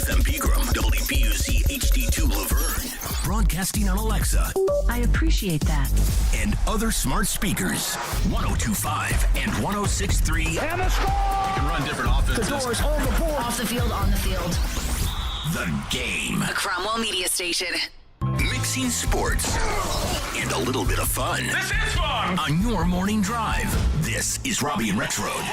FM Pegram, WPUZ HD2 Laverne. Broadcasting on Alexa. I appreciate that. And other smart speakers. 102.5 and 106.3. And the score! You can run different offenses. The doors on the board. Off the field, on the field. The Game. A Cromwell Media Station. Mixing sports and a little bit of fun. This is fun! On your morning drive. This is Robbie and Rex Road.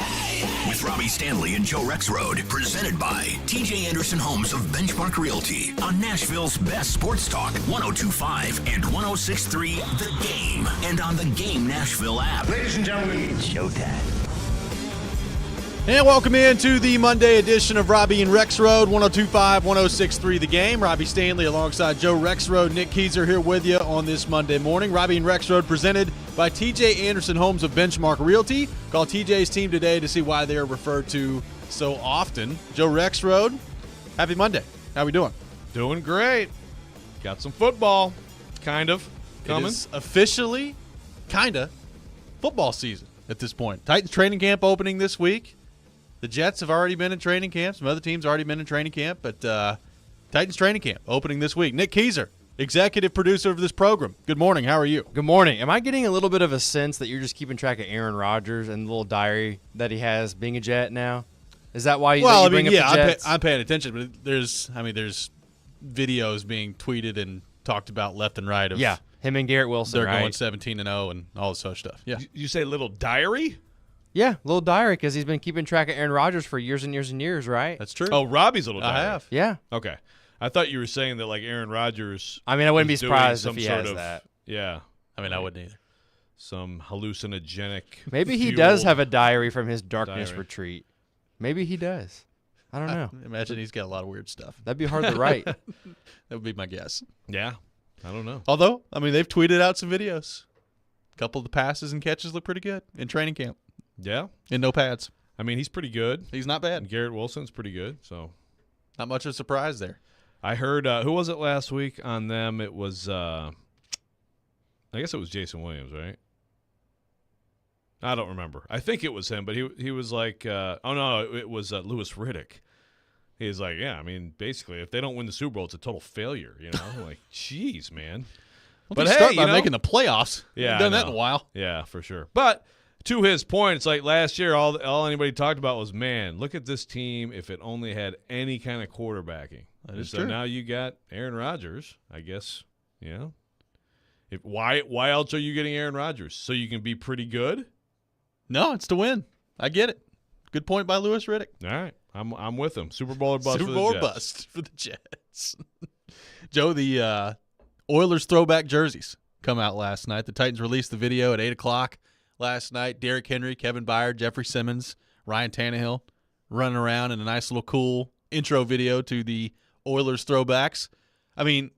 With Robbie Stanley and Joe Rexroad. Presented by TJ Anderson Homes of Benchmark Realty. On Nashville's best sports talk. 102.5 and 106.3 The Game. And on the Game Nashville app. Ladies and gentlemen, it's showtime. And welcome into the Monday edition of Robbie and Rex Road, 102.5, 106.3 The Game. Robbie Stanley alongside Joe Rexroad, Nick Keyser here with you on this Monday morning. Robbie and Rex Road presented by TJ Anderson Homes of Benchmark Realty. Call TJ's team today to see why they are referred to so often. Joe Rexroad, happy Monday. How we doing? Doing great. Got some football, kind of, coming. It is officially, kind of, football season at this point. Titans training camp opening this week. The Jets have already been in training camp. Some other teams have already been in training camp. But Titans training camp opening this week. Nick Keyser, executive producer of this program. Good morning. How are you? Good morning. Am I getting a little bit of a sense that you're just keeping track of Aaron Rodgers and the little diary that he has being a Jet now? Is that why you bring up the Jets? I'm paying attention. But there's videos being tweeted and talked about left and right of him and Garrett Wilson. They're going 17-0 and all this other stuff. Yeah. You say little diary? Yeah, little diary because he's been keeping track of Aaron Rodgers for years and years and years, right? That's true. Oh, Robbie's little diary. I have. Yeah. Okay. I thought you were saying that, like, Aaron Rodgers. I mean, I wouldn't be is doing surprised some if he sort has of, that. Yeah. I mean, I wouldn't either. Some hallucinogenic. Maybe he fueled does have a diary from his darkness diary. retreat. Maybe he does. I don't know. I imagine he's got a lot of weird stuff. That'd be hard to write. That would be my guess. Yeah. I don't know. Although, I mean, they've tweeted out some videos. A couple of the passes and catches look pretty good in training camp. Yeah. In no pads. I mean, he's pretty good. He's not bad. And Garrett Wilson's pretty good, so. Not much of a surprise there. I heard, who was it last week on them? It was, I guess it was Jason Williams, right? I don't remember. I think it was him, but he was like, it was Louis Riddick. He's like, yeah, I mean, basically, if they don't win the Super Bowl, it's a total failure, you know? Like, jeez, man. But hey, start by making the playoffs. Yeah, They've done that in a while. Yeah, for sure. But to his point, it's like last year, all anybody talked about was, man, look at this team if it only had any kind of quarterbacking. That is so true. now you got Aaron Rodgers, I guess, you know. Why else are you getting Aaron Rodgers? So you can be pretty good? No, it's to win. I get it. Good point by Louis Riddick. All right. I'm with him. Super Bowl or bust Super for the Bowl or Jets. bust for the Jets. Joe, the Oilers throwback jerseys come out last night. The Titans released the video at 8 o'clock last night. Derrick Henry, Kevin Byard, Jeffrey Simmons, Ryan Tannehill running around in a nice little cool intro video to the Oilers throwbacks. I mean,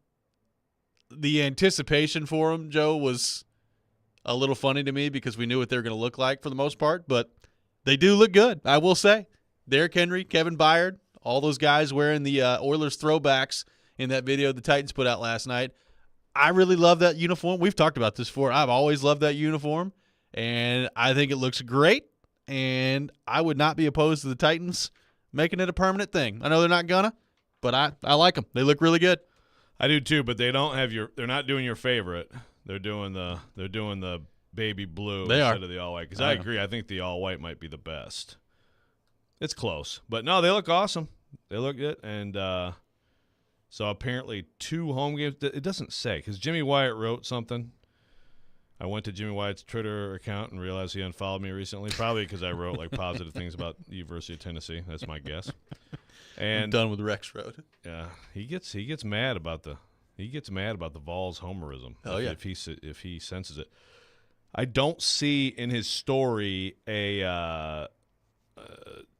the anticipation for them, Joe, was a little funny to me because we knew what they were going to look like for the most part, but they do look good, I will say. Derrick Henry, Kevin Byard, all those guys wearing the Oilers throwbacks in that video the Titans put out last night. I really love that uniform. We've talked about this before. I've always loved that uniform, and I think it looks great, and I would not be opposed to the Titans making it a permanent thing. I know they're not gonna, but I like them. They look really good. I do too, but they don't have they're not doing your favorite. They're doing the baby blue instead of the all white. Because I agree, I think the all white might be the best. It's close, but no, they look awesome. They look good, and so apparently 2 home games. It doesn't say because Jimmy Wyatt wrote something. I went to Jimmy Wyatt's Twitter account and realized he unfollowed me recently, probably because I wrote like positive things about the University of Tennessee. That's my guess. And I'm done with Rex Road. Yeah, he gets mad about the Vols homerism. Oh yeah, if he senses it. I don't see in his story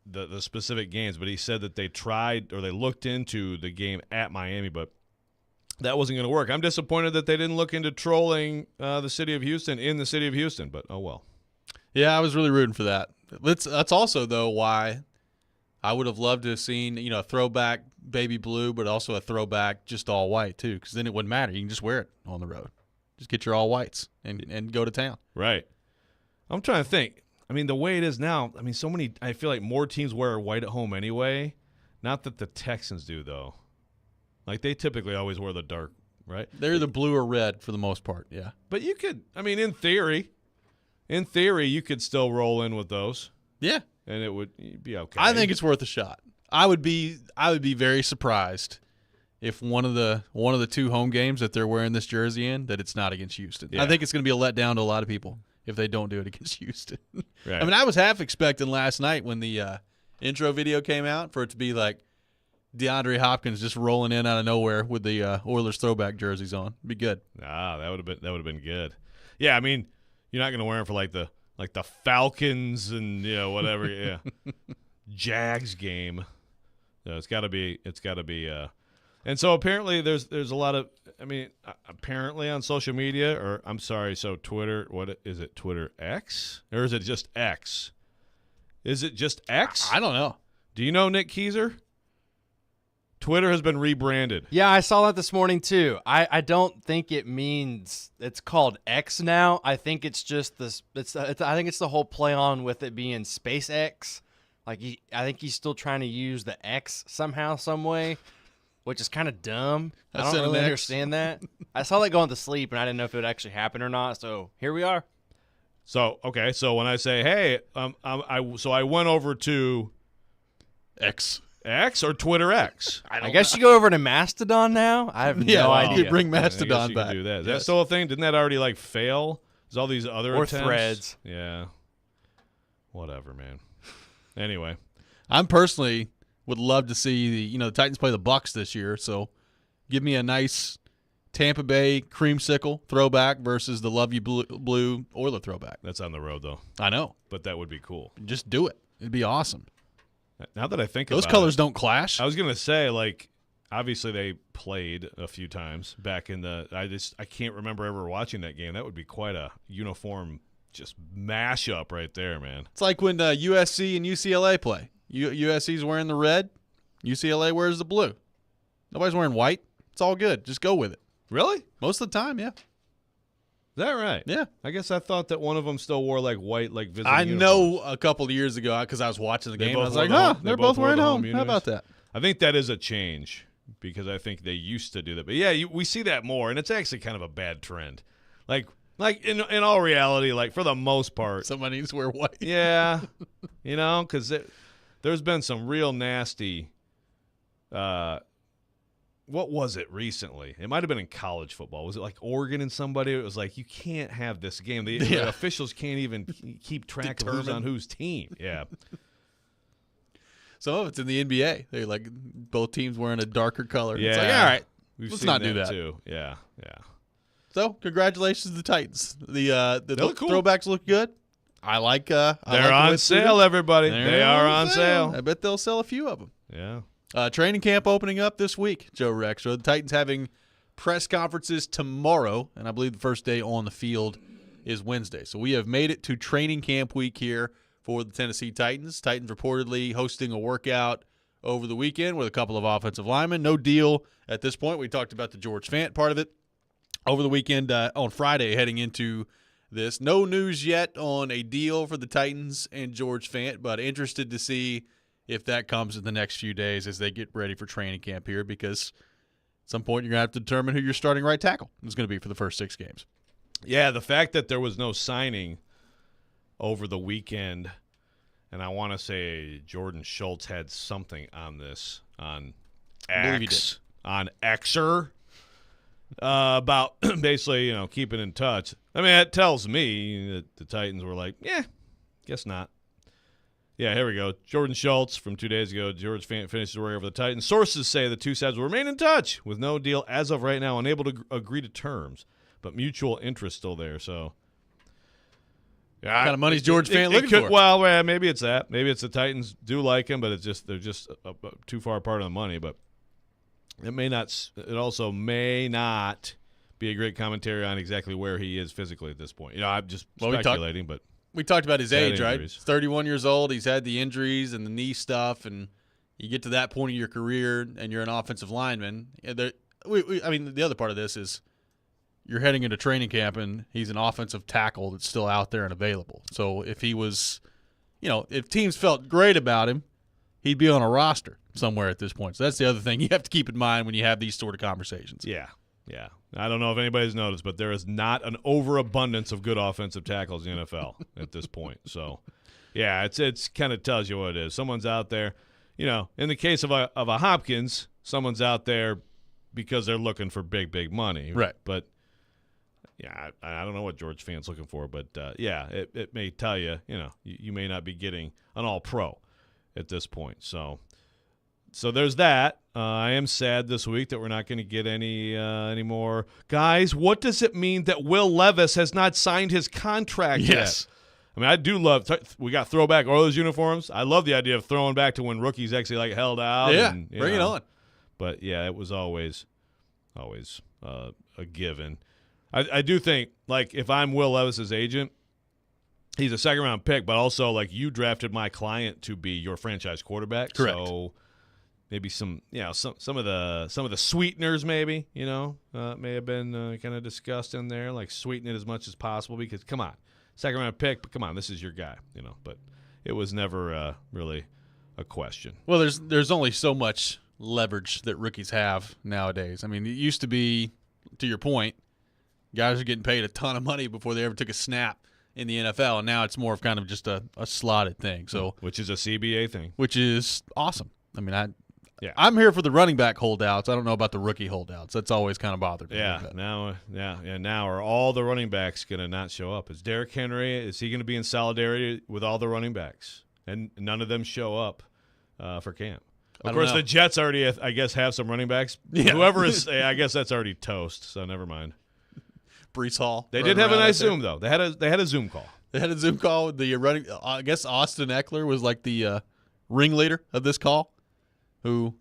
the specific games, but he said that they tried or they looked into the game at Miami, but that wasn't going to work. I'm disappointed that they didn't look into trolling the city of Houston in the city of Houston, but oh well. Yeah, I was really rooting for that. That's also, though, why I would have loved to have seen, a throwback baby blue, but also a throwback just all white, too, because then it wouldn't matter. You can just wear it on the road. Just get your all whites and go to town. Right. I'm trying to think. I mean, the way it is now, I feel like more teams wear white at home anyway. Not that the Texans do, though. Like, they typically always wear the dark, right? They're the blue or red for the most part, yeah. But you could, I mean, in theory, you could still roll in with those. Yeah. And it would be okay. I think it's worth a shot. I would be very surprised if one of the 2 home games that they're wearing this jersey in, that it's not against Houston. Yeah. I think it's going to be a letdown to a lot of people if they don't do it against Houston. Right. I mean, I was half expecting last night when the intro video came out for it to be like DeAndre Hopkins just rolling in out of nowhere with the Oilers throwback jerseys on. It'd be good. That would have been good. Yeah, I mean, you're not going to wear them for like the Falcons and whatever. Yeah, Jags game. No, it's got to be. And so apparently there's a lot of. I mean, apparently on social media, or I'm sorry, so Twitter. What is it? Twitter X, or is it just X? Is it just X? I don't know. Do you know Nick Keiser? Twitter has been rebranded. Yeah, I saw that this morning too. I don't think it means it's called X now. I think it's just this. I think it's the whole play on with it being SpaceX. Like I think he's still trying to use the X somehow, some way, which is kind of dumb. I don't really understand that. I saw that going to sleep, and I didn't know if it would actually happen or not. So here we are. So okay, so when I say, hey, I went over to X or Twitter X. I guess you go over to Mastodon now. I have no idea. You bring Mastodon back. Do that. Is that still a thing? Didn't that already fail? There's all these other attempts? Threads. Yeah. Whatever, man. Anyway, I'm personally would love to see the Titans play the Bucs this year. So give me a nice Tampa Bay creamsicle throwback versus the Love You Blue Oiler throwback. That's on the road though. I know, but that would be cool. Just do it. It'd be awesome. Now that I think those about colors don't clash. I was gonna say obviously they played a few times back in the. I can't remember ever watching that game. That would be quite a uniform just mashup right there, man. It's like when USC and UCLA play. USC's wearing the red, UCLA wears the blue. Nobody's wearing white. It's all good. Just go with it. Really? Most of the time, yeah. Is that right? Yeah. I guess I thought that one of them still wore white, visiting I uniforms. know a couple of years ago because I was watching the game. I was like, they're both wearing home. How about that? I think that is a change because I think they used to do that. But yeah, we see that more, and it's actually kind of a bad trend. Like in all reality, for the most part, somebody needs to wear white. Yeah, because there's been some real nasty. What was it recently? It might have been in college football. Was it Oregon and somebody? It was you can't have this game. The officials can't even keep track of who's on whose team. Yeah. Some of it's in the NBA. They're both teams wearing a darker color. Yeah. It's all right, let's not do that. Too. Yeah. So, congratulations to the Titans. The cool. throwbacks look good. I like. They're on sale, everybody. They are on sale. I bet they'll sell a few of them. Yeah. Training camp opening up this week, Joe Rexroad. The Titans having press conferences tomorrow, and I believe the first day on the field is Wednesday. So we have made it to training camp week here for the Tennessee Titans. Titans reportedly hosting a workout over the weekend with a couple of offensive linemen. No deal at this point. We talked about the George Fant part of it over the weekend on Friday heading into this. No news yet on a deal for the Titans and George Fant, but interested to see if that comes in the next few days as they get ready for training camp here, because at some point you're going to have to determine who your starting right tackle is going to be for the first 6 games. Yeah, the fact that there was no signing over the weekend, and I want to say Jordan Schultz had something on this on X, on Xer, about basically, keeping in touch. I mean, that tells me that the Titans were guess not. Yeah, here we go. Jordan Schultz from 2 days ago. George Fant finished his work over the Titans. Sources say the two sides will remain in touch with no deal as of right now, unable to agree to terms, but mutual interest still there. So, yeah, what kind of money's George Fant looking for? Well, maybe it's that. Maybe it's the Titans do like him, but they're just too far apart on the money. But it may not. It also may not be a great commentary on exactly where he is physically at this point. I'm just speculating, but. We talked about his age, right? He's 31 years old. He's had the injuries and the knee stuff, and you get to that point of your career and you're an offensive lineman. The other part of this is you're heading into training camp and he's an offensive tackle that's still out there and available. So if he was, if teams felt great about him, he'd be on a roster. somewhere at this point. So that's the other thing you have to keep in mind when you have these sort of conversations. Yeah. I don't know if anybody's noticed, but there is not an overabundance of good offensive tackles in the NFL at this point. So, yeah, it's kind of tells you what it is. Someone's out there, in the case of a Hopkins, someone's out there because they're looking for big money. Right. But, yeah, I don't know what George Fant's looking for, but, it may tell you, you may not be getting an all-pro at this point. So there's that. I am sad this week that we're not going to get any more. Guys, what does it mean that Will Levis has not signed his contract yet? I mean, I do love we got throwback Oilers uniforms. I love the idea of throwing back to when rookies actually held out. Yeah, and, bring it on. But, yeah, it was always a given. I do think, if I'm Will Levis's agent, he's a second-round pick, but also, you drafted my client to be your franchise quarterback. Correct. So maybe some of the sweeteners maybe, may have been kind of discussed in there, sweeten it as much as possible because, come on, second-round pick, but come on, this is your guy, But it was never really a question. Well, there's only so much leverage that rookies have nowadays. I mean, it used to be, to your point, guys are getting paid a ton of money before they ever took a snap in the NFL, and now it's more of kind of just a slotted thing. So, which is a CBA thing. Which is awesome. I mean, I'm here for the running back holdouts. I don't know about the rookie holdouts. That's always kind of bothered me. Now are all the running backs going to not show up? Is Derrick Henry, is he going to be in solidarity with all the running backs? And none of them show up for camp. Of course, the Jets already, I guess, have some running backs. Yeah. Whoever is, I guess that's already toast, so never mind. Breece Hall. They did have a nice Zoom, though. They had a Zoom call. They had a Zoom call with the running. I guess Austin Eckler was the ringleader of this call, who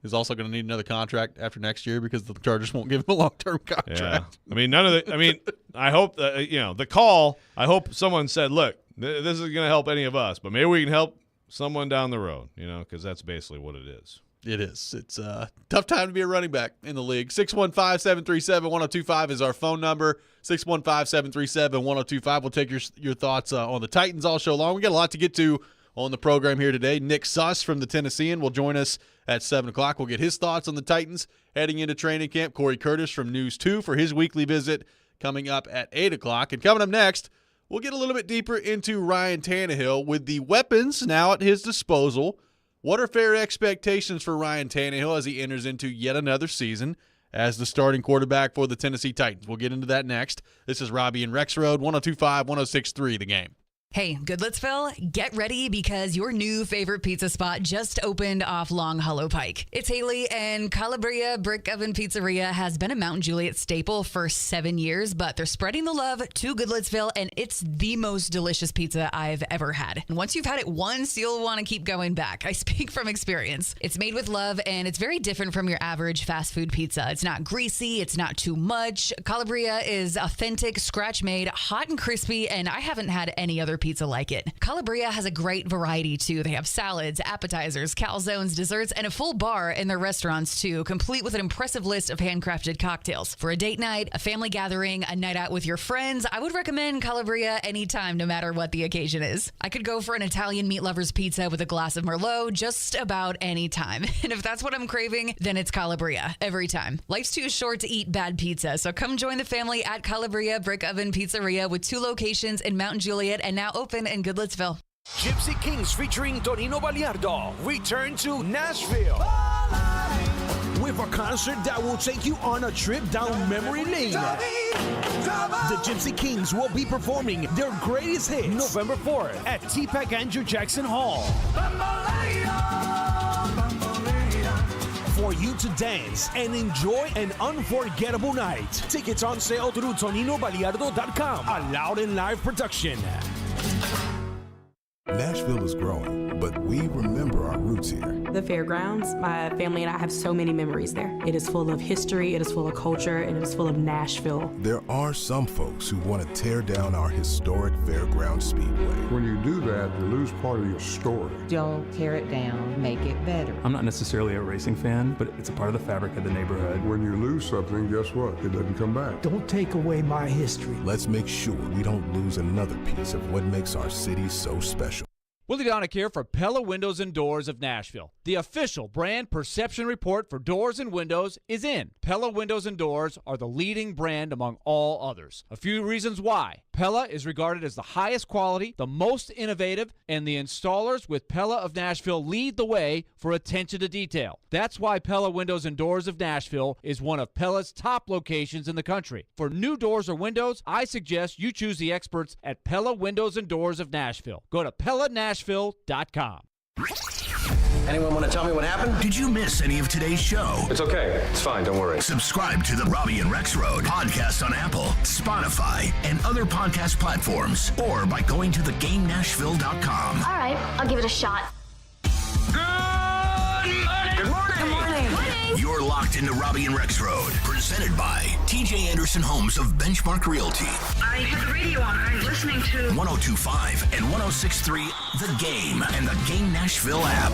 is also going to need another contract after next year because the Chargers won't give him a long-term contract. Yeah. I mean, I hope the call. I hope someone said, "Look, this isn't going to help any of us, but maybe we can help someone down the road." Because that's basically what it is. It is. It's a tough time to be a running back in the league. 615-737-1025 is our phone number. 615-737-1025. We'll take your thoughts on the Titans all show long. We got a lot to get to on the program here today. Nick Suss from the Tennessean will join us at 7 o'clock. We'll get his thoughts on the Titans heading into training camp. Corey Curtis from News 2 for his weekly visit coming up at 8 o'clock. And coming up next, we'll get a little bit deeper into Ryan Tannehill with the weapons now at his disposal. What are fair expectations for Ryan Tannehill as he enters into yet another season as the starting quarterback for the Tennessee Titans? We'll get into that next. This is Robbie and Rex Road, 102.5, 106.3, The Game. Hey, Goodlettsville, get ready because your new favorite pizza spot just opened off Long Hollow Pike. It's Haley, and Calabria Brick Oven Pizzeria has been a Mount Juliet staple for 7 years, but they're spreading the love to Goodlettsville, and it's the most delicious pizza I've ever had. And once you've had it once, you'll want to keep going back. I speak from experience. It's made with love, and it's very different from your average fast food pizza. It's not greasy. It's not too much. Calabria is authentic, scratch-made, hot and crispy, and I haven't had any other pizza like it. Calabria has a great variety too. They have salads, appetizers, calzones, desserts, and a full bar in their restaurants too, complete with an impressive list of handcrafted cocktails. For a date night, a family gathering, a night out with your friends, I would recommend Calabria anytime, no matter what the occasion is. I could go for an Italian meat lover's pizza with a glass of Merlot just about any time. And if that's what I'm craving, then it's Calabria every time. Life's too short to eat bad pizza, so come join the family at Calabria Brick Oven Pizzeria with 2 locations in Mount Juliet and now open in Goodlettsville. Gypsy Kings featuring Tonino Baliardo return to Nashville with a concert that will take you on a trip down memory lane. The Gypsy Kings will be performing their greatest hits November 4th at TPAC Andrew Jackson Hall. For you to dance and enjoy an unforgettable night. Tickets on sale through ToninoBaliardo.com. A Loud and Live production. Nashville is growing, but we remember our roots here. The fairgrounds, my family and I have so many memories there. It is full of history, it is full of culture, and it is full of Nashville. There are some folks who want to tear down our historic fairground speedway. When you do that, you lose part of your story. Don't tear it down, make it better. I'm not necessarily a racing fan, but it's a part of the fabric of the neighborhood. When you lose something, guess what? It doesn't come back. Don't take away my history. Let's make sure we don't lose another piece of what makes our city so special. Willie Donick here for Pella Windows and Doors of Nashville. The official brand perception report for doors and windows is in. Pella Windows and Doors are the leading brand among all others. A few reasons why. Pella is regarded as the highest quality, the most innovative, and the installers with Pella of Nashville lead the way for attention to detail. That's why Pella Windows and Doors of Nashville is one of Pella's top locations in the country. For new doors or windows, I suggest you choose the experts at Pella Windows and Doors of Nashville. Go to PellaNashville.com. Anyone want to tell me what happened? Did you miss any of today's show? It's okay. It's fine. Don't worry. Subscribe to the Robbie and Rex Road podcast on Apple, Spotify, and other podcast platforms, or by going to theGameNashville.com. All right, I'll give it a shot. Good morning. Good morning. You're locked into Robbie and Rex Road, presented by TJ Anderson Homes of Benchmark Realty. I had the radio on. I'm listening to 102.5 and 106.3 The Game and the Game Nashville app.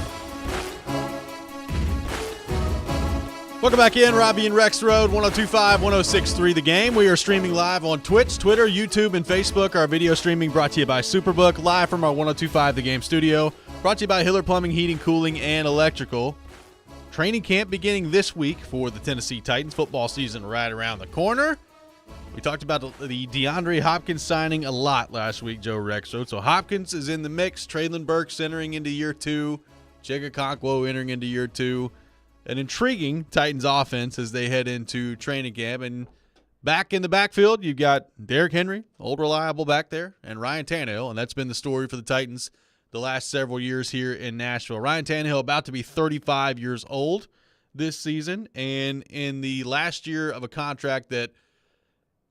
Welcome back in, Robbie and Rex Road, 102.5, 106.3 The Game. We are streaming live on Twitch, Twitter, YouTube, and Facebook. Our video streaming brought to you by Superbook, live from our 102.5 The Game studio. Brought to you by Hiller Plumbing, Heating, Cooling, and Electrical. Training camp beginning this week for the Tennessee Titans. Football season right around the corner. We talked about the DeAndre Hopkins signing a lot last week, Joe Rexroad. So Hopkins is in the mix. Traylon Burks entering into year 2. Chig Okonkwo entering into year 2. An intriguing Titans offense as they head into training camp. And back in the backfield, you've got Derrick Henry, old reliable back there, and Ryan Tannehill. And that's been the story for the Titans the last several years here in Nashville. Ryan Tannehill about to be 35 years old this season, and in the last year of a contract that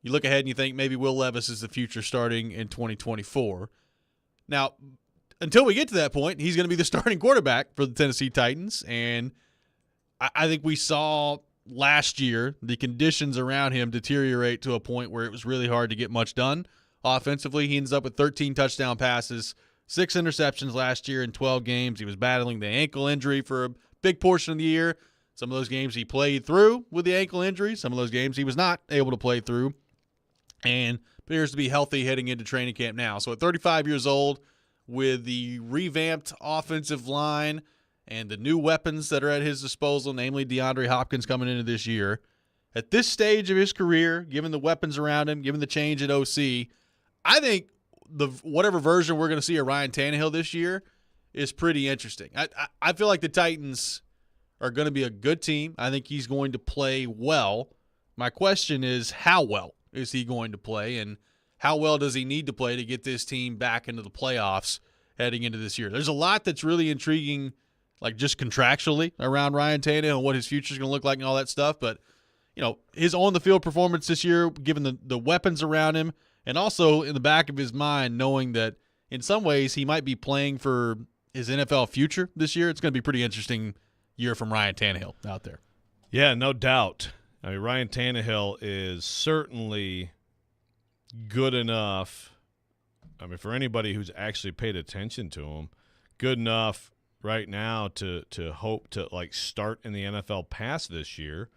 you look ahead and you think maybe Will Levis is the future starting in 2024. Now, until we get to that point, he's going to be the starting quarterback for the Tennessee Titans, and I think we saw last year the conditions around him deteriorate to a point where it was really hard to get much done offensively. He ends up with 13 touchdown passes, 6 interceptions last year in 12 games. He was battling the ankle injury for a big portion of the year. Some of those games he played through with the ankle injury. Some of those games he was not able to play through, and appears to be healthy heading into training camp now. So at 35 years old, with the revamped offensive line and the new weapons that are at his disposal, namely DeAndre Hopkins coming into this year, at this stage of his career, given the weapons around him, given the change at OC, I think whatever version we're going to see of Ryan Tannehill this year is pretty interesting. I feel like the Titans are going to be a good team. I think he's going to play well. My question is, how well is he going to play, and how well does he need to play to get this team back into the playoffs heading into this year? There's a lot that's really intriguing, like just contractually around Ryan Tannehill and what his future is going to look like and all that stuff. But, you know, his on-the-field performance this year, given the weapons around him, and also in the back of his mind knowing that in some ways he might be playing for his NFL future this year, it's going to be a pretty interesting year from Ryan Tannehill out there. Yeah, no doubt. I mean, Ryan Tannehill is certainly good enough. I mean, for anybody who's actually paid attention to him, good enough right now to hope to, like, start in the NFL past this year.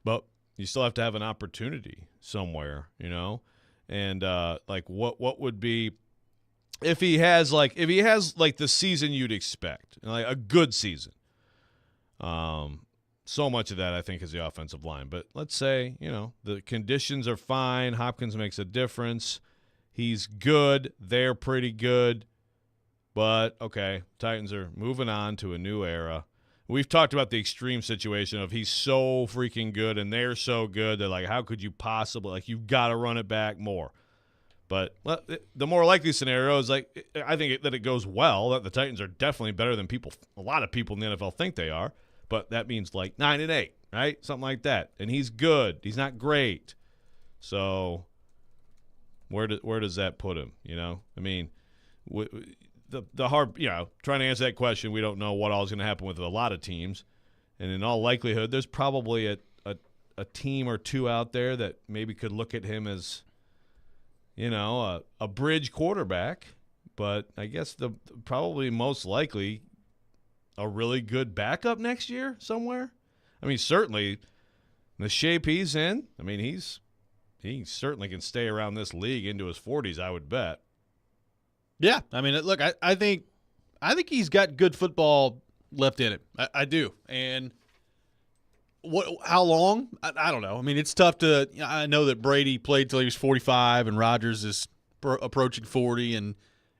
But you still have to have an opportunity somewhere, you know? And like what would be if he has like the season you'd expect, like a good season. So much of that I think is the offensive line. But let's say, you know, the conditions are fine, Hopkins makes a difference. He's good, they're pretty good. But okay, Titans are moving on to a new era. We've talked about the extreme situation of he's so freaking good and they're so good. They're like, how could you possibly, like, you've got to run it back more. But the more likely scenario is, like, I think that it goes well, that the Titans are definitely better than a lot of people in the NFL think they are. But that means like 9-8, right? Something like that. And he's good. He's not great. So where does that put him, you know? I mean, the hard, you know, trying to answer that question, we don't know what all is going to happen with a lot of teams. And in all likelihood, there's probably a team or two out there that maybe could look at him as, you know, a bridge quarterback. But I guess probably most likely a really good backup next year somewhere. I mean, certainly the shape he's in, I mean, he certainly can stay around this league into his 40s, I would bet. Yeah, I mean, look, I think I think he's got good football left in him. I do. And how long? I don't know. I mean, it's tough to – I know that Brady played till he was 45 and Rodgers is approaching 40, and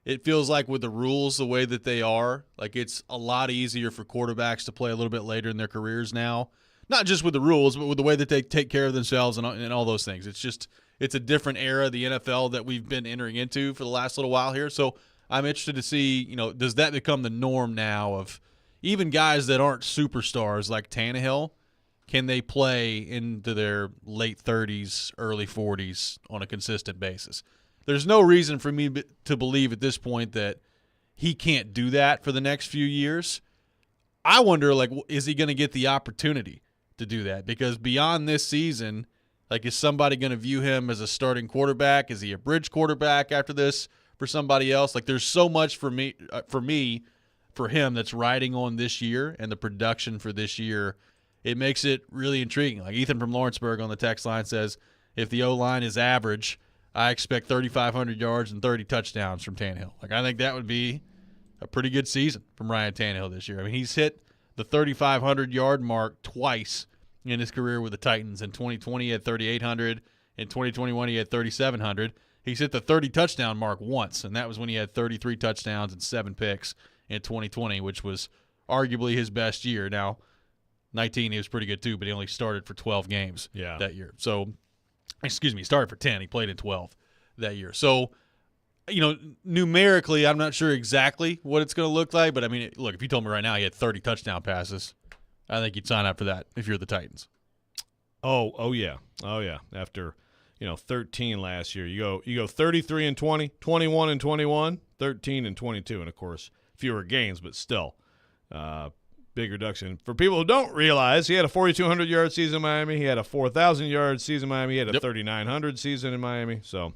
it feels like with the rules the way that they are, like it's a lot easier for quarterbacks to play a little bit later in their careers now. Not just with the rules, but with the way that they take care of themselves and all those things. It's a different era, the NFL, that we've been entering into for the last little while here. So I'm interested to see, does that become the norm now of even guys that aren't superstars like Tannehill, can they play into their late 30s, early 40s on a consistent basis? There's no reason for me to believe at this point that he can't do that for the next few years. I wonder, is he going to get the opportunity to do that? Because beyond this season, is somebody going to view him as a starting quarterback? Is he a bridge quarterback after this for somebody else? There's so much for him that's riding on this year and the production for this year. It makes it really intriguing. Ethan from Lawrenceburg on the text line says, if the O-line is average, I expect 3,500 yards and 30 touchdowns from Tannehill. I think that would be a pretty good season from Ryan Tannehill this year. I mean, he's hit the 3,500-yard mark twice in his career with the Titans. In 2020, he had 3,800. In 2021, he had 3,700. He's hit the 30-touchdown mark once, and that was when he had 33 touchdowns and 7 picks in 2020, which was arguably his best year. Now, 19, he was pretty good too, but he only started for 12 games that year. So, he started for 10. He played in 12 that year. So, numerically, I'm not sure exactly what it's going to look like, but I mean, look, if you told me right now he had 30 touchdown passes, I think you'd sign up for that if you're the Titans. Oh yeah. After 13 last year, you go 33 and 20, 21 and 21, 13 and 22, and of course fewer games, but still big reduction. For people who don't realize, he had a 4,200-yard season in Miami. He had a 4,000-yard season in Miami. He had a 3,900 season in Miami. So,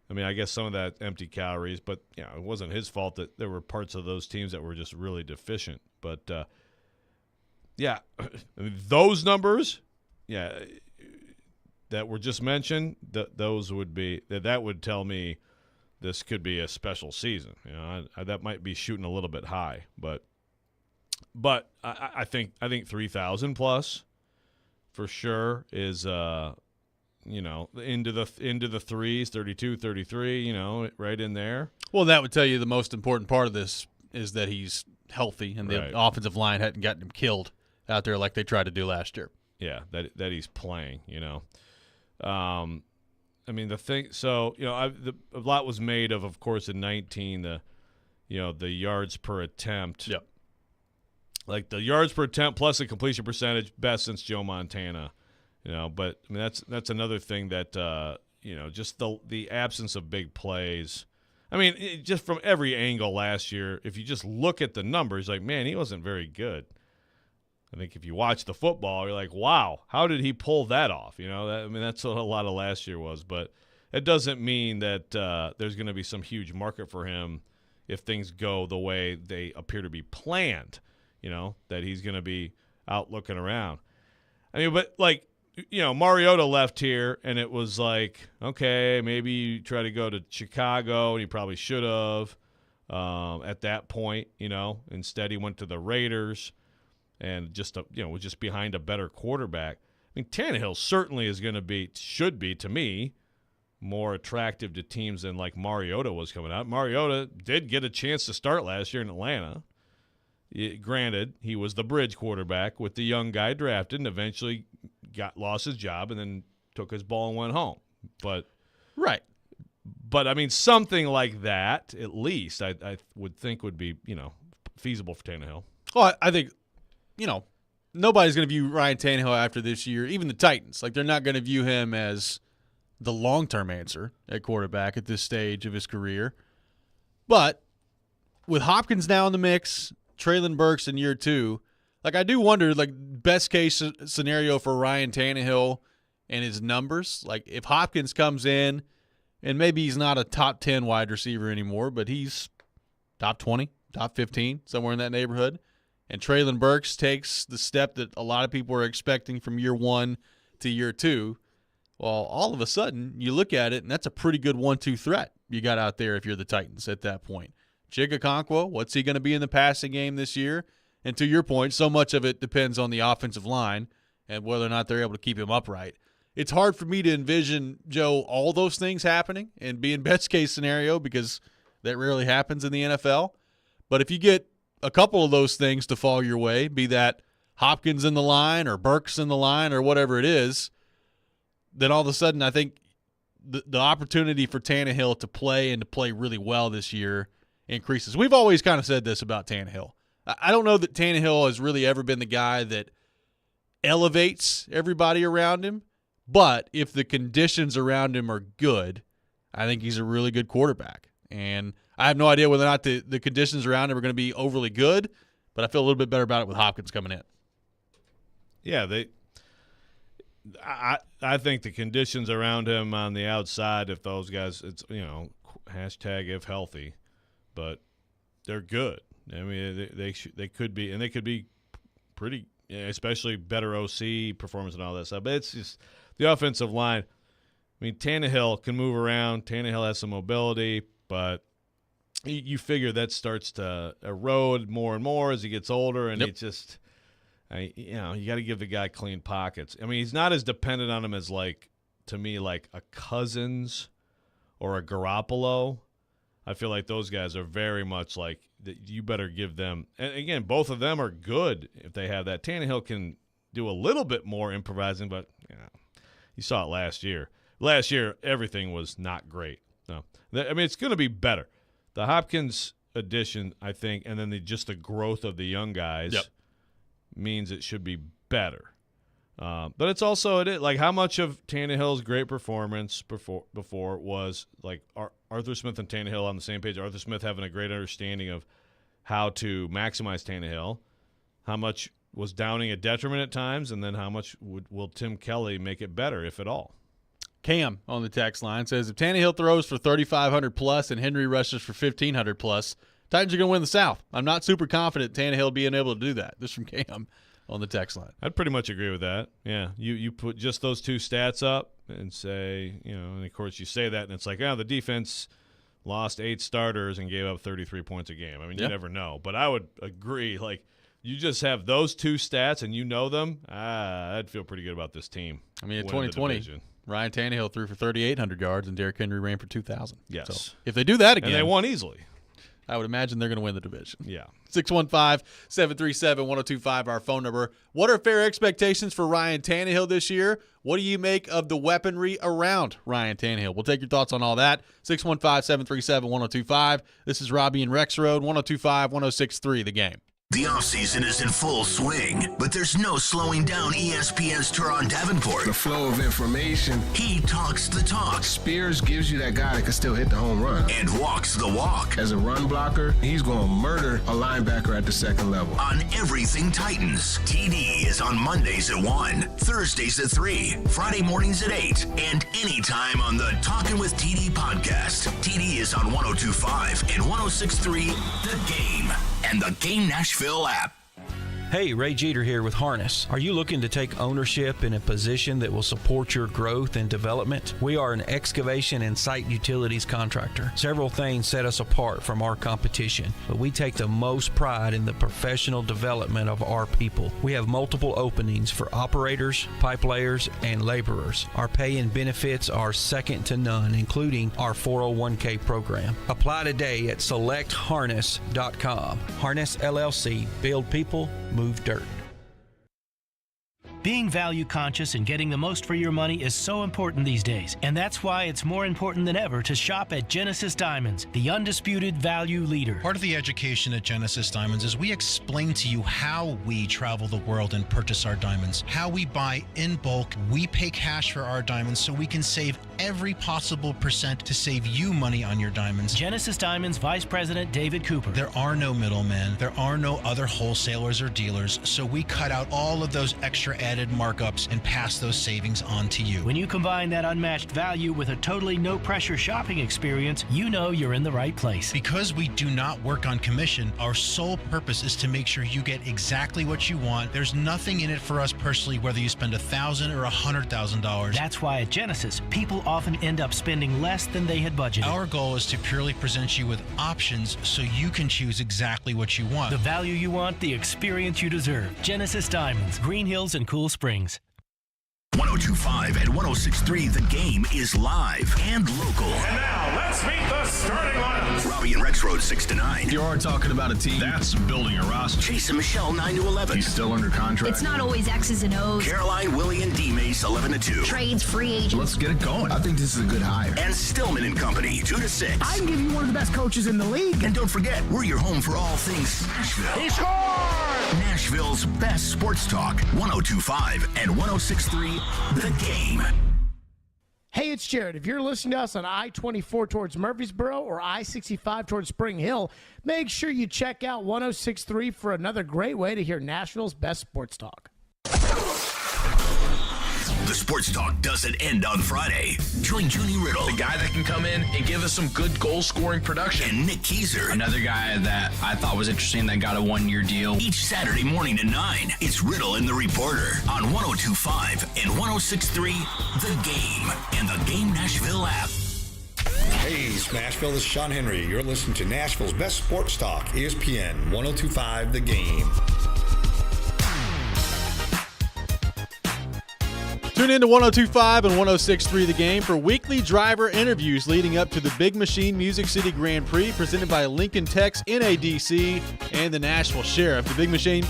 I mean, I guess some of that empty calories, but it wasn't his fault that there were parts of those teams that were just really deficient. But I mean, those numbers, that were just mentioned, those would be that would tell me this could be a special season. That might be shooting a little bit high, but I think 3,000 plus for sure is into the threes, 32, 33, right in there. Well, that would tell you the most important part of this is that he's healthy and the offensive line hadn't gotten him killed out there like they tried to do last year. Yeah, that he's playing, I mean, the thing, so, a lot was made of course, in 19, the yards per attempt. Yep. Like the yards per attempt plus the completion percentage, best since Joe Montana. But I mean that's another thing that just the absence of big plays. I mean, just from every angle last year, if you just look at the numbers, man, he wasn't very good. I think if you watch the football, you're like, wow, how did he pull that off? That's what a lot of last year was. But it doesn't mean that there's going to be some huge market for him if things go the way they appear to be planned. That he's going to be out looking around. I mean, but Mariota left here, and it was like, okay, maybe you try to go to Chicago, and he probably should have at that point. Instead he went to the Raiders, and was just behind a better quarterback. I mean, Tannehill certainly should be to me more attractive to teams than like Mariota was coming out. Mariota did get a chance to start last year in Atlanta. Granted, he was the bridge quarterback with the young guy drafted and eventually lost his job and then took his ball and went home. But I mean, something like that, at least, I would think would be, feasible for Tannehill. Well, I think, nobody's going to view Ryan Tannehill after this year, even the Titans. They're not going to view him as the long-term answer at quarterback at this stage of his career. But with Hopkins now in the mix, Treylon Burks in year 2, I do wonder, best case scenario for Ryan Tannehill and his numbers. If Hopkins comes in, and maybe he's not a top 10 wide receiver anymore, but he's top 20, top 15, somewhere in that neighborhood, and Treylon Burks takes the step that a lot of people are expecting from year 1 to year 2, well, all of a sudden, you look at it, and that's a pretty good 1-2 threat you got out there if you're the Titans at that point. Chigakonkwo, what's he going to be in the passing game this year? And to your point, so much of it depends on the offensive line and whether or not they're able to keep him upright. It's hard for me to envision, Joe, all those things happening and being best case scenario because that rarely happens in the NFL. But if you get a couple of those things to fall your way, be that Hopkins in the line or Burks in the line or whatever it is, then all of a sudden I think the opportunity for Tannehill to play and to play really well this year increases. We've always kind of said this about Tannehill. I don't know that Tannehill has really ever been the guy that elevates everybody around him, but if the conditions around him are good, I think he's a really good quarterback. And I have no idea whether or not the conditions around him are going to be overly good, but I feel a little bit better about it with Hopkins coming in. Yeah, I think the conditions around him on the outside, if those guys, it's, hashtag if healthy, but they're good. I mean, they could be, and they could be pretty, especially better OC performance and all that stuff. But it's just the offensive line. I mean, Tannehill can move around. Tannehill has some mobility, but you figure that starts to erode more and more as he gets older, and it's just, you got to give the guy clean pockets. I mean, he's not as dependent on him as, to me, a Cousins or a Garoppolo. I feel like those guys are very much like you better give them. And again, both of them are good if they have that. Tannehill can do a little bit more improvising, but you saw it last year. Last year, everything was not great. No, I mean, it's going to be better. The Hopkins addition, I think, and then just the growth of the young guys means it should be better. But it's also how much of Tannehill's great performance before was Arthur Smith and Tannehill on the same page. Arthur Smith having a great understanding of how to maximize Tannehill. How much was Downing a detriment at times, and then how much will Tim Kelly make it better, if at all? Cam on the text line says, if Tannehill throws for 3,500 plus and Henry rushes for 1,500 plus, Titans are going to win the South. I'm not super confident Tannehill being able to do that. This from Cam on the text line. I'd pretty much agree with that. Yeah, you put just those two stats up and say, and of course you say that, and it's like, the defense lost 8 starters and gave up 33 points a game. I mean, you never know. But I would agree, you just have those two stats and you know them, I'd feel pretty good about this team. I mean, in 2020, Ryan Tannehill threw for 3,800 yards and Derrick Henry ran for 2,000. Yes. So if they do that again. And they won easily. I would imagine they're going to win the division. Yeah. 615-737-1025, our phone number. What are fair expectations for Ryan Tannehill this year? What do you make of the weaponry around Ryan Tannehill? We'll take your thoughts on all that. 615-737-1025. This is Robbie and Rex Road, 102.5-106.3, The Game. The offseason is in full swing, but there's no slowing down ESPN's Teron Davenport. The flow of information. He talks the talk. Spears gives you that guy that can still hit the home run. And walks the walk. As a run blocker, he's going to murder a linebacker at the second level. On everything Titans, TD is on Mondays at 1, Thursdays at 3, Friday mornings at 8, and anytime on the Talkin' with TD podcast. TD is on 102.5 and 106.3 The Game and the Game Nashville app. Hey, Ray Jeter here with Harness. Are you looking to take ownership in a position that will support your growth and development? We are an excavation and site utilities contractor. Several things set us apart from our competition, but we take the most pride in the professional development of our people. We have multiple openings for operators, pipe layers, and laborers. Our pay and benefits are second to none, including our 401k program. Apply today at selectharness.com. Harness LLC. Build people, move dirt. Being value conscious and getting the most for your money is so important these days, and that's why it's more important than ever to shop at Genesis Diamonds, the undisputed value leader. Part of the education at Genesis Diamonds is we explain to you how we travel the world and purchase our diamonds, how we buy in bulk, we pay cash for our diamonds so we can save every possible percent to save you money on your diamonds. Genesis Diamonds Vice President David Cooper. There are no middlemen, there are no other wholesalers or dealers, so we cut out all of those extra added markups and pass those savings on to you. When you combine that unmatched value with a totally no-pressure shopping experience, you know you're in the right place. Because we do not work on commission, our sole purpose is to make sure you get exactly what you want. There's nothing in it for us personally, whether you spend $1,000 or $100,000. That's why at Genesis, people often end up spending less than they had budgeted. Our goal is to purely present you with options so you can choose exactly what you want. The value you want, the experience you deserve. Genesis Diamonds, Green Hills and Cool Springs. 102.5 and 106.3, The Game is live and local. And now, let's meet the starting lineups. Robbie and Rex Road 6 to 9. You are talking about a team that's building a roster. Chase and Michelle 9 to 11. He's still under contract. It's not always X's and O's. Caroline, Willie, and D Mace 11 to 2. Trades, free agents. Let's get it going. I think this is a good hire. And Stillman and Company 2 to 6. I can give you one of the best coaches in the league. And don't forget, we're your home for all things Nashville. He scored! Nashville's best sports talk. 102.5 and 106.3, The Game. Hey, it's Jared. If you're listening to us on I-24 towards Murfreesboro or I-65 towards Spring Hill, make sure you check out 106.3 for another great way to hear Nashville's best sports talk. The sports talk doesn't end on Friday. Join Junie Riddle, the guy that can come in and give us some good goal-scoring production. And Nick Keiser, another guy that I thought was interesting that got a one-year deal. Each Saturday morning at 9, it's Riddle and the Reporter on 102.5 and 106.3, The Game and the Game Nashville app. Hey, Smashville, this is Sean Henry. You're listening to Nashville's best sports talk, ESPN 102.5, The Game. Tune in to 102.5 and 106.3 The Game for weekly driver interviews leading up to the Big Machine Music City Grand Prix presented by Lincoln Tech's NADC and the Nashville Sheriff. The Big Machine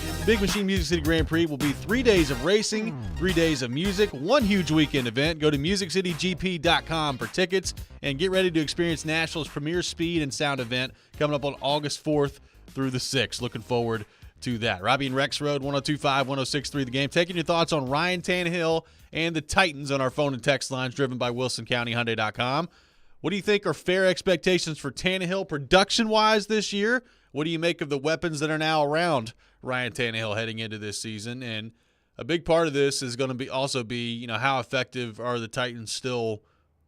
Music City Grand Prix will be 3 days of racing, 3 days of music, one huge weekend event. Go to MusicCityGP.com for tickets and get ready to experience Nashville's premier speed and sound event coming up on August 4th through the 6th. Looking forward to that. Robbie and Rex Road, 102.5, 106.3 The Game. Taking your thoughts on Ryan Tannehill and the Titans on our phone and text lines driven by WilsonCountyHyundai.com. What do you think are fair expectations for Tannehill production-wise this year? What do you make of the weapons that are now around Ryan Tannehill heading into this season? And a big part of this is going to also be, how effective are the Titans still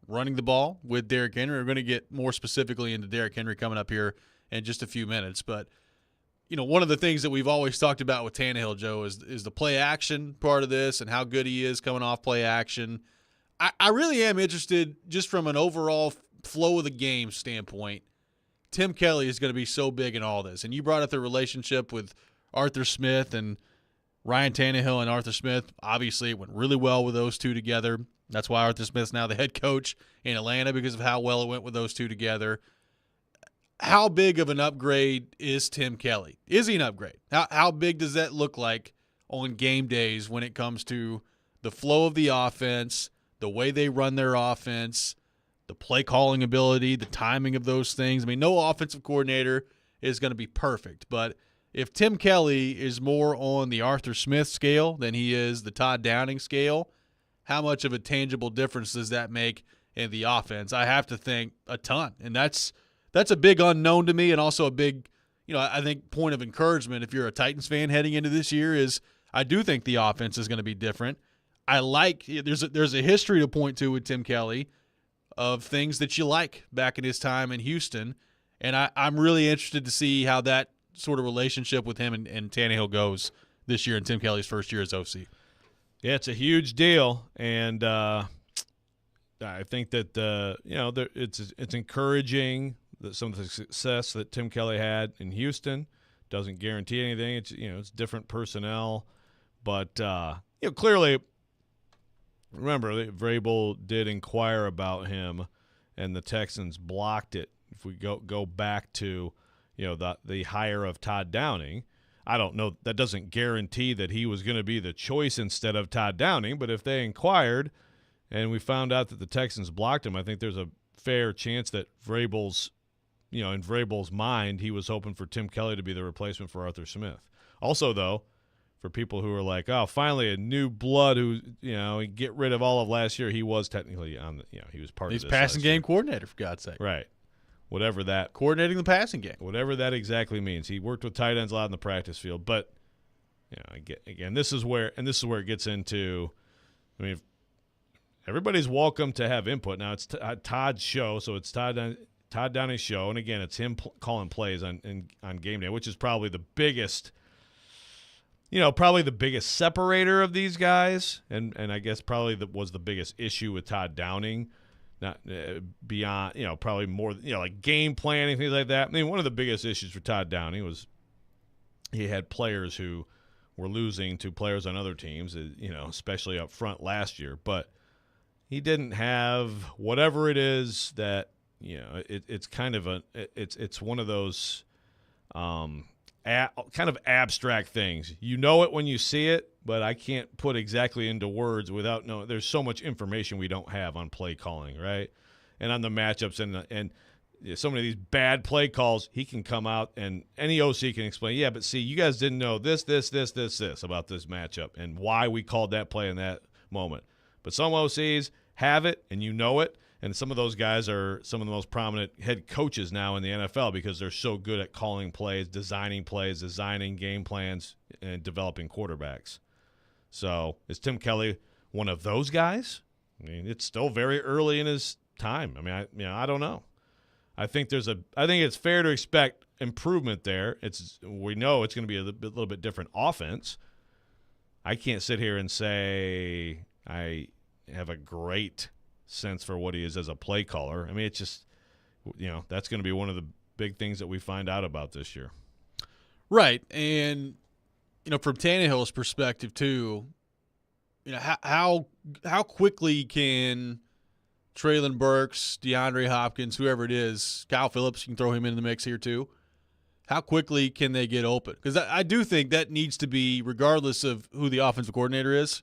running the ball with Derrick Henry? We're going to get more specifically into Derrick Henry coming up here in just a few minutes, but one of the things that we've always talked about with Tannehill, Joe, is the play action part of this and how good he is coming off play action. I really am interested just from an overall flow of the game standpoint. Tim Kelly is going to be so big in all this. And you brought up the relationship with Arthur Smith and Ryan Tannehill and Arthur Smith. Obviously, it went really well with those two together. That's why Arthur Smith's now the head coach in Atlanta, because of how well it went with those two together. How big of an upgrade is Tim Kelly? Is he an upgrade? How big does that look like on game days when it comes to the flow of the offense, the way they run their offense, the play calling ability, the timing of those things? I mean, no offensive coordinator is going to be perfect, but if Tim Kelly is more on the Arthur Smith scale than he is the Todd Downing scale, how much of a tangible difference does that make in the offense? I have to think a ton, and that's a big unknown to me, and also a big, I think point of encouragement if you're a Titans fan heading into this year is I do think the offense is going to be different. There's a history to point to with Tim Kelly of things that you like back in his time in Houston, and I'm really interested to see how that sort of relationship with him and Tannehill goes this year in Tim Kelly's first year as OC. Yeah, it's a huge deal, and I think that it's encouraging that some of the success that Tim Kelly had in Houston doesn't guarantee anything. It's different personnel, but clearly, remember Vrabel did inquire about him, and the Texans blocked it. If we go back to the hire of Todd Downing, I don't know, that doesn't guarantee that he was going to be the choice instead of Todd Downing, but if they inquired and we found out that the Texans blocked him, I think there's a fair chance that in Vrabel's mind, he was hoping for Tim Kelly to be the replacement for Arthur Smith. Also, though, for people who are like, oh, finally a new blood who, get rid of all of last year, he was technically on he was part of this. He's passing game coordinator, for God's sake. Right. Whatever that. Coordinating the passing game. Whatever that exactly means. He worked with tight ends a lot in the practice field. But, again, this is where it gets into, everybody's welcome to have input. Now, it's Todd's show, so it's Todd Downey's show. And, again, it's him calling plays on game day, which is probably the biggest separator of these guys. And I guess probably was the biggest issue with Todd Downing not beyond, probably more, like game planning, things like that. I mean, one of the biggest issues for Todd Downing was he had players who were losing to players on other teams, especially up front last year. But he didn't have whatever it is that, it's kind of it's one of those kind of abstract things. You know it when you see it, but I can't put exactly into words without knowing. There's so much information we don't have on play calling, right? And on the matchups and so many of these bad play calls, he can come out and any OC can explain, yeah, but see, you guys didn't know this about this matchup and why we called that play in that moment. But some OCs have it, and you know it, and some of those guys are some of the most prominent head coaches now in the NFL because they're so good at calling plays, designing game plans, and developing quarterbacks. So is Tim Kelly one of those guys? I mean, it's still very early in his time. I mean, I don't know. I think it's fair to expect improvement there. We know it's going to be a little bit different offense. I can't sit here and say I have a great sense for what he is as a play caller. I mean, it's just, that's going to be one of the big things that we find out about this year. Right. And, from Tannehill's perspective too, how quickly can Treylon Burks, DeAndre Hopkins, whoever it is, Kyle Phillips, you can throw him in the mix here too. How quickly can they get open? Because I do think that needs to be, regardless of who the offensive coordinator is,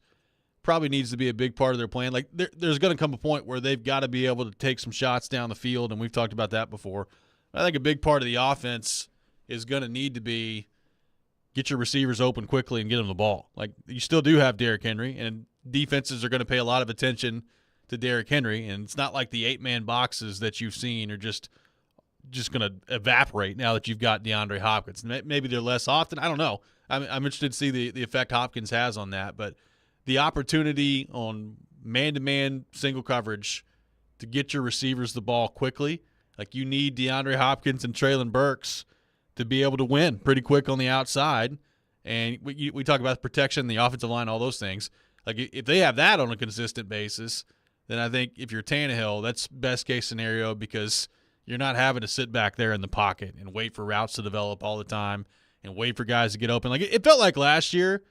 probably needs to be a big part of their plan. Like there's going to come a point where they've got to be able to take some shots down the field, and we've talked about that before. I think a big part of the offense is going to need to be get your receivers open quickly and get them the ball. Like you still do have Derrick Henry, and defenses are going to pay a lot of attention to Derrick Henry, and it's not like the 8-man boxes that you've seen are just going to evaporate now that you've got DeAndre Hopkins. Maybe they're less often. I don't know. I'm interested to see the effect Hopkins has on that, but the opportunity on man-to-man single coverage to get your receivers the ball quickly, like you need DeAndre Hopkins and Treylon Burks to be able to win pretty quick on the outside. And we talk about protection, the offensive line, all those things. Like if they have that on a consistent basis, then I think if you're Tannehill, that's best case scenario because you're not having to sit back there in the pocket and wait for routes to develop all the time and wait for guys to get open. Like it felt like last year,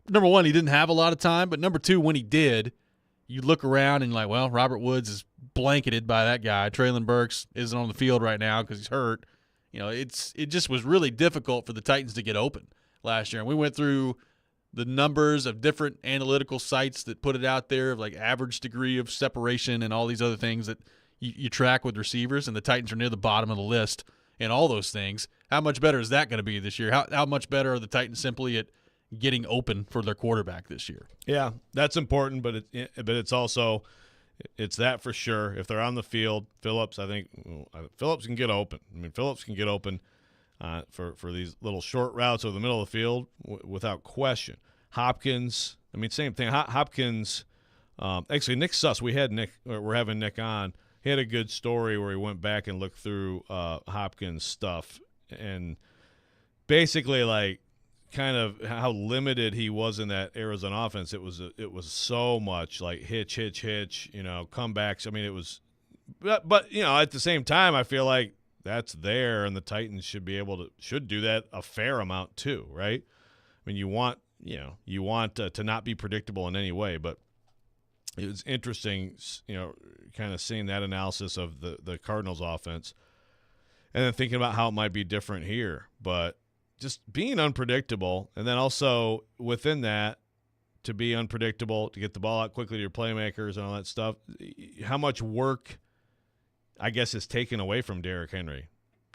number one, he didn't have a lot of time, but number two, when he did, you look around and you're like, well, Robert Woods is blanketed by that guy. Treylon Burks isn't on the field right now because he's hurt. It just was really difficult for the Titans to get open last year. And we went through the numbers of different analytical sites that put it out there of like average degree of separation and all these other things that you track with receivers, and the Titans are near the bottom of the list and all those things. How much better is that going to be this year? How much better are the Titans simply at getting open for their quarterback this year? Yeah, that's important, but it's also it's that for sure. If they're on the field, Phillips, I think Phillips can get open. I mean, Phillips can get open for these little short routes over the middle of the field without question. Hopkins, I mean, same thing. Hopkins, actually, Nick Suss, we're having Nick on. He had a good story where he went back and looked through Hopkins' stuff and basically like kind of how limited he was in that Arizona offense. It was so much like hitch, comebacks. I mean, it was, but at the same time, I feel like that's there, and the Titans should do that a fair amount too, right? I mean, you want to not be predictable in any way, but it was interesting, kind of seeing that analysis of the Cardinals offense and then thinking about how it might be different here, but just being unpredictable, and then also within that, to be unpredictable, to get the ball out quickly to your playmakers and all that stuff, how much work, I guess, is taken away from Derrick Henry?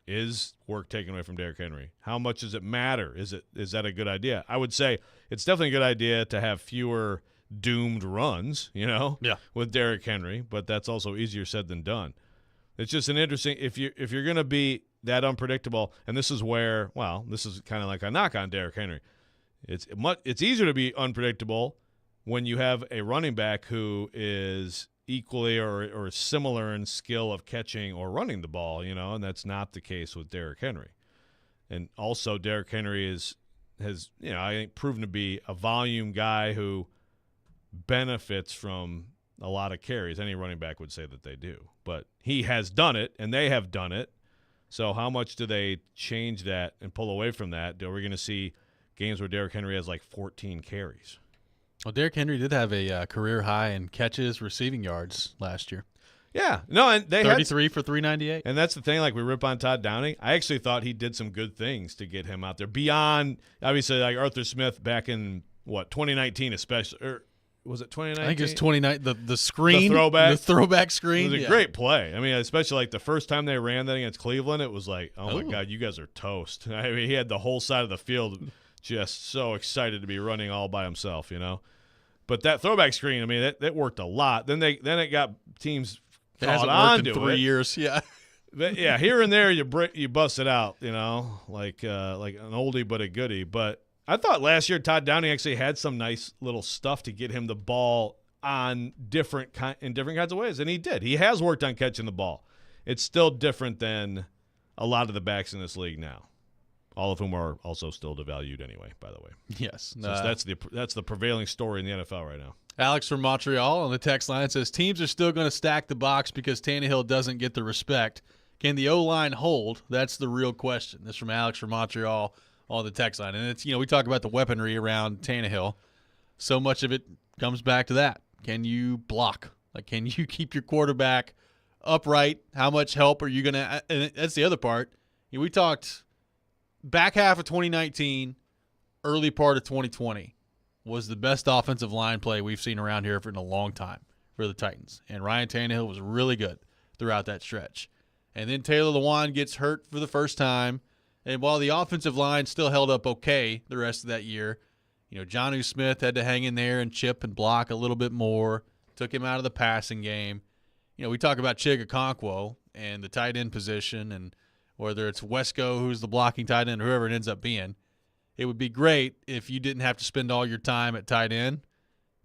Is work taken away from Derrick Henry? How much does it matter? Is that a good idea? I would say it's definitely a good idea to have fewer doomed runs, with Derrick Henry, but that's also easier said than done. It's just an interesting, if you're going to be that unpredictable, and this is kind of like a knock on Derrick Henry. It's easier to be unpredictable when you have a running back who is equally or similar in skill of catching or running the ball, and that's not the case with Derrick Henry. And also Derrick Henry has I think proven to be a volume guy who benefits from a lot of carries. Any running back would say that they do. But he has done it, and they have done it. So how much do they change that and pull away from that? Are we going to see games where Derrick Henry has like 14 carries? Well, Derrick Henry did have a career high in catches, receiving yards last year. Yeah. No, and they 33 for 398. And that's the thing, like we rip on Todd Downing. I actually thought he did some good things to get him out there beyond, obviously, like Arthur Smith back in, 2019 especially. Or was it 2019? I think it was 2019. The screen. The throwback screen. It was a great play. I mean, especially like the first time they ran that against Cleveland, it was like, oh my God, you guys are toast. I mean, he had the whole side of the field just so excited to be running all by himself, But that throwback screen, I mean, that worked a lot. Then it got teams caught on to it. 3 years, yeah. But yeah, here and there you bust it out, like an oldie but a goodie. But I thought last year Todd Downing actually had some nice little stuff to get him the ball on different kinds of ways, and he did. He has worked on catching the ball. It's still different than a lot of the backs in this league now, all of whom are also still devalued anyway, by the way. Yes. So that's the prevailing story in the NFL right now. Alex from Montreal on the text line says, teams are still going to stack the box because Tannehill doesn't get the respect. Can the O-line hold? That's the real question. This from Alex from Montreal on the text line. And it's, we talk about the weaponry around Tannehill. So much of it comes back to that. Can you block? Like, can you keep your quarterback upright? How much help are you going to – and that's the other part. We talked back half of 2019, early part of 2020 was the best offensive line play we've seen around here in a long time for the Titans. And Ryan Tannehill was really good throughout that stretch. And then Taylor Lewan gets hurt for the first time. And while the offensive line still held up okay the rest of that year, Jonnu Smith had to hang in there and chip and block a little bit more, took him out of the passing game. We talk about Chig Okonkwo and the tight end position, and whether it's Wesco, who's the blocking tight end, or whoever it ends up being. It would be great if you didn't have to spend all your time at tight end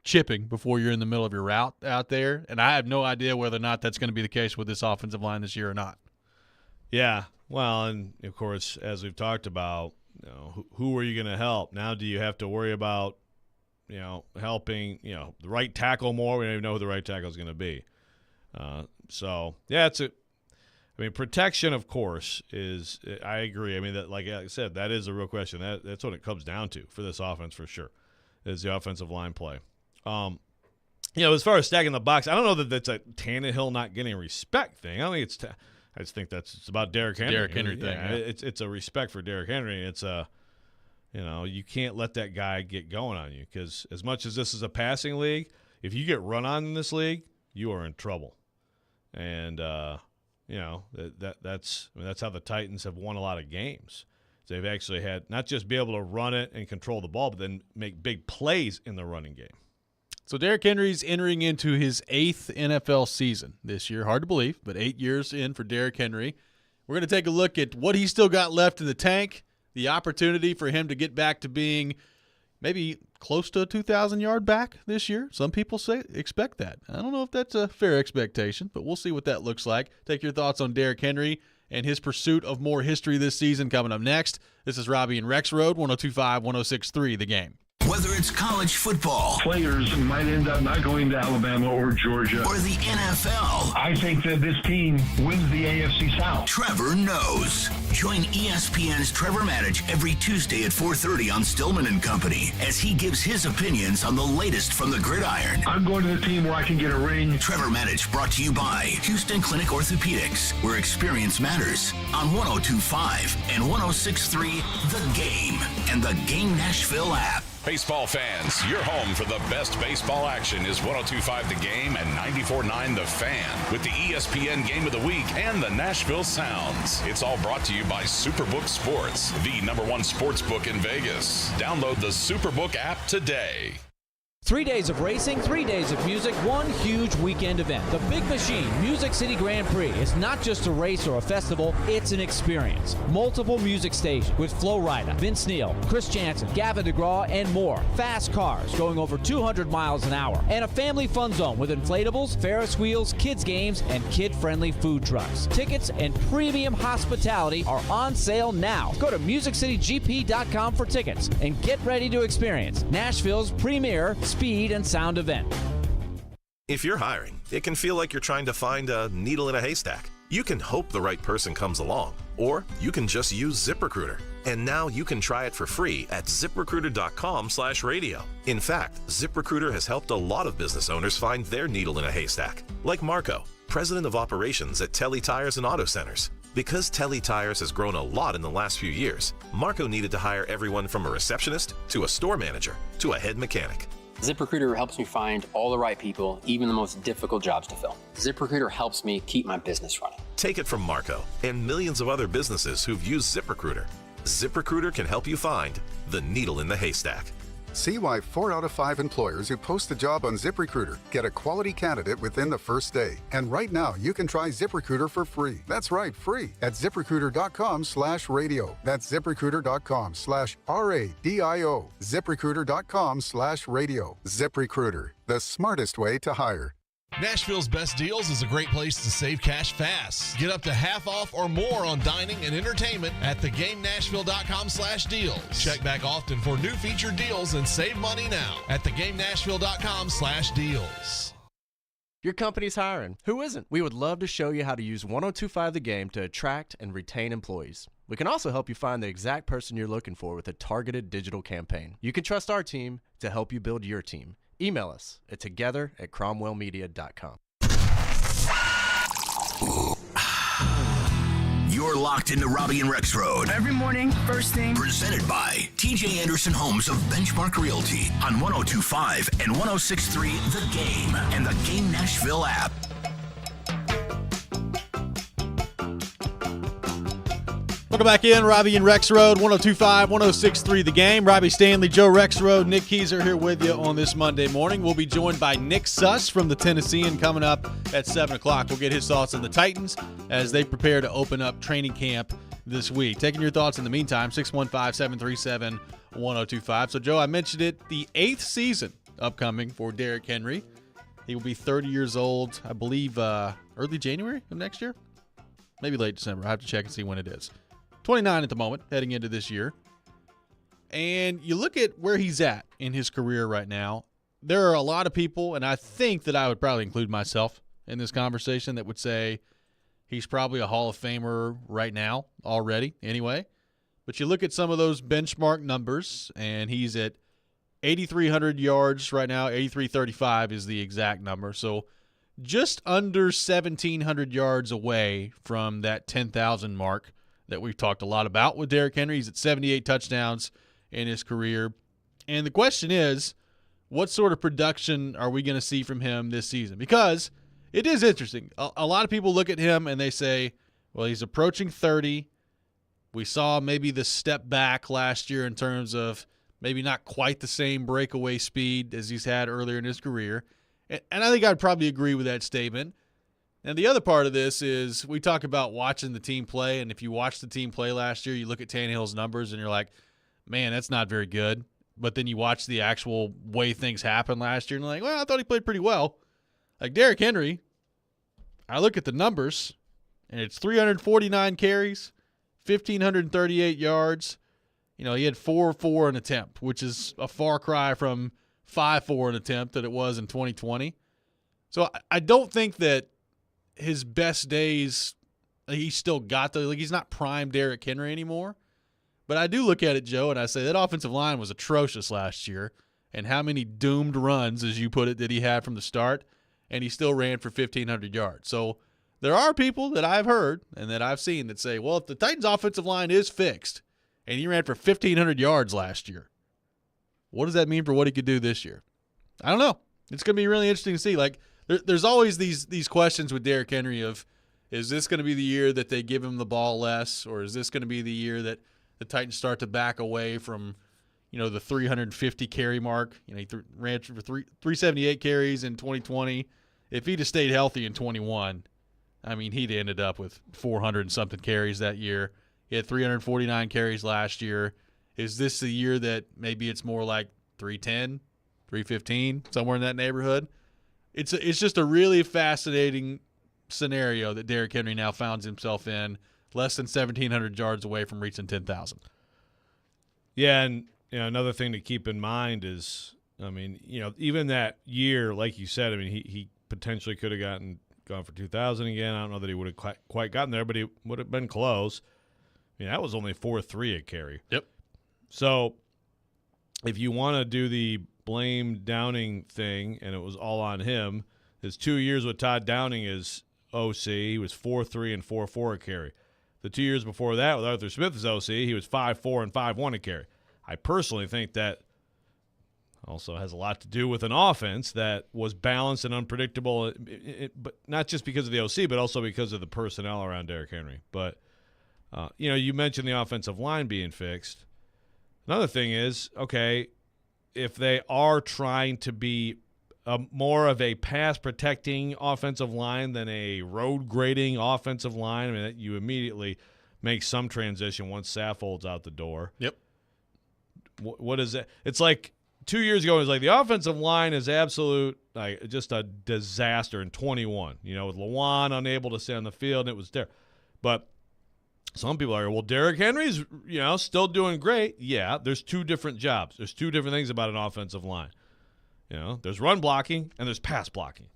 chipping before you're in the middle of your route out there. And I have no idea whether or not that's going to be the case with this offensive line this year or not. Yeah. Well, and, of course, as we've talked about, who are you going to help? Now do you have to worry about, helping, the right tackle more? We don't even know who the right tackle is going to be. Protection, of course, is – I agree. I mean, that, like I said, that is a real question. That's what it comes down to for this offense for sure, is the offensive line play. As far as stacking the box, I don't know that that's a Tannehill not getting respect thing. I don't think it's I just think it's about Derrick Henry. Derrick Henry thing. Yeah. It's a respect for Derrick Henry. It's you can't let that guy get going on you, because as much as this is a passing league, if you get run on in this league, you are in trouble. And that's how the Titans have won a lot of games. They've actually had not just be able to run it and control the ball, but then make big plays in the running game. So Derrick Henry's entering into his 8th NFL season this year. Hard to believe, but 8 years in for Derrick Henry. We're going to take a look at what he's still got left in the tank, the opportunity for him to get back to being maybe close to a 2,000-yard back this year. Some people expect that. I don't know if that's a fair expectation, but we'll see what that looks like. Take your thoughts on Derrick Henry and his pursuit of more history this season coming up next. This is Robbie and Rex Road, 102.5, 106.3 The Game. Whether it's college football, players might end up not going to Alabama or Georgia, or the NFL, I think that this team wins the AFC South. Trevor knows. Join ESPN's Trevor Maddich every Tuesday at 4:30 on Stillman and Company as he gives his opinions on the latest from the gridiron. I'm going to the team where I can get a ring. Trevor Maddich brought to you by Houston Clinic Orthopedics, where experience matters, on 102.5 and 106.3 The Game and the Game Nashville app. Baseball fans, your home for the best baseball action is 102.5 The Game and 94.9 The Fan, with the ESPN Game of the Week and the Nashville Sounds. It's all brought to you by Superbook Sports, the #1 sports book in Vegas. Download the Superbook app today. 3 days of racing, 3 days of music, one huge weekend event. The Big Machine Music City Grand Prix is not just a race or a festival, it's an experience. Multiple music stations with Flo Rida, Vince Neil, Chris Jansen, Gavin DeGraw, and more. Fast cars going over 200 miles an hour. And a family fun zone with inflatables, Ferris wheels, kids games, and kid-friendly food trucks. Tickets and premium hospitality are on sale now. Go to MusicCityGP.com for tickets and get ready to experience Nashville's premier speed and sound event. If you're hiring, it can feel like you're trying to find a needle in a haystack. You can hope the right person comes along, or you can just use ZipRecruiter. And now you can try it for free at ZipRecruiter.com/radio. In fact, ZipRecruiter has helped a lot of business owners find their needle in a haystack, like Marco, president of operations at Telly Tires and Auto Centers. Because Telly Tires has grown a lot in the last few years, Marco needed to hire everyone from a receptionist to a store manager to a head mechanic. ZipRecruiter helps me find all the right people, even the most difficult jobs to fill. ZipRecruiter helps me keep my business running. Take it from Marco and millions of other businesses who've used ZipRecruiter. ZipRecruiter can help you find the needle in the haystack. See why 4 out of 5 employers who post a job on ZipRecruiter get a quality candidate within the first day. And right now, you can try ZipRecruiter for free. That's right, free at ZipRecruiter.com/radio. That's ZipRecruiter.com/RADIO. ZipRecruiter.com/radio. ZipRecruiter, the smartest way to hire. Nashville's Best Deals is a great place to save cash fast. Get up to half off or more on dining and entertainment at thegamenashville.com/deals. Check back often for new featured deals and save money now at thegamenashville.com/deals. Your company's hiring. Who isn't? We would love to show you how to use 1025 The Game to attract and retain employees. We can also help you find the exact person you're looking for with a targeted digital campaign. You can trust our team to help you build your team. Email us at together@cromwellmedia.com. You're locked into Robbie and Rex Road. Every morning, first thing. Presented by TJ Anderson Homes of Benchmark Realty on 102.5 and 106.3 The Game and the Game Nashville app. Welcome back in, Robbie and Rex Road, 102.5, 106.3 The Game. Robbie Stanley, Joe Rex Road, Nick Keyser here with you on this Monday morning. We'll be joined by Nick Suss from the Tennessean coming up at 7 o'clock. We'll get his thoughts on the Titans as they prepare to open up training camp this week. Taking your thoughts in the meantime, 615-737-1025. So, Joe, I mentioned it, the 8th season upcoming for Derrick Henry. He will be 30 years old, I believe, early January of next year? Maybe late December. I have to check and see when it is. 29 at the moment, heading into this year. And you look at where he's at in his career right now, there are a lot of people, and I think that I would probably include myself in this conversation, that would say he's probably a Hall of Famer right now already anyway. But you look at some of those benchmark numbers, and he's at 8,300 yards right now. 8,335 is the exact number. So just under 1,700 yards away from that 10,000 mark that we've talked a lot about with Derrick Henry. He's at 78 touchdowns in his career. And the question is, what sort of production are we going to see from him this season? Because it is interesting. A lot of people look at him and they say, well, he's approaching 30. We saw maybe the step back last year in terms of maybe not quite the same breakaway speed as he's had earlier in his career. And I think I'd probably agree with that statement. And the other part of this is we talk about watching the team play, and if you watched the team play last year, you look at Tannehill's numbers and you're like, man, that's not very good. But then you watch the actual way things happened last year and you're like, well, I thought he played pretty well. Like Derrick Henry, I look at the numbers, and it's 349 carries, 1,538 yards. You know, he had 4.4 an attempt, which is a far cry from 5.4 an attempt that it was in 2020. So I don't think that his best days, he's still got the, like, he's not prime Derrick Henry anymore. But I do look at it, Joe, and I say that offensive line was atrocious last year. And how many doomed runs, as you put it, did he have from the start? And he still ran for 1,500 yards. So there are people that I've heard and that I've seen that say, well, if the Titans' offensive line is fixed and he ran for 1,500 yards last year, what does that mean for what he could do this year? I don't know. It's going to be really interesting to see. Like, there's always these questions with Derrick Henry of, is this going to be the year that they give him the ball less, or is this going to be the year that the Titans start to back away from, you know, the 350 carry mark? You know, he ran for 378 carries in 2020. If he'd have stayed healthy in 21, I mean, he'd ended up with 400 and something carries that year. He had 349 carries last year. Is this the year that maybe it's more like 310, 315, somewhere in that neighborhood? It's just a really fascinating scenario that Derrick Henry now finds himself in, less than 1,700 yards away from reaching 10,000. Yeah, and you know, another thing to keep in mind is, I mean, you know, even that year, like you said, I mean, he potentially could have gone for 2,000 again. I don't know that he would have quite gotten there, but he would have been close. I mean, that was only 4.3 a carry. Yep. So if you want to do the blame Downing thing, and it was all on him, his 2 years with Todd Downing as OC, he was 4.3 and 4.4 a carry. The 2 years before that with Arthur Smith as OC, he was 5.4 and 5.1 a carry. I personally think that also has a lot to do with an offense that was balanced and unpredictable, but not just because of the OC, but also because of the personnel around Derrick Henry. But, you mentioned the offensive line being fixed. Another thing is, okay, if they are trying to be more of a pass-protecting offensive line than a road-grading offensive line, I mean, you immediately make some transition once Saffold's out the door. Yep. What is it? It's like 2 years ago, it was like the offensive line is absolute, like just a disaster in 21. With Lewan unable to stay on the field, and it was there. But some people are, well, Derrick Henry's, still doing great. Yeah, there's two different jobs. There's two different things about an offensive line. There's run blocking and there's pass blocking.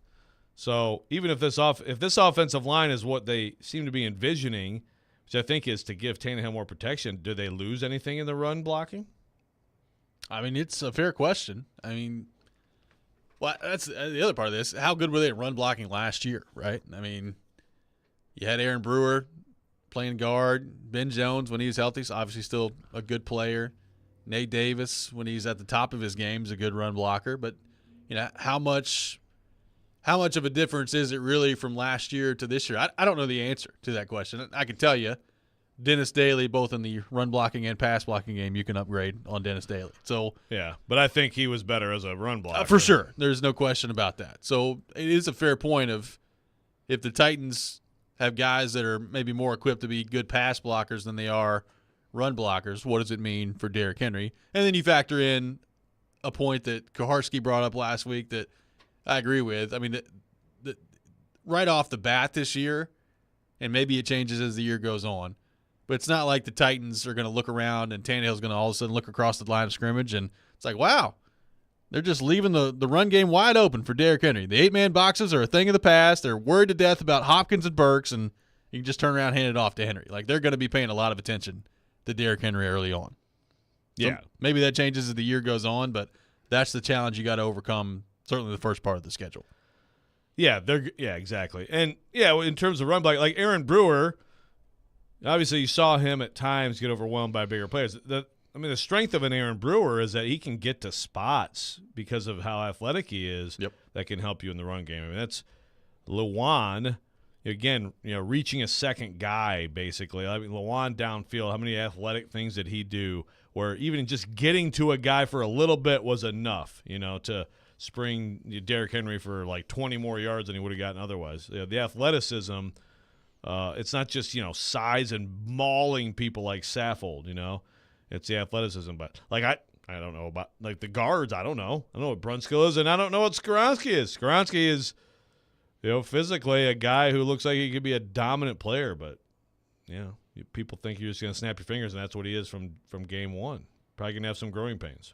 So even if this offensive line is what they seem to be envisioning, which I think is to give Tannehill more protection, do they lose anything in the run blocking? I mean, it's a fair question. I mean, well, that's the other part of this. How good were they at run blocking last year, right? I mean, you had Aaron Brewer playing guard. Ben Jones, when he was healthy, is obviously still a good player. Nate Davis, when he's at the top of his game, is a good run blocker. But, how much of a difference is it really from last year to this year? I don't know the answer to that question. I can tell you, Dennis Daly, both in the run blocking and pass blocking game, you can upgrade on Dennis Daly. So yeah, but I think he was better as a run blocker. For sure. There's no question about that. So it is a fair point of if the Titans have guys that are maybe more equipped to be good pass blockers than they are run blockers, what does it mean for Derrick Henry? And then you factor in a point that Koharski brought up last week that I agree with. I mean, right off the bat this year, and maybe it changes as the year goes on, but it's not like the Titans are going to look around and Tannehill's going to all of a sudden look across the line of scrimmage and it's like, wow, they're just leaving the run game wide open for Derrick Henry. The 8-man boxes are a thing of the past. They're worried to death about Hopkins and Burks, and you can just turn around and hand it off to Henry. Like, they're going to be paying a lot of attention to Derrick Henry early on. So yeah. Maybe that changes as the year goes on, but that's the challenge you got to overcome, certainly the first part of the schedule. Yeah, exactly. And, in terms of run block, like Aaron Brewer, obviously you saw him at times get overwhelmed by bigger players. The strength of an Aaron Brewer is that he can get to spots because of how athletic he is. Yep. That can help you in the run game. I mean, that's Lewan, again, reaching a second guy, basically. I mean, Lewan downfield, how many athletic things did he do where even just getting to a guy for a little bit was enough, to spring Derrick Henry for like 20 more yards than he would have gotten otherwise. The athleticism, it's not just, size and mauling people like Saffold, It's the athleticism. But, like, I don't know about, like, the guards. I don't know. I don't know what Brunskill is, and I don't know what Skoronski is. Skoronski is, physically a guy who looks like he could be a dominant player. But, people think you're just going to snap your fingers, and that's what he is from game one. Probably going to have some growing pains.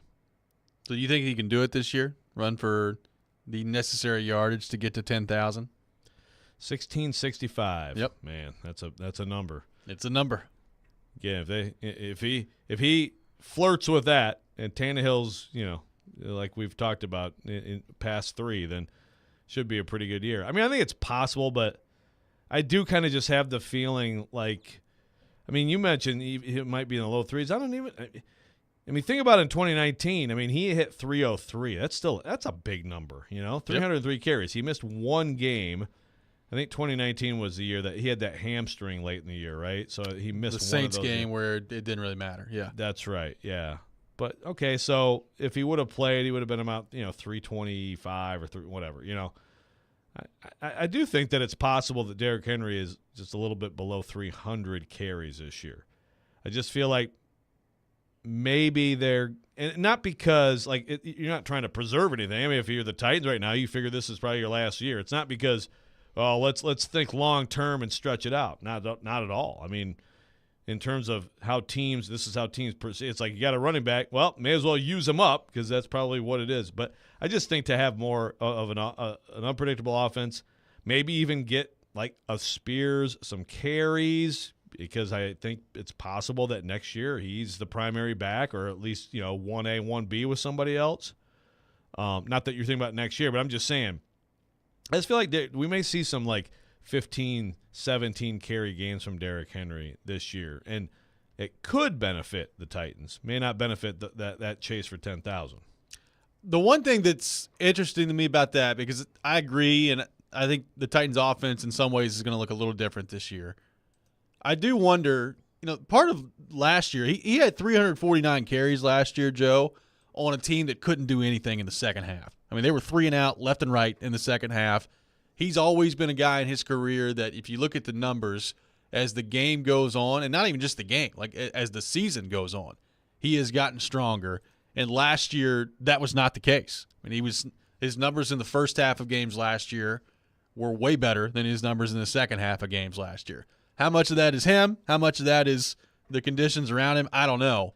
So you think he can do it this year? Run for the necessary yardage to get to 10,000? 1665. Yep. Man, that's a number. It's a number. Yeah, if he flirts with that, and Tannehill's, like we've talked about in past three, then should be a pretty good year. I mean, I think it's possible, but I do kind of just have the feeling like, I mean, you mentioned it might be in the low threes. I mean, think about it in 2019. I mean, he hit 303. That's a big number, 303 carries. He missed one game. I think 2019 was the year that he had that hamstring late in the year, right? So he missed the one Saints of those game where it didn't really matter. Yeah, that's right. Yeah, but okay. So if he would have played, he would have been about 325 or whatever. I do think that it's possible that Derrick Henry is just a little bit below 300 carries this year. I just feel like maybe they're and not because you're not trying to preserve anything. I mean, if you're the Titans right now, you figure this is probably your last year. It's not because let's think long term and stretch it out. Not at all. I mean, in terms of how teams, this is how teams proceed. It's like you got a running back. Well, may as well use them up because that's probably what it is. But I just think to have more of an unpredictable offense, maybe even get like a Spears, some carries, because I think it's possible that next year he's the primary back, or at least 1A, 1B with somebody else. Not that you're thinking about next year, but I'm just saying. I just feel like we may see some like 15, 17 carry games from Derrick Henry this year, and it could benefit the Titans. May not benefit that chase for 10,000. The one thing that's interesting to me about that, because I agree, and I think the Titans' offense in some ways is going to look a little different this year. I do wonder, part of last year, he had 349 carries last year, Joe, on a team that couldn't do anything in the second half. I mean, they were 3 and out, left and right in the second half. He's always been a guy in his career that if you look at the numbers as the game goes on, and not even just the game, like as the season goes on, he has gotten stronger. And last year, that was not the case. I mean, his numbers in the first half of games last year were way better than his numbers in the second half of games last year. How much of that is him? How much of that is the conditions around him? I don't know.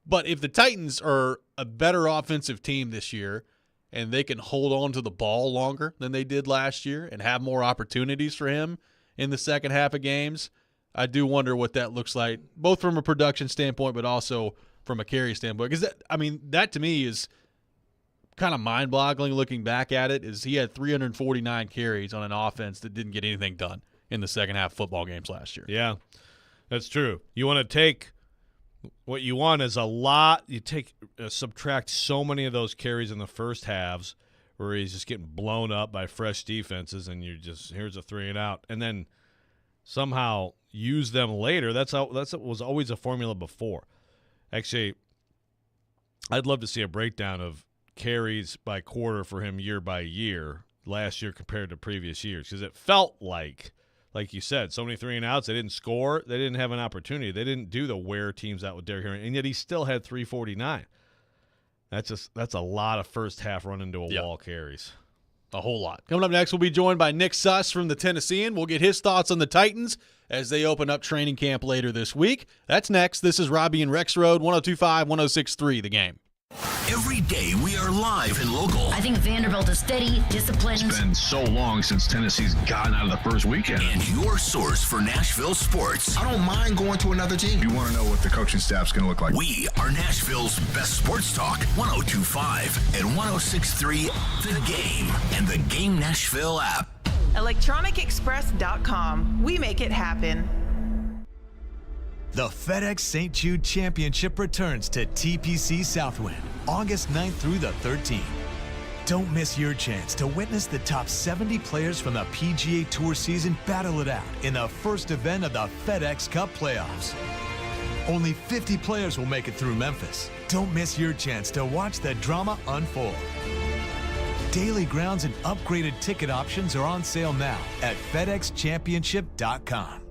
But if the Titans are a better offensive team this year and they can hold on to the ball longer than they did last year and have more opportunities for him in the second half of games, I do wonder what that looks like, both from a production standpoint but also from a carry standpoint. Because, that to me is kind of mind-boggling looking back at it, is he had 349 carries on an offense that didn't get anything done in the second half of football games last year. Yeah, that's true. You want to take what you want is a lot. You subtract so many of those carries in the first halves where he's just getting blown up by fresh defenses, and here's a 3 and out, and then somehow use them later. That was always a formula before. Actually, I'd love to see a breakdown of carries by quarter for him year by year last year compared to previous years, because it felt like you said, so many 3 and outs. They didn't score. They didn't have an opportunity. They didn't do the wear teams out with Derrick Henry, and yet he still had 349. That's a lot of first half run into a wall carries. A whole lot. Coming up next, we'll be joined by Nick Suss from the Tennessean. We'll get his thoughts on the Titans as they open up training camp later this week. That's next. This is Robbie and Rex Road, 102.5, 106.3, The Game. Every day we are live and local. I think Vanderbilt is steady, disciplined. It's been so long since Tennessee's gotten out of the first weekend. And your source for Nashville sports. I don't mind going to another team. You want to know what the coaching staff's going to look like? We are Nashville's best sports talk. 102.5 and 106.3 The Game and the Game Nashville app. ElectronicExpress.com. We make it happen. The FedEx St. Jude Championship returns to TPC Southwind, August 9th through the 13th. Don't miss your chance to witness the top 70 players from the PGA Tour season battle it out in the first event of the FedEx Cup playoffs. Only 50 players will make it through Memphis. Don't miss your chance to watch the drama unfold. Daily grounds and upgraded ticket options are on sale now at FedExChampionship.com.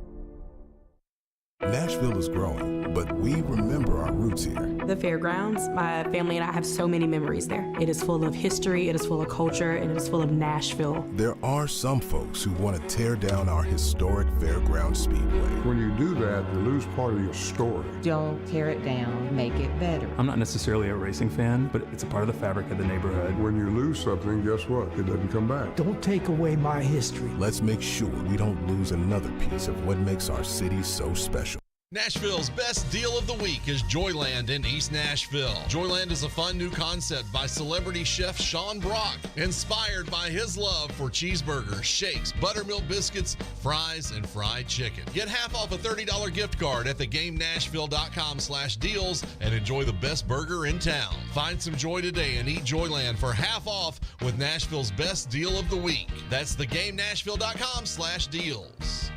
Nashville is growing, but we remember our roots here. The fairgrounds, my family and I have so many memories there. It is full of history, it is full of culture, and it is full of Nashville. There are some folks who want to tear down our historic fairground speedway. When you do that, you lose part of your story. Don't tear it down, make it better. I'm not necessarily a racing fan, but it's a part of the fabric of the neighborhood. When you lose something, guess what? It doesn't come back. Don't take away my history. Let's make sure we don't lose another piece of what makes our city so special. Nashville's best deal of the week is Joyland in East Nashville. Joyland is a fun new concept by celebrity chef Sean Brock, inspired by his love for cheeseburgers, shakes, buttermilk biscuits, fries, and fried chicken. Get half off a $30 gift card at thegamenashville.com/deals and enjoy the best burger in town. Find some joy today and eat Joyland for half off with Nashville's best deal of the week. That's thegamenashville.com/deals.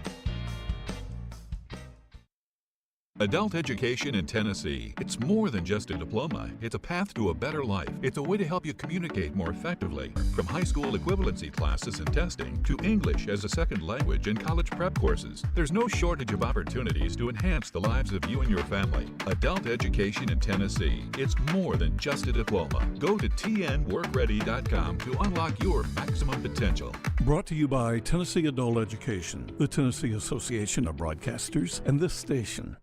Adult education in Tennessee. It's more than just a diploma. It's a path to a better life. It's a way to help you communicate more effectively. From high school equivalency classes and testing to English as a second language and college prep courses, there's no shortage of opportunities to enhance the lives of you and your family. Adult education in Tennessee. It's more than just a diploma. Go to tnworkready.com to unlock your maximum potential. Brought to you by Tennessee Adult Education, the Tennessee Association of Broadcasters, and this station.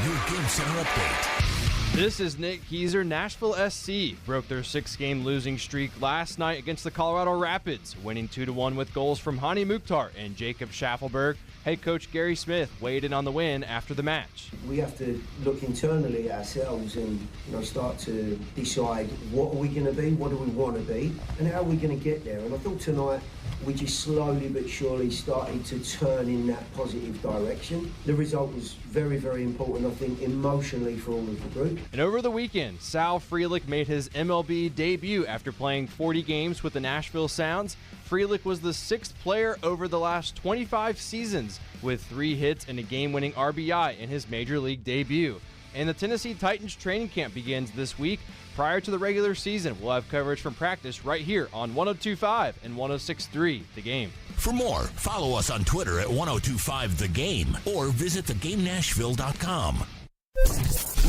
your Game Center update. This is Nick Keyser. Nashville SC broke their 6-game losing streak last night against the Colorado Rapids, winning 2-1 with goals from Hani Mukhtar and Jacob Schaffelberg. Head coach Gary Smith weighed in on the win after the match. We have to look internally at ourselves and start to decide what are we going to be, what do we want to be, and how are we going to get there. And I thought tonight we just slowly but surely started to turn in that positive direction. The result was very, very important, I think, emotionally for all of the group. And over the weekend, Sal Frelick made his MLB debut after playing 40 games with the Nashville Sounds. Frelick was the 6th player over the last 25 seasons with 3 hits and a game-winning RBI in his major league debut. And the Tennessee Titans training camp begins this week. Prior to the regular season, we'll have coverage from practice right here on 102.5 and 106.3 The Game. For more, follow us on Twitter at 1025 The Game or visit theGameNashville.com.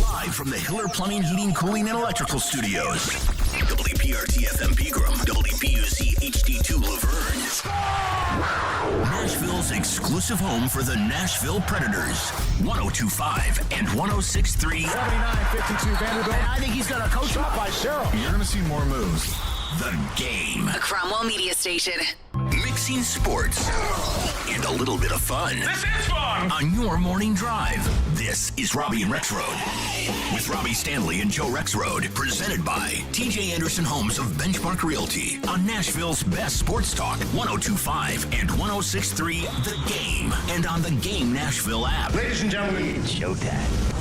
Live from the Hiller Plumbing, Heating, Cooling, and Electrical Studios. WPRT FM Pegram, WPUC HD2 Laverne. Nashville's exclusive home for the Nashville Predators. 1025 and 1063. 79-52 Vanderbilt. And I think he's got a coach shot by Cheryl. You're going to see more moves. The Game. A Cromwell Media Station. Mixing sports and a little bit of fun. This is fun! On your morning drive. This is Robbie and Rex Road. With Robbie Stanley and Joe Rexroad. Presented by TJ Anderson Homes of Benchmark Realty. On Nashville's best sports talk. 1025 and 1063 The Game. And on the Game Nashville app. Ladies and gentlemen, it's showtime.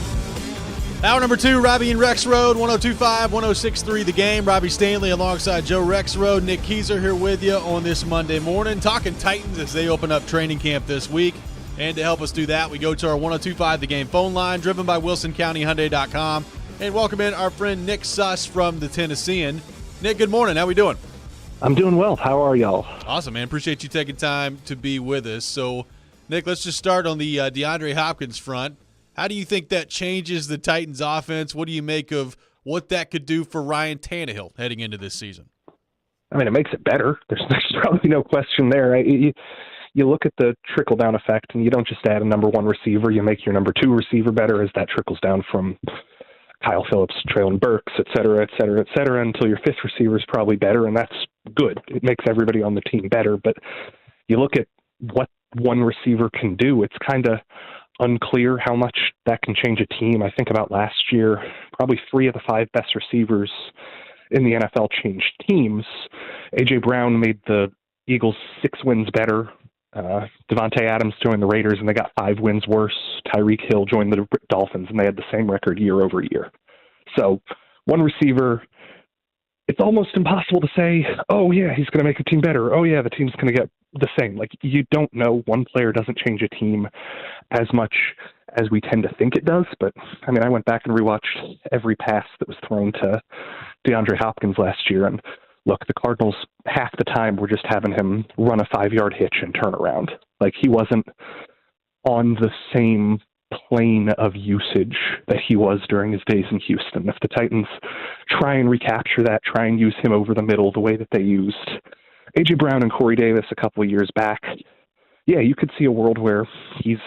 Hour number 2, Robbie and Rex Road, 102.5, 106.3 The Game. Robbie Stanley alongside Joe Rex Road. Nick Keyser here with you on this Monday morning, talking Titans as they open up training camp this week. And to help us do that, we go to our 102.5 The Game phone line, driven by WilsonCountyHyundai.com. And welcome in our friend Nick Suss from the Tennessean. Nick, good morning. How we doing? I'm doing well. How are y'all? Awesome, man. Appreciate you taking time to be with us. So, Nick, let's just start on the DeAndre Hopkins front. How do you think that changes the Titans' offense? What do you make of what that could do for Ryan Tannehill heading into this season? I mean, it makes it better. There's probably no question there. You look at the trickle-down effect, and you don't just add a number 1 receiver. You make your number 2 receiver better as that trickles down from Kyle Phillips, Traylon Burks, et cetera, until your 5th receiver is probably better, and that's good. It makes everybody on the team better. But you look at what one receiver can do, it's kind of unclear how much that can change a team. I think about last year, probably 3 of the 5 best receivers in the NFL changed teams. A.J. Brown made the Eagles 6 wins better. Devontae Adams joined the Raiders, and they got 5 wins worse. Tyreek Hill joined the Dolphins, and they had the same record year over year. So one receiver, it's almost impossible to say, oh, yeah, he's going to make the team better. Oh, yeah, the team's going to get the same. Like, you don't know. One player doesn't change a team as much as we tend to think it does. But, I mean, I went back and rewatched every pass that was thrown to DeAndre Hopkins last year. And, look, the Cardinals, half the time, were just having him run a 5-yard hitch and turn around. Like, he wasn't on the same plane of usage that he was during his days in Houston. If the Titans try and recapture that, try and use him over the middle the way that they used A.J. Brown and Corey Davis a couple of years back, yeah, you could see a world where he's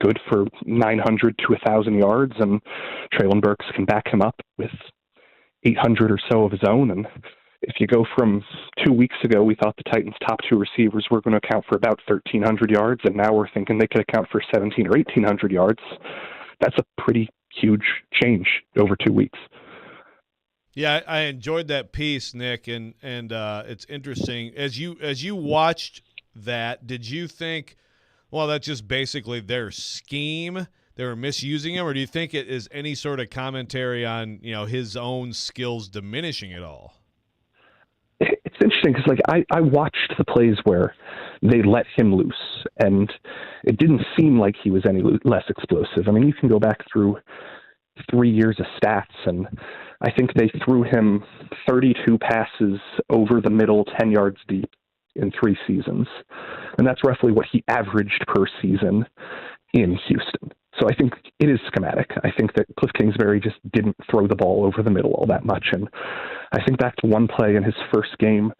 good for 900 to 1,000 yards, and Traylon Burks can back him up with 800 or so of his own. And if you go from 2 weeks ago, we thought the Titans' top 2 receivers were going to account for about 1,300 yards, and now we're thinking they could account for 1,700 or 1,800 yards. That's a pretty huge change over 2 weeks. Yeah, I enjoyed that piece, Nick, and it's interesting. As you watched that, did you think, well, that's just basically their scheme, they were misusing him, or do you think it is any sort of commentary on, his own skills diminishing at all? It's interesting because, I watched the plays where they let him loose, and it didn't seem like he was any less explosive. I mean, you can go back through 3 years of stats, and I think they threw him 32 passes over the middle, 10 yards deep in 3 seasons. And that's roughly what he averaged per season in Houston. So I think it is schematic. I think that Cliff Kingsbury just didn't throw the ball over the middle all that much. And I think back to one play in his first game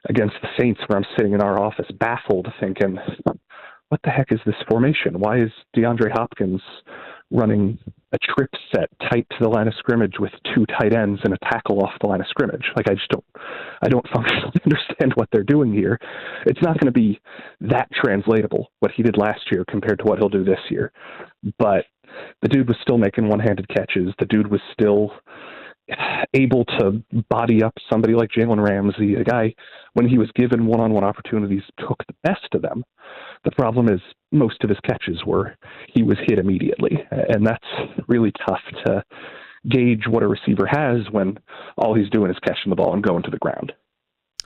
against the Saints where I'm sitting in our office baffled thinking, what the heck is this formation? Why is DeAndre Hopkins running a trip set tight to the line of scrimmage with 2 tight ends and a tackle off the line of scrimmage. Like, I don't functionally understand what they're doing here. It's not going to be that translatable, what he did last year compared to what he'll do this year. But the dude was still making one-handed catches. The dude was still able to body up somebody like Jalen Ramsey, a guy, when he was given one-on-one opportunities, took the best of them. The problem is most of his catches he was hit immediately, and that's really tough to gauge what a receiver has when all he's doing is catching the ball and going to the ground.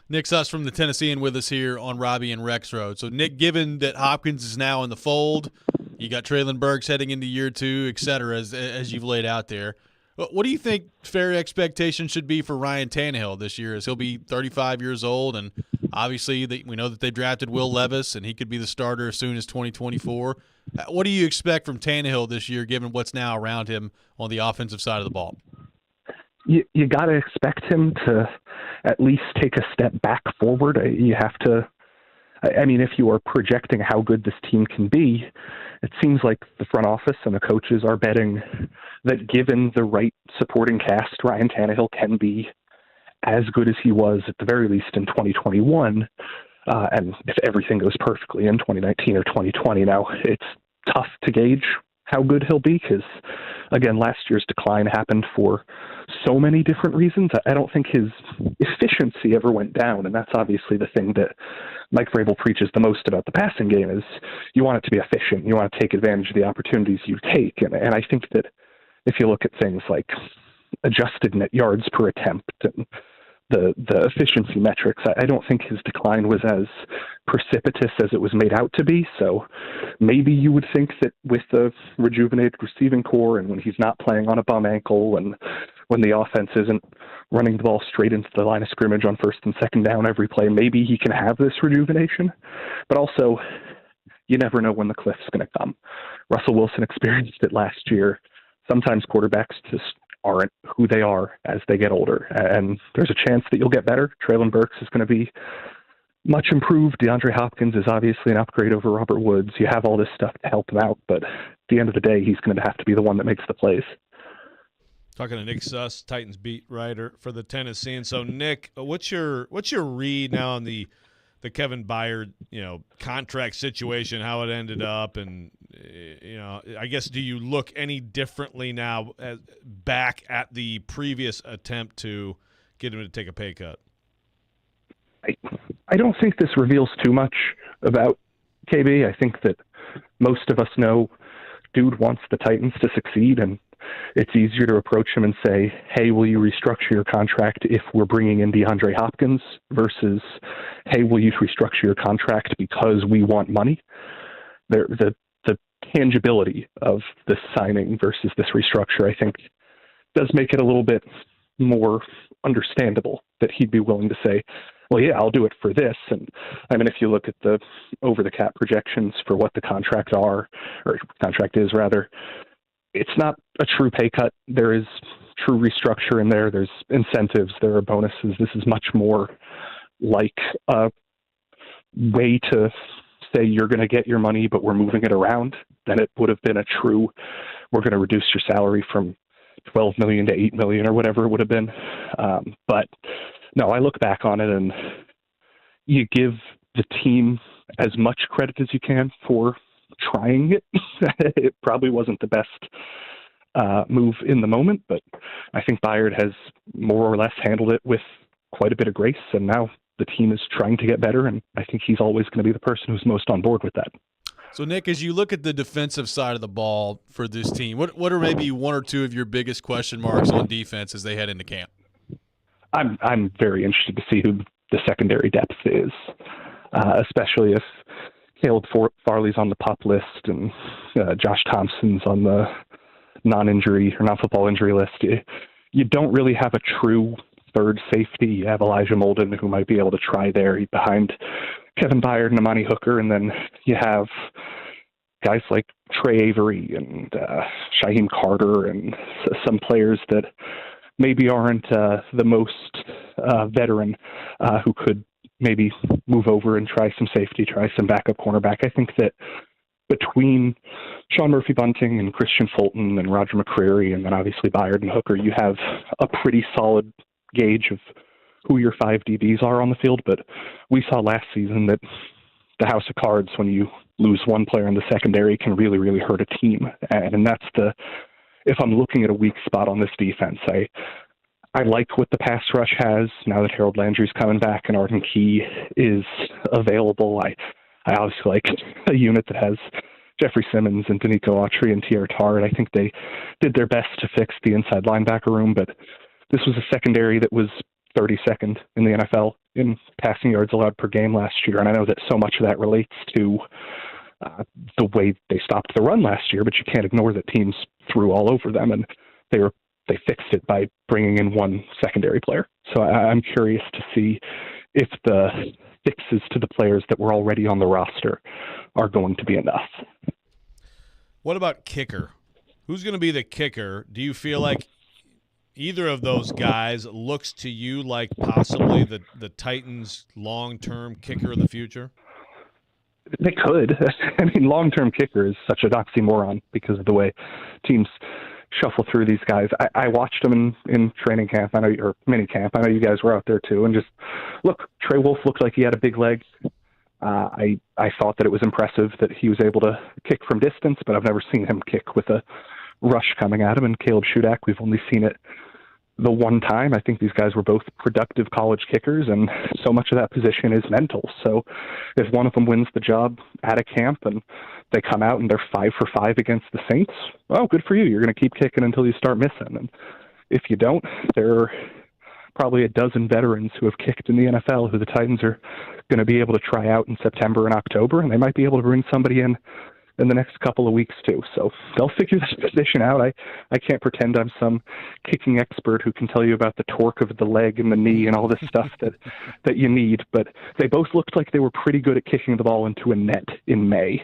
Nick Suss from the Tennessean with us here on Robbie and Rex Road. So, Nick, given that Hopkins is now in the fold, you got Treylon Burks heading into year 2, et cetera, as you've laid out there. What do you think fair expectations should be for Ryan Tannehill this year, as he'll be 35 years old, and obviously we know that they drafted Will Levis, and he could be the starter as soon as 2024. What do you expect from Tannehill this year, given what's now around him on the offensive side of the ball? You got to expect him to at least take a step back forward. You have to – I mean, if you are projecting how good this team can be, it seems like the front office and the coaches are betting that given the right supporting cast, Ryan Tannehill can be as good as he was at the very least in 2021. And if everything goes perfectly in 2019 or 2020, now it's tough to gauge how good he'll be because, again, last year's decline happened for so many different reasons. I don't think his efficiency ever went down, and that's obviously the thing that Mike Vrabel preaches the most about the passing game is you want it to be efficient. You want to take advantage of the opportunities you take, and I think that if you look at things like adjusted net yards per attempt and the efficiency metrics, I don't think his decline was as precipitous as it was made out to be. So maybe you would think that with the rejuvenated receiving core and when he's not playing on a bum ankle and when the offense isn't running the ball straight into the line of scrimmage on first and second down every play, maybe he can have this rejuvenation. But also, you never know when the cliff's going to come. Russell Wilson experienced it last year. Sometimes quarterbacks just aren't who they are as they get older. And there's a chance that you'll get better. Treylon Burks is going to be much improved. DeAndre Hopkins is obviously an upgrade over Robert Woods. You have all this stuff to help him out, but at the end of the day, he's going to have to be the one that makes the plays. Talking to Nick Suss, Titans beat writer for the Tennessean. So, Nick, what's your read now on the Kevin Byard, contract situation, how it ended up, and I guess do you look any differently now back at the previous attempt to get him to take a pay cut? I don't think this reveals too much about KB. I think that most of us know dude wants the Titans to succeed, and it's easier to approach him and say, hey, will you restructure your contract if we're bringing in DeAndre Hopkins versus, hey, will you restructure your contract because we want money? The tangibility of this signing versus this restructure, I think, does make it a little bit more understandable that he'd be willing to say, well, yeah, I'll do it for this. And I mean, if you look at the over-the-cap projections for what the contract is, it's not a true pay cut. There is true restructure in there. There's incentives. There are bonuses. This is much more like a way to say you're going to get your money, but we're moving it around than it would have been a true, we're going to reduce your salary from $12 million to $8 million or whatever it would have been. But no, I look back on it and you give the team as much credit as you can for trying it. It probably wasn't the best move in the moment, but I think Byard has more or less handled it with quite a bit of grace, and now the team is trying to get better, and I think he's always going to be the person who's most on board with that. So, Nick, as you look at the defensive side of the ball for this team, what are maybe one or two of your biggest question marks on defense as they head into camp? I'm very interested to see who the secondary depth is, especially if Caleb Farley's on the PUP list and Josh Thompson's on the non-injury or non-football injury list. You don't really have a true third safety. You have Elijah Molden, who might be able to try there behind Kevin Byard and Amani Hooker, and then you have guys like Trey Avery and Shaheem Carter and some players that maybe aren't the most veteran who could maybe move over and try some safety, try some backup cornerback. I think that between Sean Murphy-Bunting and Christian Fulton and Roger McCreary, and then obviously Byard and Hooker, you have a pretty solid gauge of who your 5 DBs are on the field. But we saw last season that the house of cards, when you lose one player in the secondary, can really, really hurt a team. And that's if I'm looking at a weak spot on this defense, I like what the pass rush has now that Harold Landry's coming back and Arden Key is available. I obviously like a unit that has Jeffrey Simmons and Danico Autry and T.R. Tard. I think they did their best to fix the inside linebacker room, but this was a secondary that was 32nd in the NFL in passing yards allowed per game last year, and I know that so much of that relates to the way they stopped the run last year, but you can't ignore that teams threw all over them, and they fixed it by bringing in one secondary player. So I'm curious to see if the fixes to the players that were already on the roster are going to be enough. What about kicker? Who's going to be the kicker? Do you feel like either of those guys looks to you like possibly the Titans' long-term kicker of the future? They could. I mean, long-term kicker is such an oxymoron because of the way teams shuffle through these guys. I watched them in training camp, or mini camp. I know you guys were out there too. And just look, Trey Wolf looked like he had a big leg. I thought that it was impressive that he was able to kick from distance, but I've never seen him kick with a rush coming at him. And Caleb Shudak, we've only seen it the one time. I think these guys were both productive college kickers, and so much of that position is mental. So if one of them wins the job at a camp and they come out and they're 5 for 5 against the Saints, well, good for you. You're going to keep kicking until you start missing. And if you don't, there are probably a dozen veterans who have kicked in the NFL who the Titans are going to be able to try out in September and October, and they might be able to bring somebody in the next couple of weeks too. So they'll figure this position out. I can't pretend I'm some kicking expert who can tell you about the torque of the leg and the knee and all this stuff that you need, but they both looked like they were pretty good at kicking the ball into a net in May.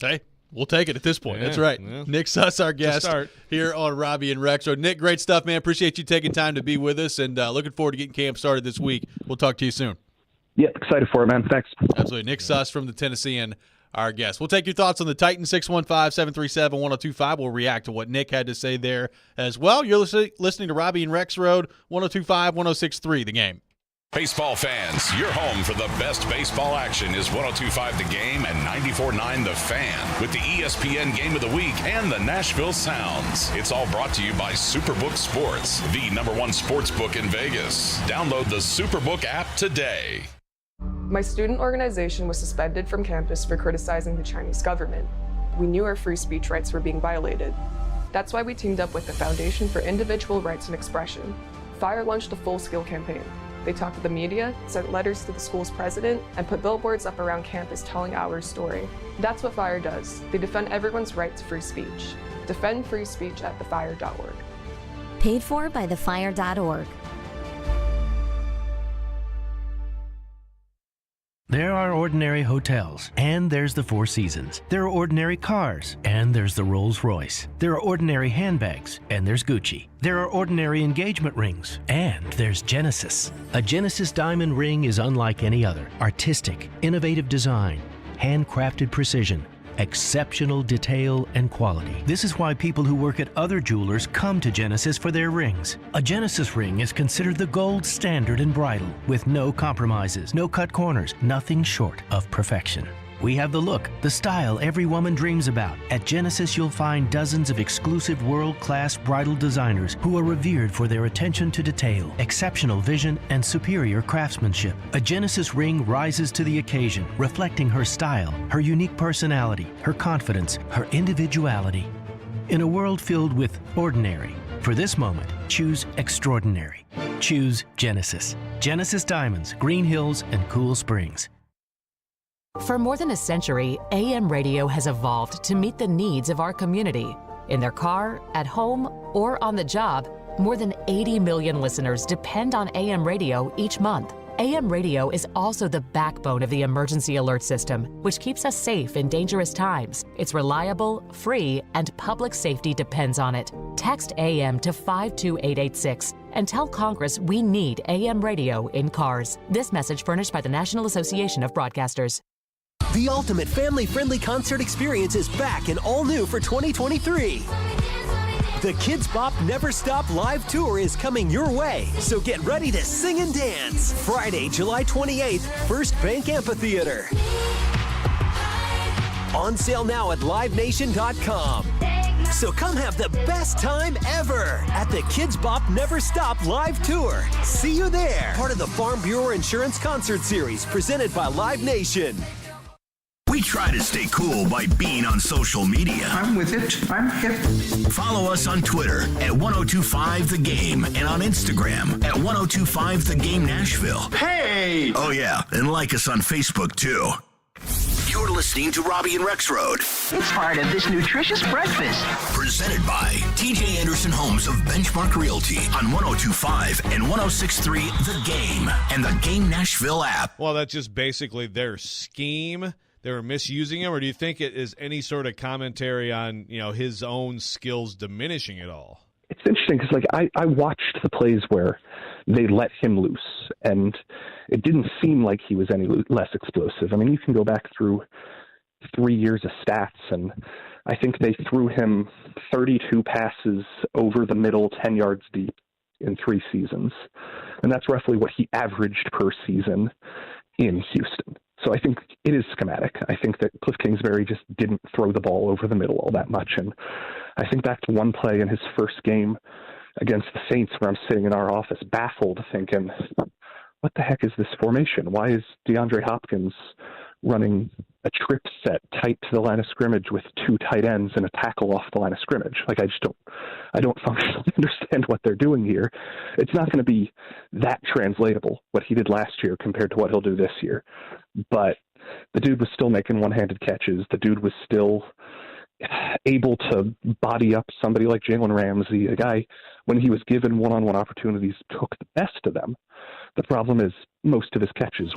Hey, we'll take it at this point. Yeah, that's right. yeah. Nick Suss, our guest here on Robbie and Rex. So Nick, great stuff, man. Appreciate you taking time to be with us, and looking forward to getting camp started this week. We'll talk to you soon. Yeah, excited for it, man. Thanks. Absolutely. Nick Suss from the Tennessean, our guest. We'll take your thoughts on the Titans, 615-737-1025. We'll react to what Nick had to say there as well. You're listening to Robbie and Rex Road, 1025, 1063, The Game. Baseball fans, your home for the best baseball action is 102.5 The Game and 94.9 The Fan with the ESPN Game of the Week and the Nashville Sounds. It's all brought to you by Superbook Sports, the #1 sports book in Vegas. Download the Superbook app today. My student organization was suspended from campus for criticizing the Chinese government. We knew our free speech rights were being violated. That's why we teamed up with the Foundation for Individual Rights and Expression. FIRE launched a full-scale campaign. They talked to the media, sent letters to the school's president, and put billboards up around campus telling our story. That's what FIRE does. They defend everyone's right to free speech. Defend free speech at thefire.org. Paid for by thefire.org. There are ordinary hotels, and there's the Four Seasons. There are ordinary cars, and there's the Rolls-Royce. There are ordinary handbags, and there's Gucci. There are ordinary engagement rings, and there's Genesis. A Genesis diamond ring is unlike any other. Artistic, innovative design, handcrafted precision, exceptional detail and quality. This is why people who work at other jewelers come to Genesis for their rings. A Genesis ring is considered the gold standard in bridal, with no compromises, no cut corners, nothing short of perfection. We have the look, the style every woman dreams about. At Genesis, you'll find dozens of exclusive world-class bridal designers who are revered for their attention to detail, exceptional vision, and superior craftsmanship. A Genesis ring rises to the occasion, reflecting her style, her unique personality, her confidence, her individuality. In a world filled with ordinary, for this moment, choose extraordinary. Choose Genesis. Genesis Diamonds, Green Hills, and Cool Springs. For more than a century, AM radio has evolved to meet the needs of our community. In their car, at home, or on the job, more than 80 million listeners depend on AM radio each month. AM radio is also the backbone of the emergency alert system, which keeps us safe in dangerous times. It's reliable, free, and public safety depends on it. Text AM to 52886 and tell Congress we need AM radio in cars. This message furnished by the National Association of Broadcasters. The ultimate family-friendly concert experience is back and all new for 2023. The Kids Bop Never Stop live tour is coming your way, so get ready to sing and dance. Friday, July 28th, First Bank Amphitheater. On sale now at livenation.com. So come have the best time ever at the Kids Bop Never Stop live tour. See you there. Part of the Farm Bureau Insurance Concert Series presented by Live Nation. We try to stay cool by being on social media. I'm with it. I'm hip. Follow us on Twitter at 1025thegame and on Instagram at 1025thegame Nashville. Hey! Oh yeah, and like us on Facebook too. You're listening to Robbie and Rex Road. It's part of this nutritious breakfast. Presented by TJ Anderson Homes of Benchmark Realty on 1025 and 1063 The Game and the Game Nashville app. Well, that's just basically their scheme. They were misusing him, or do you think it is any sort of commentary on, his own skills diminishing at all? It's interesting because, I watched the plays where they let him loose, and it didn't seem like he was any less explosive. I mean, you can go back through 3 years of stats, and I think they threw him 32 passes over the middle, 10 yards deep in 3 seasons. And that's roughly what he averaged per season in Houston. So I think it is schematic. I think that Cliff Kingsbury just didn't throw the ball over the middle all that much. And I think back to one play in his first game against the Saints where I'm sitting in our office baffled thinking, what the heck is this formation? Why is DeAndre Hopkins running a trip set tight to the line of scrimmage with 2 tight ends and a tackle off the line of scrimmage? I don't functionally understand what they're doing here. It's not going to be that translatable, what he did last year compared to what he'll do this year. But the dude was still making one-handed catches. The dude was still able to body up somebody like Jalen Ramsey, a guy, when he was given one-on-one opportunities, took the best of them. The problem is most of his catches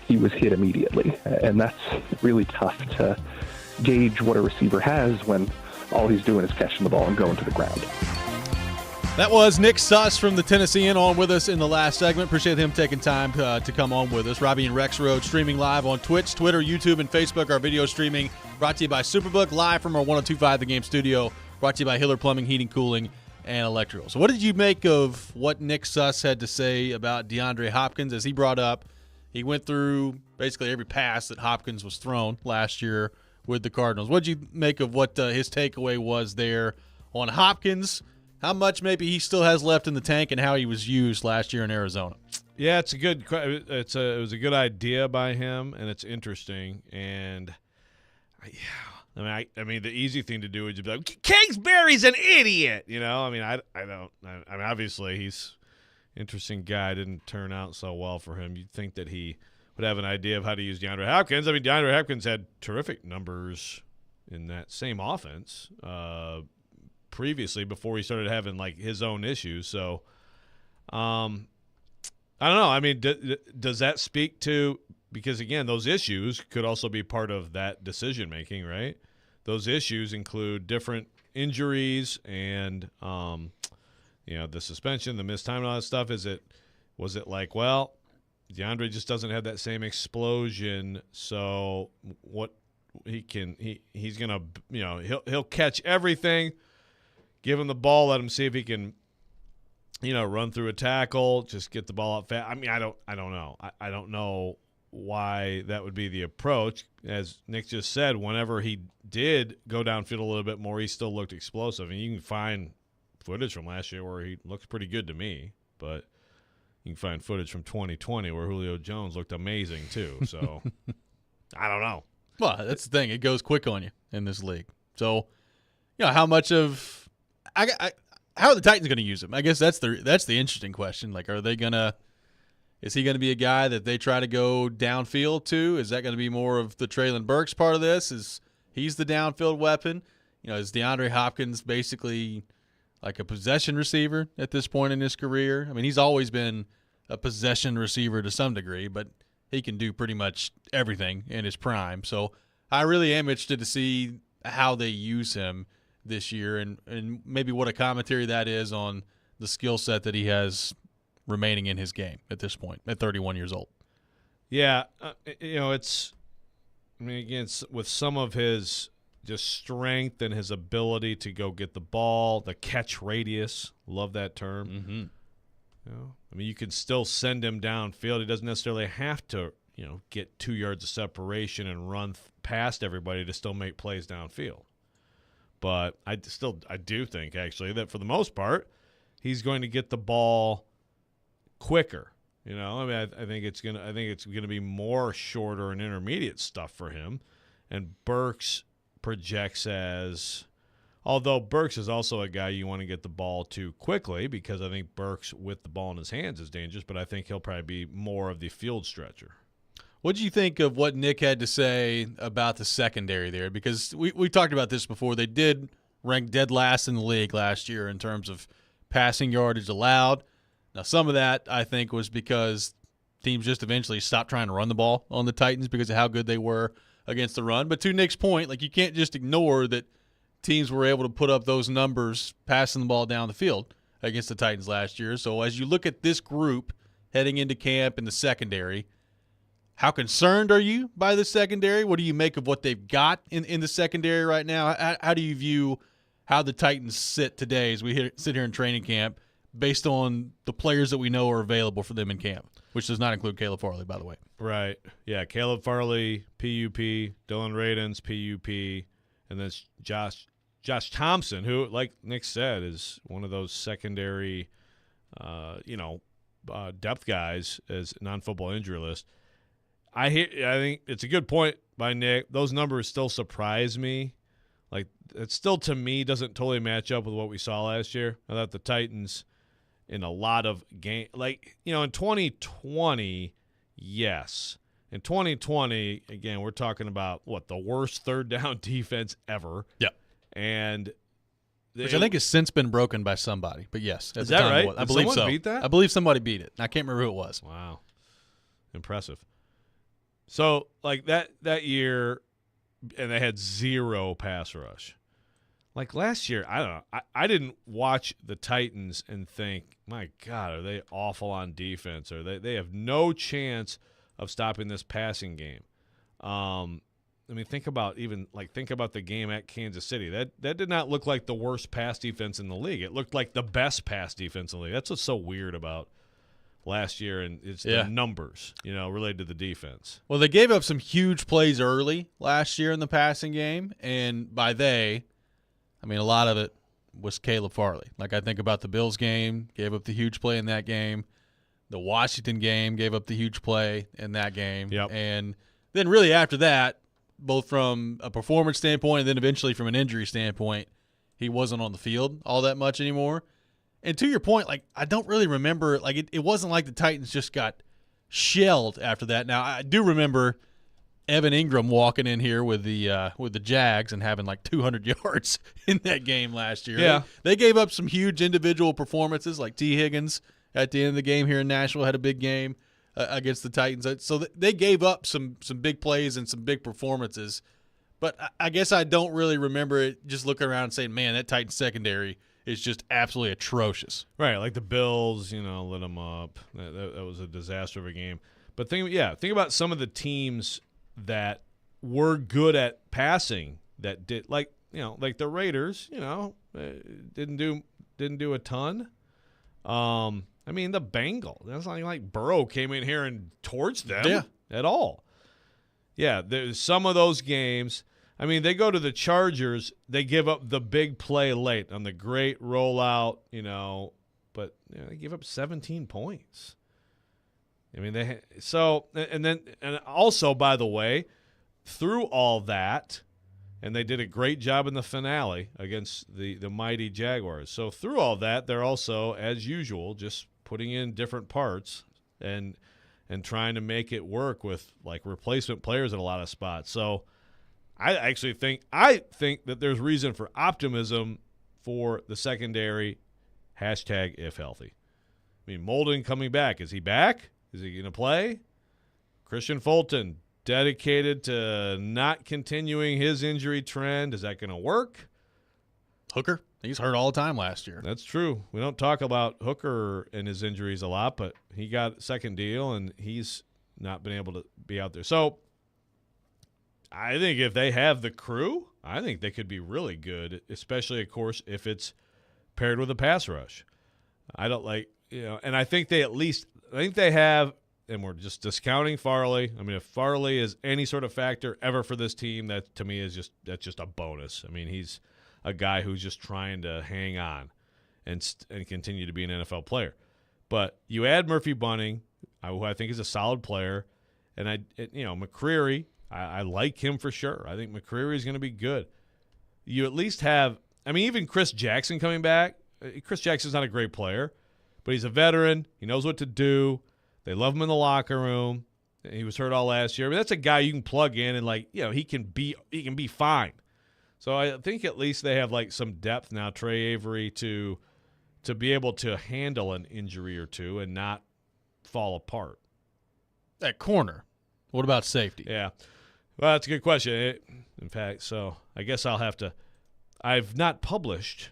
he was hit immediately, and that's really tough to gauge what a receiver has when all he's doing is catching the ball and going to the ground. That was Nick Suss from the Tennessean on with us in the last segment. Appreciate him taking time to come on with us. Robbie and Rex Road streaming live on Twitch, Twitter, YouTube, and Facebook. Our video streaming brought to you by Superbook, live from our 102.5 The Game studio, brought to you by Hiller Plumbing, Heating, Cooling, and Electrical. So what did you make of what Nick Suss had to say about DeAndre Hopkins? As he brought up, he went through basically every pass that Hopkins was thrown last year with the Cardinals. What did you make of what his takeaway was there on Hopkins, how much maybe he still has left in the tank, and how he was used last year in Arizona? Yeah, it was a good idea by him, and it's interesting. And I mean, the easy thing to do would just be like, Kingsbury's an idiot, I mean, obviously he's an interesting guy. Didn't turn out so well for him. You'd think that he would have an idea of how to use DeAndre Hopkins. I mean, DeAndre Hopkins had terrific numbers in that same offense previously before he started having his own issues. So, I don't know. I mean, does that speak to, because again, those issues could also be part of that decision making, right? Those issues include different injuries and, the suspension, the missed time, and all that stuff. Was it like, well, DeAndre just doesn't have that same explosion, so what he's gonna, he'll catch everything. Give him the ball, let him see if he can, run through a tackle, just get the ball out fast. I mean, I don't know. I don't know why that would be the approach. As Nick just said, whenever he did go downfield a little bit more, he still looked explosive. And you can find footage from last year where he looks pretty good to me, but you can find footage from 2020 where Julio Jones looked amazing too. So I don't know. Well, that's the thing. It goes quick on you in this league. So, how much of how are the Titans going to use him? I guess that's the interesting question. Like, is he going to be a guy that they try to go downfield to? Is that going to be more of the Treylon Burks part of this? Is he's the downfield weapon? Is DeAndre Hopkins basically like a possession receiver at this point in his career? I mean, he's always been a possession receiver to some degree, but he can do pretty much everything in his prime. So I really am interested to see how they use him this year and maybe what a commentary that is on the skill set that he has remaining in his game at this point at 31 years old. Yeah, it's I mean, again, with some of his just strength and his ability to go get the ball, the catch radius, love that term. Mm-hmm. You know, I mean, you can still send him downfield. He doesn't necessarily have to, get 2 yards of separation and run past everybody to still make plays downfield. But I do think, actually, that for the most part, he's going to get the ball quicker. I mean, I think it's gonna be more shorter and intermediate stuff for him. And Burks projects although Burks is also a guy you want to get the ball to quickly, because I think Burks with the ball in his hands is dangerous, but I think he'll probably be more of the field stretcher. What did you think of what Nick had to say about the secondary there? Because we talked about this before. They did rank dead last in the league last year in terms of passing yardage allowed. Now, some of that, I think, was because teams just eventually stopped trying to run the ball on the Titans because of how good they were against the run. But to Nick's point, you can't just ignore that teams were able to put up those numbers passing the ball down the field against the Titans last year. So as you look at this group heading into camp in the secondary, how concerned are you by the secondary? What do you make of what they've got in the secondary right now? How do you view how the Titans sit today as we sit here in training camp based on the players that we know are available for them in camp, which does not include Caleb Farley, by the way? Right. Yeah, Caleb Farley, PUP, Dylan Radins, PUP, and then Josh Thompson, who, like Nick said, is one of those secondary, depth guys as non-football injury list. I think it's a good point by Nick. Those numbers still surprise me. It still, to me, doesn't totally match up with what we saw last year. I thought the Titans, in a lot of games, in 2020, yes. In 2020, again, we're talking about, the worst third down defense ever. Yeah. And which I think has since been broken by somebody. But yes. Is that right? I believe so. Beat that? I believe somebody beat it. I can't remember who it was. Wow. Impressive. So, that year, and they had 0 pass rush. Last year, I don't know. I didn't watch the Titans and think, my God, are they awful on defense? Or they have no chance of stopping this passing game. Think about the game at Kansas City. That did not look like the worst pass defense in the league. It looked like the best pass defense in the league. That's what's so weird about last year, and it's the numbers, related to the defense. Well, they gave up some huge plays early last year in the passing game, and by a lot of it was Caleb Farley. I think about the Bills game, gave up the huge play in that game. The Washington game gave up the huge play in that game. Yep. And then really after that, both from a performance standpoint and then eventually from an injury standpoint, he wasn't on the field all that much anymore. And to your point, I don't really remember, it wasn't like the Titans just got shelled after that. Now, I do remember Evan Ingram walking in here with the Jags and having 200 yards in that game last year. Yeah. They gave up some huge individual performances, like T. Higgins at the end of the game here in Nashville had a big game against the Titans. So they gave up some big plays and some big performances. But I guess I don't really remember it just looking around and saying, man, that Titans secondary is just absolutely atrocious. Right, like the Bills, lit them up. That was a disaster of a game. But think about some of the teams that were good at passing that did, like the Raiders, didn't do a ton. The Bengals. That's not like Burrow came in here and torched them at all. Yeah, there's some of those games. They go to the Chargers. They give up the big play late on the great rollout, but they give up 17 points. And also, by the way, through all that, and they did a great job in the finale against the mighty Jaguars. So through all that, they're also, as usual, just putting in different parts and trying to make it work with replacement players at a lot of spots. So I think that there's reason for optimism for the secondary. Hashtag if healthy. Molden coming back. Is he back? Is he going to play? Christian Fulton, dedicated to not continuing his injury trend. Is that going to work? Hooker, he's hurt all the time last year. That's true. We don't talk about Hooker and his injuries a lot, but he got a second deal, and he's not been able to be out there. So I think if they have the crew, I think they could be really good, especially, of course, if it's paired with a pass rush. I don't like, and I think they have, and we're just discounting Farley. I mean, if Farley is any sort of factor ever for this team, that to me is that's just a bonus. I mean, he's a guy who's just trying to hang on and continue to be an NFL player. But you add Murphy Bunting, who I think is a solid player, and McCreary, I like him for sure. I think McCreary is going to be good. You at least have, even Chris Jackson coming back. Chris Jackson's not a great player, but he's a veteran. He knows what to do. They love him in the locker room. He was hurt all last year. That's a guy you can plug in and he can be fine. So I think at least they have some depth now, Trey Avery, to be able to handle an injury or two and not fall apart. At corner, what about safety? Yeah, well, that's a good question. In fact, so I guess I'll have to. I've not published,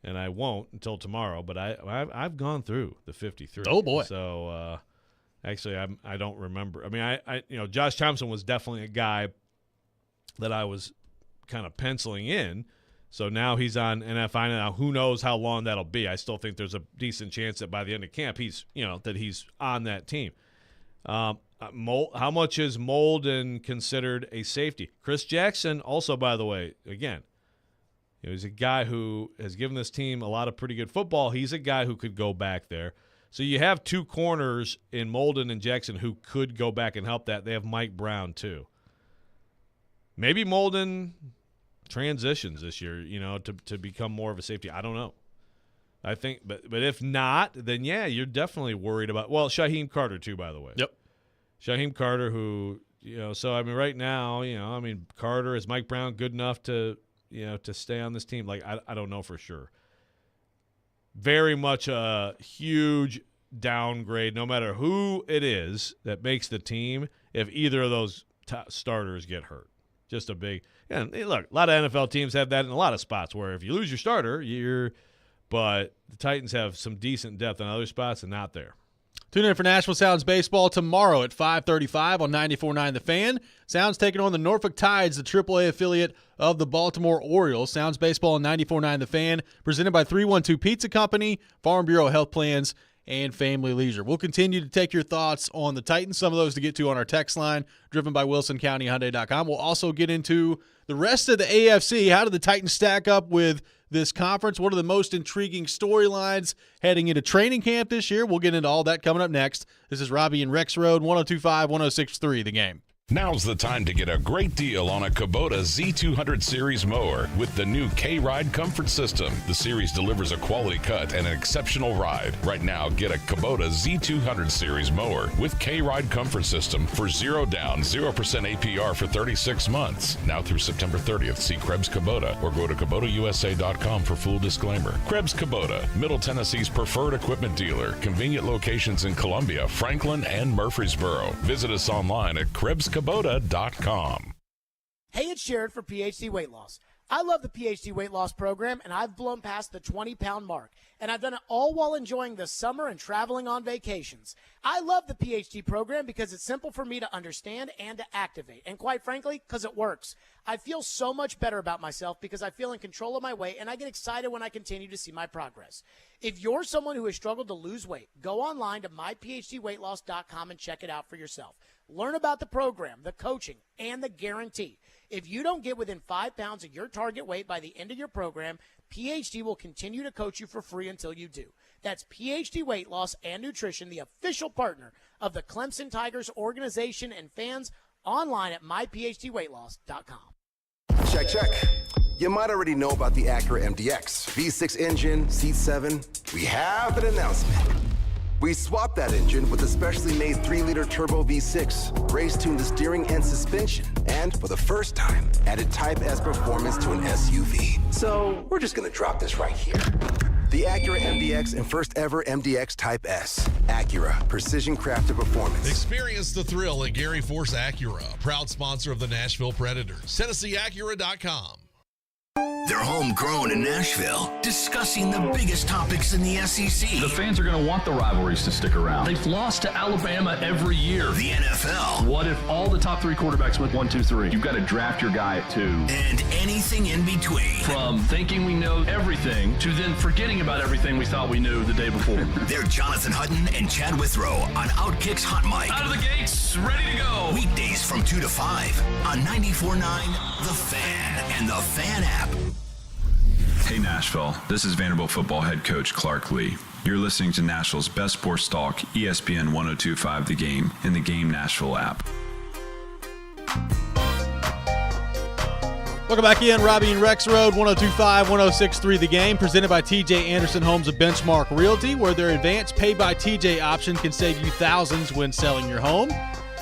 and I won't until tomorrow. But I've gone through the 53. Oh boy! So actually, I don't remember. Josh Thompson was definitely a guy that I was kind of penciling in. So now he's on NFI. Now who knows how long that'll be? I still think there's a decent chance that by the end of camp he's on that team. How much is Molden considered a safety? Chris Jackson also, by the way, again, he's a guy who has given this team a lot of pretty good football. He's a guy who could go back there. So you have two corners in Molden and Jackson who could go back and help that. They have Mike Brown too. Maybe Molden transitions this year, to become more of a safety. I don't know. I think, but if not, then yeah, you're definitely worried about. Well, Shaheem Carter too, by the way. Yep. Shaheem Carter, who right now, Carter, is Mike Brown good enough to stay on this team? I don't know for sure. Very much a huge downgrade, no matter who it is that makes the team. If either of those starters get hurt. Just a big – and look, a lot of NFL teams have that in a lot of spots where if you lose your starter, but the Titans have some decent depth in other spots and not there. Tune in for Nashville Sounds baseball tomorrow at 5:35 on 94.9 The Fan. Sounds taking on the Norfolk Tides, the AAA affiliate of the Baltimore Orioles. Sounds baseball on 94.9 The Fan, presented by 312 Pizza Company, Farm Bureau Health Plans, and Family Leisure. We'll continue to take your thoughts on the Titans, some of those to get to on our text line, driven by WilsonCountyHyundai.com. We'll also get into the rest of the AFC. How do the Titans stack up with this conference? What are the most intriguing storylines heading into training camp this year? We'll get into all that coming up next. This is Robbie and Rex Road, 102.5, 106.3, The Game. Now's the time to get a great deal on a Kubota Z200 Series mower with the new K-Ride Comfort System. The Series delivers a quality cut and an exceptional ride. Right now, get a Kubota Z200 Series mower with K-Ride Comfort System for 0 down, 0% APR for 36 months. Now through September 30th, see Krebs Kubota or go to KubotaUSA.com for full disclaimer. Krebs Kubota, Middle Tennessee's preferred equipment dealer. Convenient locations in Columbia, Franklin, and Murfreesboro. Visit us online at KrebsKubota.com. Hey, it's Jared for PhD Weight Loss. I love the PhD Weight Loss program, and I've blown past the 20-pound mark. And I've done it all while enjoying the summer and traveling on vacations. I love the PhD program because it's simple for me to understand and to activate. And quite frankly, because it works. I feel so much better about myself because I feel in control of my weight, and I get excited when I continue to see my progress. If you're someone who has struggled to lose weight, go online to myphdweightloss.com and check it out for yourself. Learn about the program, the coaching, and the guarantee. If you don't get within 5 pounds of your target weight by the end of your program, PhD will continue to coach you for free until you do. That's PhD Weight Loss and Nutrition, the official partner of the Clemson Tigers organization and fans, online at myphdweightloss.com. Check. You might already know about the Acura MDX. V6 engine, seat 7. We have an announcement. We swapped that engine with a specially made 3-liter turbo V6, race-tuned the steering and suspension, and for the first time, added Type S performance to an SUV. So we're just gonna drop this right here. The Acura MDX and first ever MDX Type S. Acura, precision crafted performance. Experience the thrill at Gary Force Acura, proud sponsor of the Nashville Predators. TennesseeAcura.com. They're homegrown in Nashville, discussing the biggest topics in the SEC. The fans are going to want the rivalries to stick around. They've lost to Alabama every year. The NFL. What if all the top 3 quarterbacks went 1, 2, 3? You've got to draft your guy at 2. And anything in between. From thinking we know everything to then forgetting about everything we thought we knew the day before. They're Jonathan Hutton and Chad Withrow on Outkick's Hot Mic. Out of the gates, ready to go. Weekdays from 2 to 5 on 94.9 The Fan and The Fan app. Hey Nashville, this is Vanderbilt football head coach Clark Lee. You're listening to Nashville's best sports talk, ESPN 102.5 The Game, in the Game Nashville app. Welcome back in, Robbie and Rex Road, 102.5, 106.3 The Game, presented by TJ Anderson Homes of Benchmark Realty, where their advanced pay-by-TJ option can save you thousands when selling your home.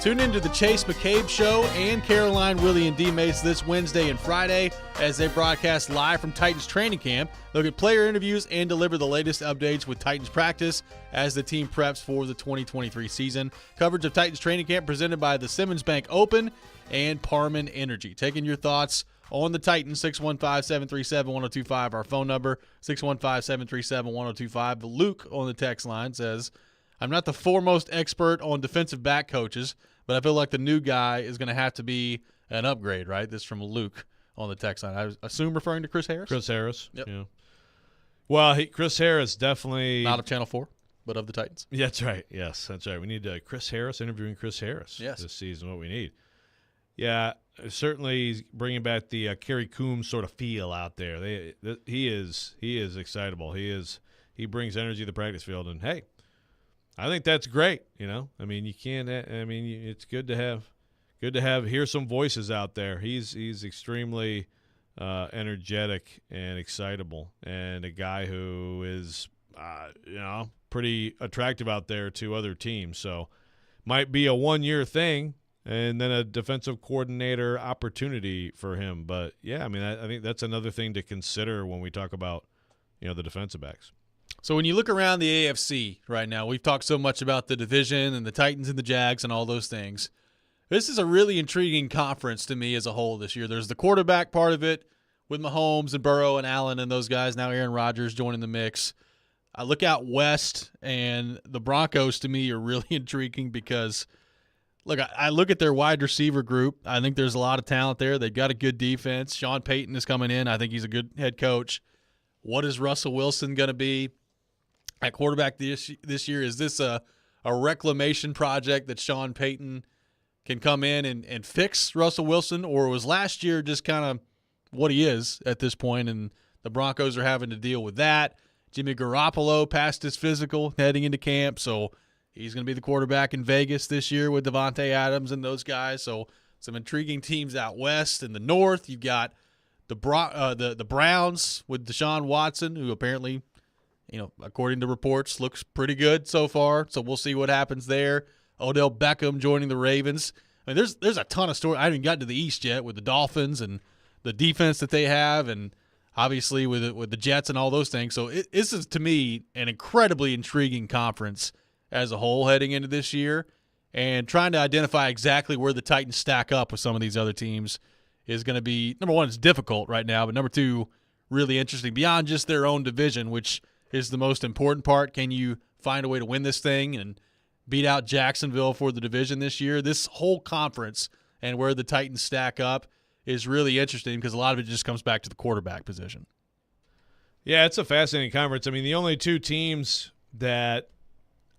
Tune into the Chase McCabe Show and Caroline, Willie, and D-Mates this Wednesday and Friday as they broadcast live from Titans training camp. They'll get player interviews and deliver the latest updates with Titans practice as the team preps for the 2023 season. Coverage of Titans training camp presented by the Simmons Bank Open and Parman Energy. Taking your thoughts on the Titans, 615-737-1025, our phone number, 615-737-1025. Luke on the text line says, I'm not the foremost expert on defensive back coaches, but I feel like the new guy is going to have to be an upgrade, right? This is from Luke on the text line. I assume referring to Chris Harris? Chris Harris, yep. Yeah. Well, Chris Harris definitely – not of Channel 4, but of the Titans. Yeah, that's right. Yes, that's right. We need Chris Harris, interviewing Chris Harris this season, what we need. Yeah, certainly bringing back the Kerry Coombs sort of feel out there. He is excitable. He brings energy to the practice field, and, hey, I think that's great. I mean, you can't. I mean, it's good to hear some voices out there. He's extremely energetic and excitable, and a guy who is pretty attractive out there to other teams. So, might be a 1-year thing, and then a defensive coordinator opportunity for him. But yeah, I mean, I think that's another thing to consider when we talk about the defensive backs. So when you look around the AFC right now, we've talked so much about the division and the Titans and the Jags and all those things. This is a really intriguing conference to me as a whole this year. There's the quarterback part of it with Mahomes and Burrow and Allen and those guys. Now Aaron Rodgers joining the mix. I look out west, and the Broncos to me are really intriguing because, look, I look at their wide receiver group. I think there's a lot of talent there. They've got a good defense. Sean Payton is coming in. I think he's a good head coach. What is Russell Wilson going to be at quarterback this year? Is this a reclamation project that Sean Payton can come in and fix Russell Wilson, or was last year just kind of what he is at this point, and the Broncos are having to deal with that? Jimmy Garoppolo passed his physical heading into camp, so he's going to be the quarterback in Vegas this year with Devontae Adams and those guys. So some intriguing teams out west. In the north, you've got the Browns with Deshaun Watson, who apparently, according to reports, looks pretty good so far. So we'll see what happens there. Odell Beckham joining the Ravens. I mean, there's a ton of stories. I haven't gotten to the East yet with the Dolphins and the defense that they have, and obviously with the Jets and all those things. So this is, to me, an incredibly intriguing conference as a whole heading into this year, and trying to identify exactly where the Titans stack up with some of these other teams is going to be, number one, it's difficult right now, but number two, really interesting beyond just their own division, which is the most important part. Can you find a way to win this thing and beat out Jacksonville for the division this year? This whole conference and where the Titans stack up is really interesting because a lot of it just comes back to the quarterback position. Yeah, it's a fascinating conference. I mean, the only two teams that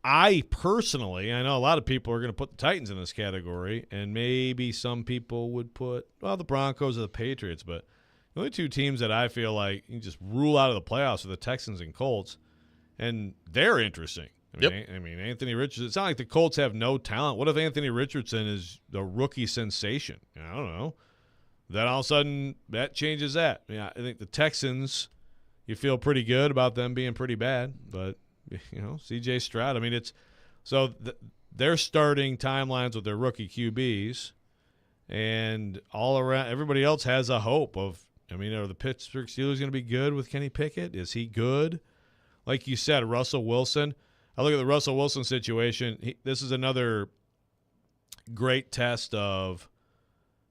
I know a lot of people are going to put the Titans in this category, and maybe some people would put, the Broncos or the Patriots, but the only two teams that I feel like you can just rule out of the playoffs are the Texans and Colts, and they're interesting. I mean, Anthony Richardson, it's not like the Colts have no talent. What if Anthony Richardson is the rookie sensation? I don't know. Then all of a sudden, that changes that. I think the Texans, you feel pretty good about them being pretty bad, but C.J. Stroud. I mean, they're starting timelines with their rookie QBs, and all around everybody else has a hope of. Are the Pittsburgh Steelers going to be good with Kenny Pickett? Is he good? Like you said, Russell Wilson. I look at the Russell Wilson situation. This is another great test of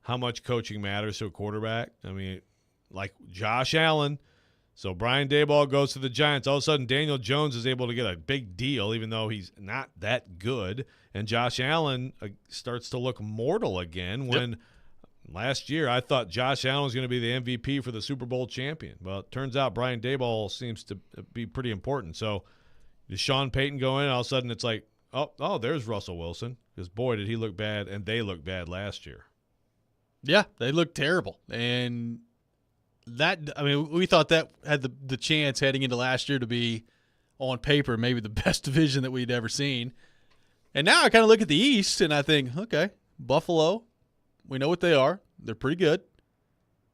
how much coaching matters to a quarterback. I mean, like Josh Allen. So Brian Daboll goes to the Giants. All of a sudden, Daniel Jones is able to get a big deal, even though he's not that good. And Josh Allen starts to look mortal again when last year I thought Josh Allen was going to be the MVP for the Super Bowl champion. Well, it turns out Brian Daboll seems to be pretty important. So does Sean Payton go in, and all of a sudden it's like, oh, there's Russell Wilson. Because, boy, did he look bad, and they looked bad last year. Yeah, they looked terrible. And we thought that had the chance heading into last year to be, on paper, maybe the best division that we'd ever seen. And now I kind of look at the East, and I think, okay, Buffalo, we know what they are. They're pretty good.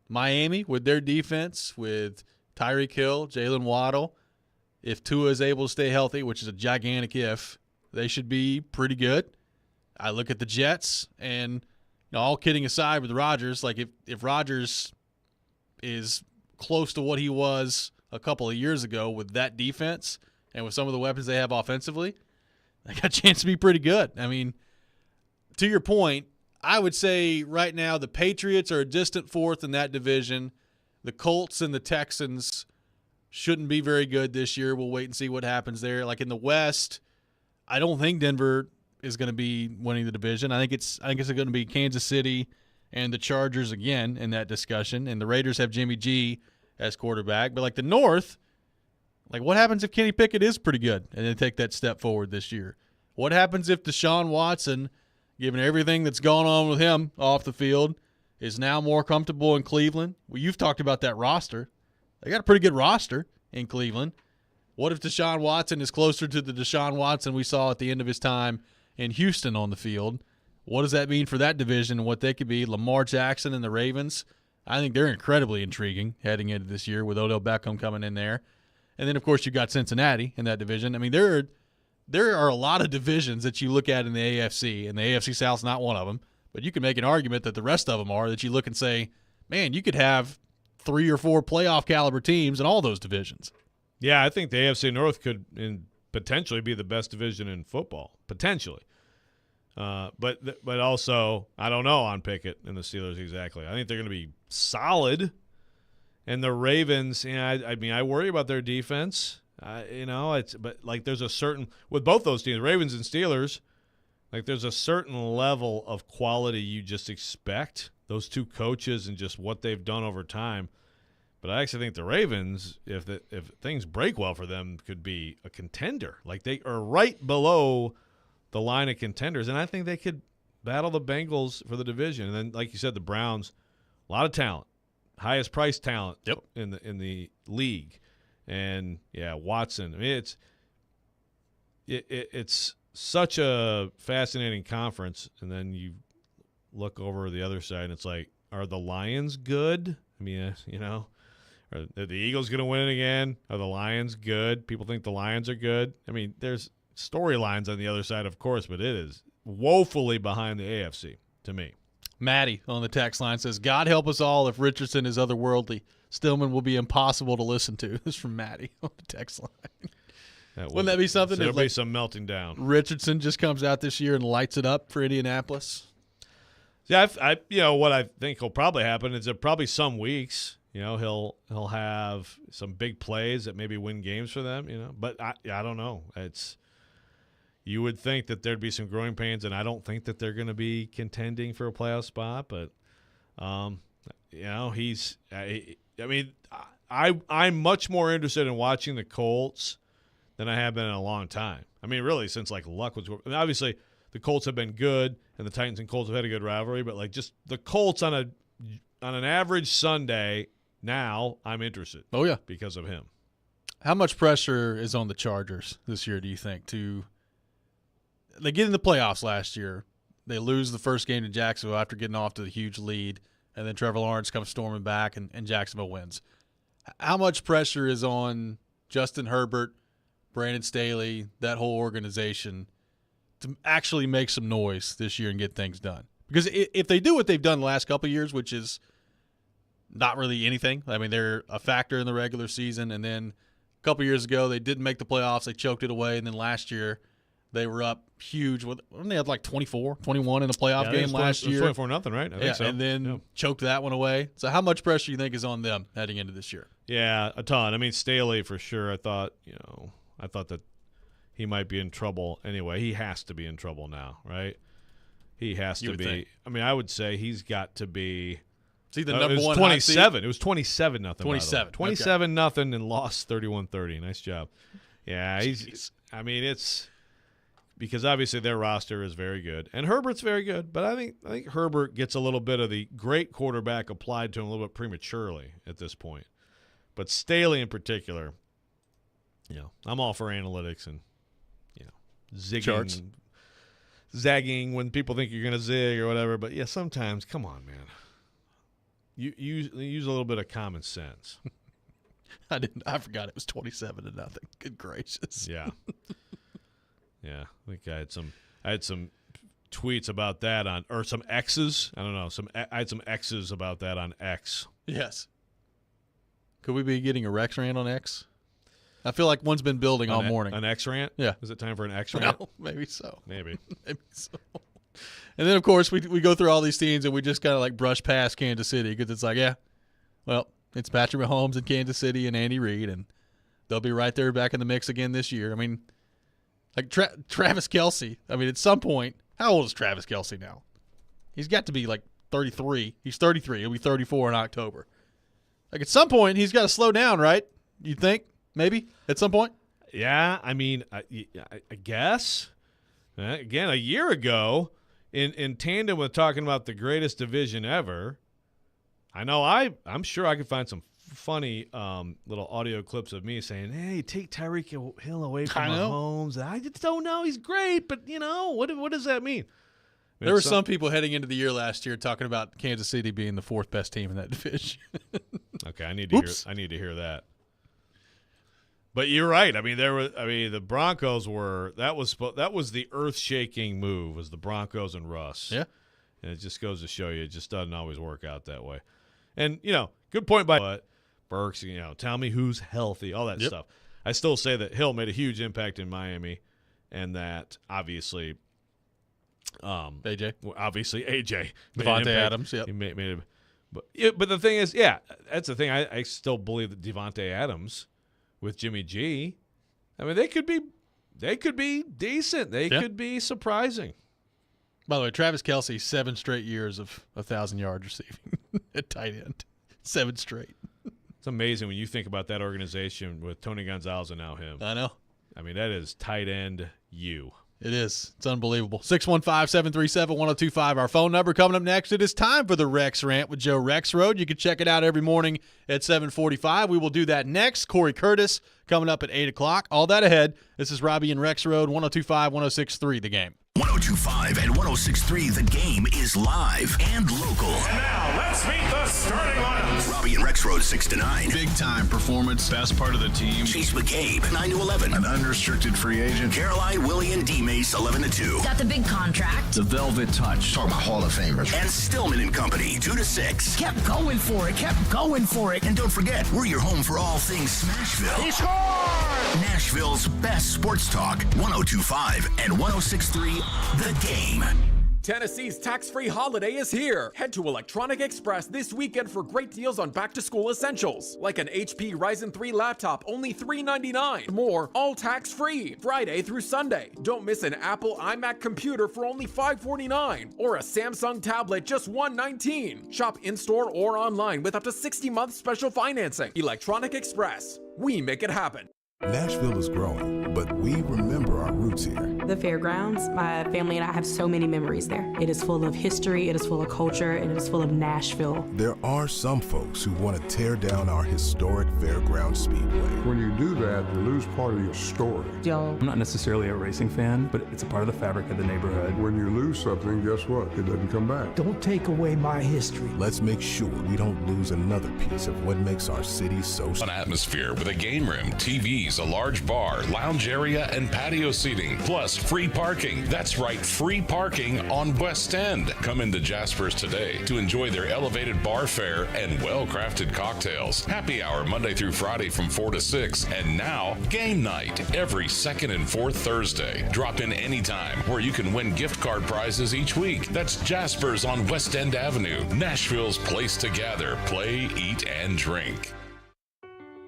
Miami, with their defense, with Tyreek Hill, Jalen Waddle, if Tua is able to stay healthy, which is a gigantic if, they should be pretty good. I look at the Jets, and all kidding aside with Rodgers, like if Rodgers is close to what he was a couple of years ago with that defense and with some of the weapons they have offensively, they got a chance to be pretty good. I mean, to your point, I would say right now the Patriots are a distant fourth in that division. The Colts and the Texans shouldn't be very good this year. We'll wait and see what happens there. Like in the West, I don't think Denver is going to be winning the division. I think it's going to be Kansas City and the Chargers again in that discussion. And the Raiders have Jimmy G as quarterback. But like the North, like what happens if Kenny Pickett is pretty good and they take that step forward this year? What happens if Deshaun Watson, given everything that's gone on with him off the field, is now more comfortable in Cleveland? Well, you've talked about that roster. They got a pretty good roster in Cleveland. What if Deshaun Watson is closer to the Deshaun Watson we saw at the end of his time in Houston on the field? What does that mean for that division and what they could be? Lamar Jackson and the Ravens, I think they're incredibly intriguing heading into this year with Odell Beckham coming in there. And then, of course, you've got Cincinnati in that division. I mean, there are a lot of divisions that you look at in the AFC, and the AFC South's not one of them. But you can make an argument that the rest of them are, that you look and say, man, you could have 3 or 4 playoff caliber teams in all those divisions. Yeah, I think the AFC North could potentially be the best division in football, potentially. But also, I don't know on Pickett and the Steelers exactly. I think they're going to be solid. And the Ravens, I mean, I worry about their defense. But like there's a certain – with both those teams, Ravens and Steelers, like there's a certain level of quality you just expect, those two coaches and just what they've done over time. But I actually think the Ravens, if things break well for them, could be a contender. Like they are right below the line of contenders, and I think they could battle the Bengals for the division. And then, like you said, the Browns, a lot of talent, highest priced talent in the league. And yeah, Watson. I mean, it's such a fascinating conference. And then you look over the other side, and it's like, are the Lions good? I mean, are the Eagles going to win it again? Are the Lions good? People think the Lions are good. I mean, there's storylines on the other side, of course, but it is woefully behind the AFC to me. Maddie on the text line says, God help us all if Richardson is otherworldly. Stillman will be impossible to listen to. This is from Maddie on the text line. Wouldn't that be something? There'll be some melting down. Richardson just comes out this year and lights it up for Indianapolis. Yeah, what I think will probably happen is that probably some weeks, he'll have some big plays that maybe win games for them. But I don't know. You would think that there'd be some growing pains, and I don't think that they're going to be contending for a playoff spot. But I'm much more interested in watching the Colts than I have been in a long time. I mean, really, since like Luck was. I mean, obviously, the Colts have been good, and the Titans and Colts have had a good rivalry. But like just the Colts on an average Sunday, now I'm interested. Oh yeah, because of him. How much pressure is on the Chargers this year? Do you think They get in the playoffs last year. They lose the first game to Jacksonville after getting off to the huge lead, and then Trevor Lawrence comes storming back, and Jacksonville wins. How much pressure is on Justin Herbert, Brandon Staley, that whole organization to actually make some noise this year and get things done? Because if they do what they've done the last couple of years, which is not really anything. I mean, they're a factor in the regular season, and then a couple of years ago they didn't make the playoffs. They choked it away, and then last year They were up huge. They had like 24, 21 in the playoff game last year. 24-0, right? I think so. And then choked that one away. So how much pressure do you think is on them heading into this year? Yeah, a ton. I mean, Staley for sure. I thought that he might be in trouble anyway. He has to be in trouble now, right? He has to be. Think. I mean, I would say he's got to be. See the number one. 27. It was 27-0. 27. 27-0 and lost 31-30. Nice job. Yeah, he's. I mean, it's because obviously their roster is very good, and Herbert's very good. But I think Herbert gets a little bit of the great quarterback applied to him a little bit prematurely at this point. But Staley in particular, I'm all for analytics and zigging, charts, zagging when people think you're going to zig or whatever. But yeah, sometimes, come on, man. You use a little bit of common sense. I forgot it was 27-0. Good gracious. Yeah. Yeah. I think I had some tweets about that or some X's. I don't know. I had some X's about that on X. Yes. Could we be getting a Rex rant on X? I feel like one's been building all morning. An X rant? Yeah. Is it time for an X rant? No, maybe so. Maybe. Maybe so. And then, of course, we go through all these teams and we just kind of like brush past Kansas City because it's like, yeah, well, it's Patrick Mahomes in Kansas City and Andy Reid, and they'll be right there back in the mix again this year. I mean, like Travis Kelce. I mean, at some point, how old is Travis Kelce now? He's got to be like 33. He's 33. He'll be 34 in October. Like at some point, he's got to slow down, right? You think? Maybe at some point? Yeah, I mean, I guess. Again, a year ago, in tandem with talking about the greatest division ever, I know I'm sure I could find some funny little audio clips of me saying, hey, take Tyreek Hill away from Mahomes. I just don't know. He's great, but, what does that mean? There were some people heading into the year last year talking about Kansas City being the fourth best team in that division. Okay, I need to hear that. But you're right. I mean, the Broncos were that was the earth-shaking move, was the Broncos and Russ. Yeah, and it just goes to show you it just doesn't always work out that way. And good point by Burks. Tell me who's healthy, all that stuff. I still say that Hill made a huge impact in Miami, and that obviously, AJ, Devontae Adams. He made it, but the thing is, that's the thing. I still believe that Devontae Adams with Jimmy G, I mean, they could be decent. They could be surprising. By the way, Travis Kelce, 7 straight years of 1,000 yards receiving at tight end. 7 straight. It's amazing when you think about that organization with Tony Gonzalez and now him. I know. I mean, that is tight end you. It is. It's unbelievable. 615-737-1025, our phone number. Coming up next, it is time for the Rex Rant with Joe Rexrode. You can check it out every morning at 7:45. We will do that next. Corey Curtis coming up at 8 o'clock. All that ahead. This is Robbie and Rexrode, 102.5, 106.3, The Game. 102.5 and 106.3, The Game is live and local. And now, let's meet the starting lineups. Robbie and Rexrode, 6 to 9. Big time performance, best part of the team. Chase McCabe, 9 to 11. An unrestricted free agent. Caroline, Willie, and D. Mace, 11 to 2. Got the big contract. The Velvet Touch. Talking about Hall of Famers. And Stillman and Company, 2 to 6. Kept going for it. And don't forget, we're your home for all things Smashville. He scored! Nashville's best sports talk, 102.5 and 106.3, The Game. Tennessee's tax-free holiday is here. Head to Electronic Express this weekend for great deals on back-to-school essentials, like an HP Ryzen 3 laptop, only $399. More, all tax-free, Friday through Sunday. Don't miss an Apple iMac computer for only $549, or a Samsung tablet, just $119. Shop in-store or online with up to 60-month special financing. Electronic Express. We make it happen. Nashville is growing, but we remember our roots here. The fairgrounds, my family and I have so many memories there. It is full of history, it is full of culture, and it is full of Nashville. There are some folks who want to tear down our historic fairground speedway. When you do that, you lose part of your story. I'm not necessarily a racing fan, but it's a part of the fabric of the neighborhood. When you lose something, guess what? It doesn't come back. Don't take away my history. Let's make sure we don't lose another piece of what makes our city so An atmosphere with a game room, TV, TVs, a large bar, lounge area, and patio seating, plus free parking. That's right, free parking on West End. Come into Jasper's today to enjoy their elevated bar fare and well-crafted cocktails. Happy hour Monday through Friday from 4 to 6, and now game night every second and fourth Thursday. Drop in anytime where you can win gift card prizes each week. That's Jasper's on West End Avenue, Nashville's place to gather, play, eat, and drink.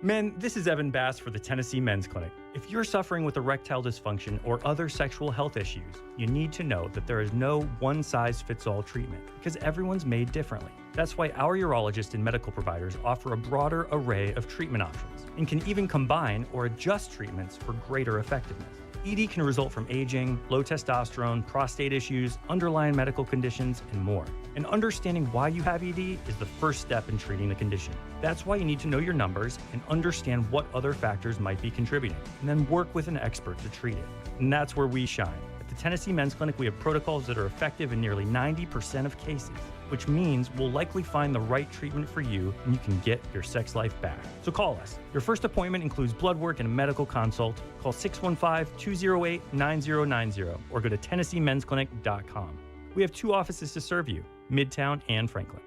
Men, this is Evan Bass for the Tennessee Men's Clinic. If you're suffering with erectile dysfunction or other sexual health issues, you need to know that there is no one-size-fits-all treatment because everyone's made differently. That's why our urologists and medical providers offer a broader array of treatment options and can even combine or adjust treatments for greater effectiveness. ED can result from aging, low testosterone, prostate issues, underlying medical conditions, and more. And understanding why you have ED is the first step in treating the condition. That's why you need to know your numbers and understand what other factors might be contributing, and then work with an expert to treat it. And that's where we shine. At the Tennessee Men's Clinic, we have protocols that are effective in nearly 90% of cases, which means we'll likely find the right treatment for you and you can get your sex life back. So call us. Your first appointment includes blood work and a medical consult. Call 615-208-9090 or go to TennesseeMen'sClinic.com. We have 2 offices to serve you, Midtown and Franklin.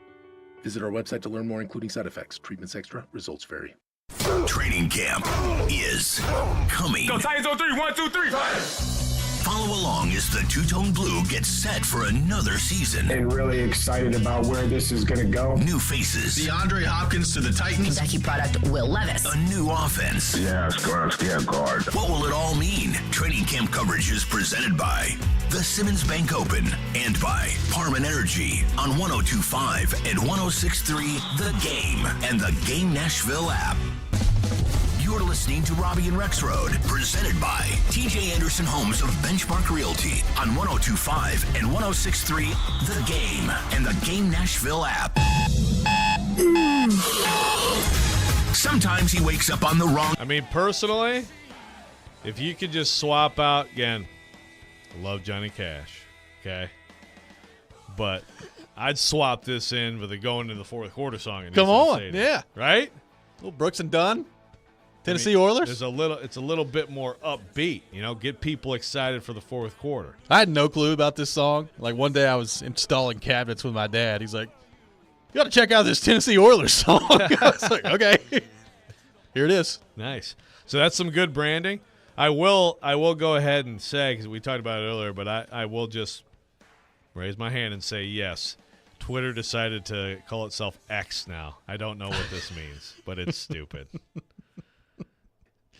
Visit our website to learn more, including side effects. Treatments extra, results vary. Training camp is coming. Go Titans on 3, 1, 2, 3. Follow along as the Two-Tone Blue gets set for another season. And really excited about where this is going to go. New faces. DeAndre Hopkins to the Titans. Kentucky product Will Levis. A new offense. Yeah, guard. What will it all mean? Training camp coverage is presented by the Simmons Bank Open and by Parman Energy on 102.5 and 106.3 The Game and the Game Nashville app. You're listening to Robbie and Rex Road, presented by TJ Anderson Homes of Benchmark Realty on 102.5 and 106.3 The Game and the Game Nashville app. Sometimes he wakes up on the wrong... I mean, personally, if you could just swap out, again, I love Johnny Cash, okay? But I'd swap this in for the going into the fourth quarter song. Come on, Stadium, yeah. Right? Little Brooks and Dunn. Tennessee Oilers? It's a little bit more upbeat, get people excited for the fourth quarter. I had no clue about this song. Like one day I was installing cabinets with my dad. He's like, you got to check out this Tennessee Oilers song. I was like, okay. Here it is. Nice. So that's some good branding. I will go ahead and say, because we talked about it earlier, but I will just raise my hand and say yes. Twitter decided to call itself X now. I don't know what this means, but it's stupid.